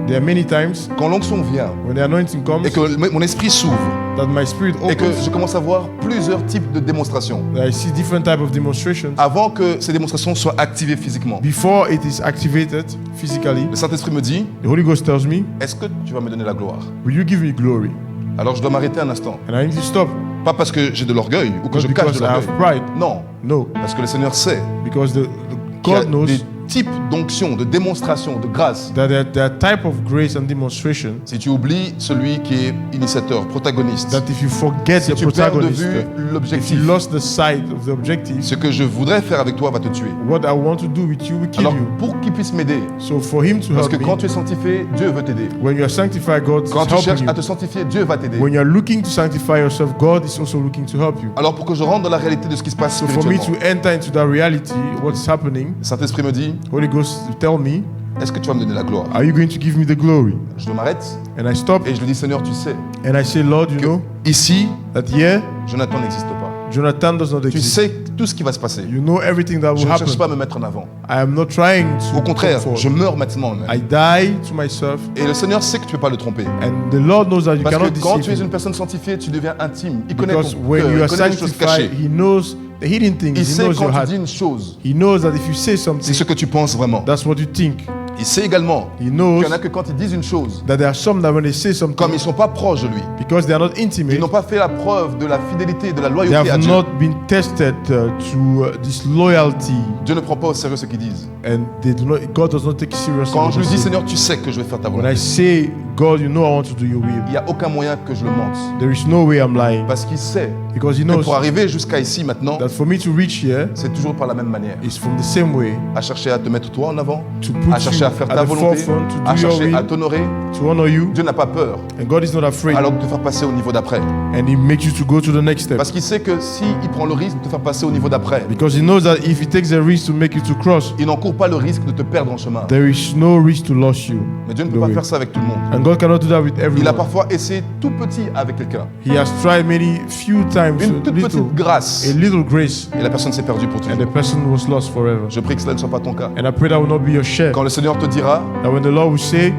There are many times quand l'onction vient when the anointing comes et que mon esprit s'ouvre that my spirit et que opens, je commence à voir plusieurs types de démonstrations that I see different type of demonstrations. avant que ces démonstrations soient activées physiquement. Before it is activated physically, Le Saint-Esprit me dit, the Holy Ghost tells me, est-ce que tu vas me donner la gloire? will you give me glory? Alors je dois m'arrêter un instant. And I need to stop. Pas parce que j'ai de l'orgueil ou que Not je cache because de I have l'orgueil. pride. Non, No. parce que le Seigneur sait Because qu'il y a God knows des types d'onction, de démonstration, de grâce. that there are type of grace and demonstration Si tu oublies celui qui est initiateur, protagoniste, that if you forget si the tu perds de protagonist, vue if l'objectif, you lost the sight of the objective, ce que je voudrais faire avec toi va te tuer. what I want to do with you will kill Alors you. pour qu'il puisse m'aider, So for Him to parce help que quand me, tu es sanctifié, Dieu veut t'aider. when you are sanctified, God is Quand tu cherches helping à you. te sanctifier, Dieu va t'aider. When you are looking to sanctify yourself, God is also looking to help you. Alors pour que je rentre dans la réalité de ce qui se passe So for me to spirituellement, enter into that reality, what's happening, le Saint-Esprit me dit, Holy Ghost tell me, est-ce que tu vas me donner la gloire? are you going to give me the glory? Je m'arrête And I stop et je lui dis, Seigneur, tu sais and I say, Lord, you que know ici, that here, Jonathan n'existe pas. Jonathan does not Tu exist. sais tout ce qui va se passer. You know everything that Je will ne happen. cherche pas à me mettre en avant. I am not trying to Au contraire, come je forward. meurs maintenant même. I die to myself, Et le Seigneur sait que tu ne peux pas le tromper. and the Lord knows that you Parce cannot que quand tu es deceive une him. personne sanctifiée, tu deviens intime. Il connaît ton Because cœur, when you il are connaît les choses sanctified, cachées. He knows the hidden things. Il He sait knows quand your tu heart. dis une chose, He knows that if you say c'est something, ce que tu penses vraiment. that's what you think. Il sait également He knows qu'il y en a que quand ils disent une chose, that there are some that when they say comme something, ils ne sont pas proches de lui, because they are not ils intimate, n'ont pas fait la preuve de la fidélité, de la they loyauté à have Dieu. not been tested to this loyalty, Dieu ne prend pas au sérieux ce qu'ils disent. and they do not. God does not take seriously. Quand what je lui they dis, say. Seigneur, tu sais que je vais faire ta When I volonté, say, God, you know I want to do your will, il n'y a aucun moyen que je le mente. there is no way I'm lying, Parce qu'il sait because He que knows pour arriver jusqu'à ici maintenant, that for me to reach here c'est toujours par la même manière. is from the same way, À chercher à te mettre toi en avant, to put à chercher you à faire at ta the volonté, forefront, to à do your chercher à will, t'honorer. to honor you, Dieu n'a pas peur and God is not afraid, alors de te faire passer au niveau d'après. and He makes you to go to the next step. Parce qu'il sait que s'il prend le risque de te faire passer au niveau d'après, Because He knows that if He takes a risk to make you to cross, il n'encourt pas le risque de te perdre en chemin. there is no risk to lose you. Mais Dieu ne peut the pas way. faire ça avec tout le monde. And God cannot do that with Il a everyone. parfois essayé tout petit avec quelqu'un. He has tried few times, Une toute little, petite grâce. a little grace, Et la personne s'est perdue pour and toujours. the person was lost forever. Je prie que cela ne soit pas ton cas. And I pray that will not be your share. Quand le Seigneur te dira, That when the Lord will say,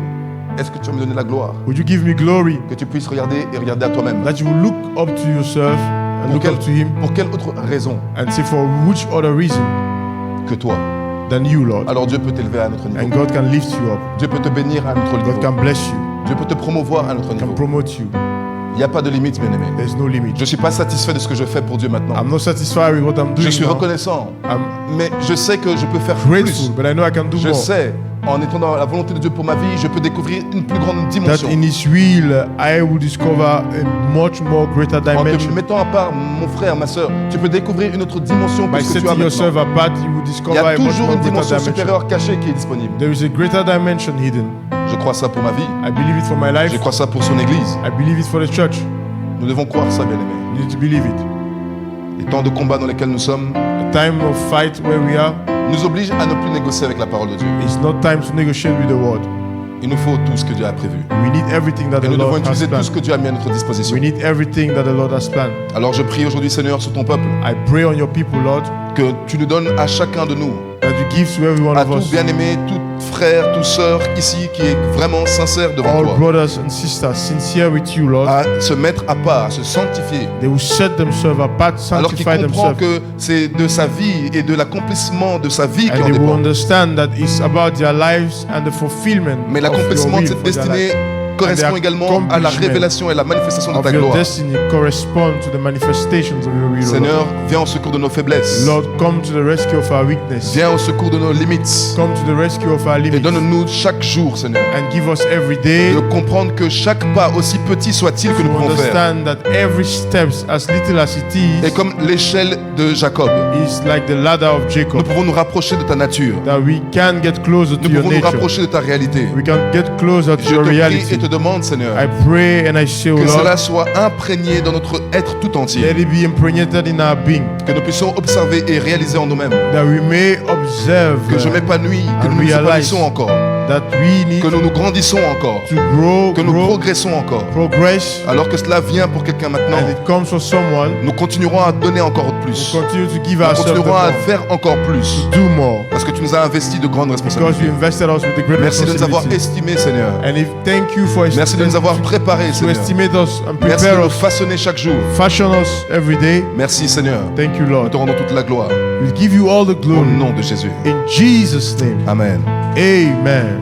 est-ce que tu vas me donner la gloire? would you give me glory? Que tu puisses regarder et regarder à toi-même. That you will look up to yourself and look up to Him Pour quelle autre raison and say, for which other reason que toi? than you, Lord? Alors Dieu peut t'élever à notre And niveau. God can lift you up. Dieu peut te bénir à notre God niveau. can bless you. Dieu peut te promouvoir à notre Can niveau. promote you. Il n'y a pas de limite, bien aimé. There's no limit. Je ne suis pas satisfait de ce que je fais pour Dieu maintenant. I'm not satisfied with what I'm doing Je suis now. reconnaissant, I'm mais je sais que je peux faire grateful, plus. but I know I can do Je more. sais en étant dans la volonté de Dieu pour ma vie, je peux découvrir une plus grande That dimension. in His will, I will discover a much more greater En te dimension. mettant à part, mon frère, ma soeur, tu peux découvrir une autre dimension que By ce que tu as setting maintenant. yourself apart, you will Il discover y a a much toujours more une greater dimension dimension. supérieure cachée qui est disponible. There is a greater dimension hidden. Je crois ça pour ma vie. I believe it for my life. Je crois ça pour son église. I believe it for the church. Nous devons croire ça, bien-aimés. You need to believe it. Les temps de combat dans lesquels nous sommes A time of fight where we are, nous obligent à ne plus négocier avec la parole de Dieu. it's not time to negotiate with the world. Il nous faut tout ce que Dieu a prévu. We need everything that Et the nous devons Lord has utiliser tout ce planned. que Dieu a mis à notre disposition. We need everything that the Lord has planned. Alors je prie aujourd'hui, Seigneur, sur ton peuple, I pray on your people, Lord, que tu nous donnes à chacun de nous, that you give to every one à of tout us, bien-aimé, tout frère, tout sœur ici qui est vraiment sincère devant all toi, brothers and sisters, sincere with you, Lord. à se mettre à part, à se sanctifier, They will set themselves apart, alors qu'il sanctify comprend themselves, que c'est de sa vie et de l'accomplissement de sa vie qui and en they will dépend. understand that it's about their lives and the fulfillment Mais of your l'accomplissement de will cette for their destinée life. correspond And également their à la accomplishment révélation et la manifestation de of ta your gloire. destiny correspond to the manifestations of your will, Seigneur, viens au secours de nos faiblesses. Lord. Lord, come to the rescue of our weakness. Viens au secours de nos limites. Come to the rescue of our Et limits. donne-nous chaque jour, Seigneur, And give us every day de comprendre que chaque pas, aussi petit soit-il que to nous pouvons faire, understand that every step, as little as it est is, comme l'échelle de Jacob. is like the ladder of Nous Jacob. pouvons nous rapprocher de ta nature. That we can get closer to Nous your pouvons nous nature. rapprocher de ta réalité. We can get closer to Je your te prie reality. et te demande, Seigneur, I pray and I say, O que Lord, cela soit imprégné dans notre être tout entier. let it be impregnated in our being, Que nous puissions observer et réaliser en nous-mêmes. that we may observe Que je m'épanouis, que and nous nous realize épanouissons encore. that we need Que nous nous grandissons encore. to grow, Que nous progressons encore. progress, Alors que cela vient pour quelqu'un maintenant, and it comes for someone. nous continuerons à donner encore plus. We continue to give Nous ourselves the continuerons à more, faire encore plus. do more, Parce que tu nous as investi de grandes because responsabilités. you invested us with the great Merci de nous avoir responsibility. estimés, Seigneur. And if thank you for Merci de nous avoir préparés, to Seigneur. estimate us and Merci de prepare nous us, façonner chaque jour. fashion us every day. Merci, Seigneur. Thank you, Nous Lord. te rendons toute la gloire. We give you all the Au glory nom de Jésus. in Jesus' name. Amen. Amen.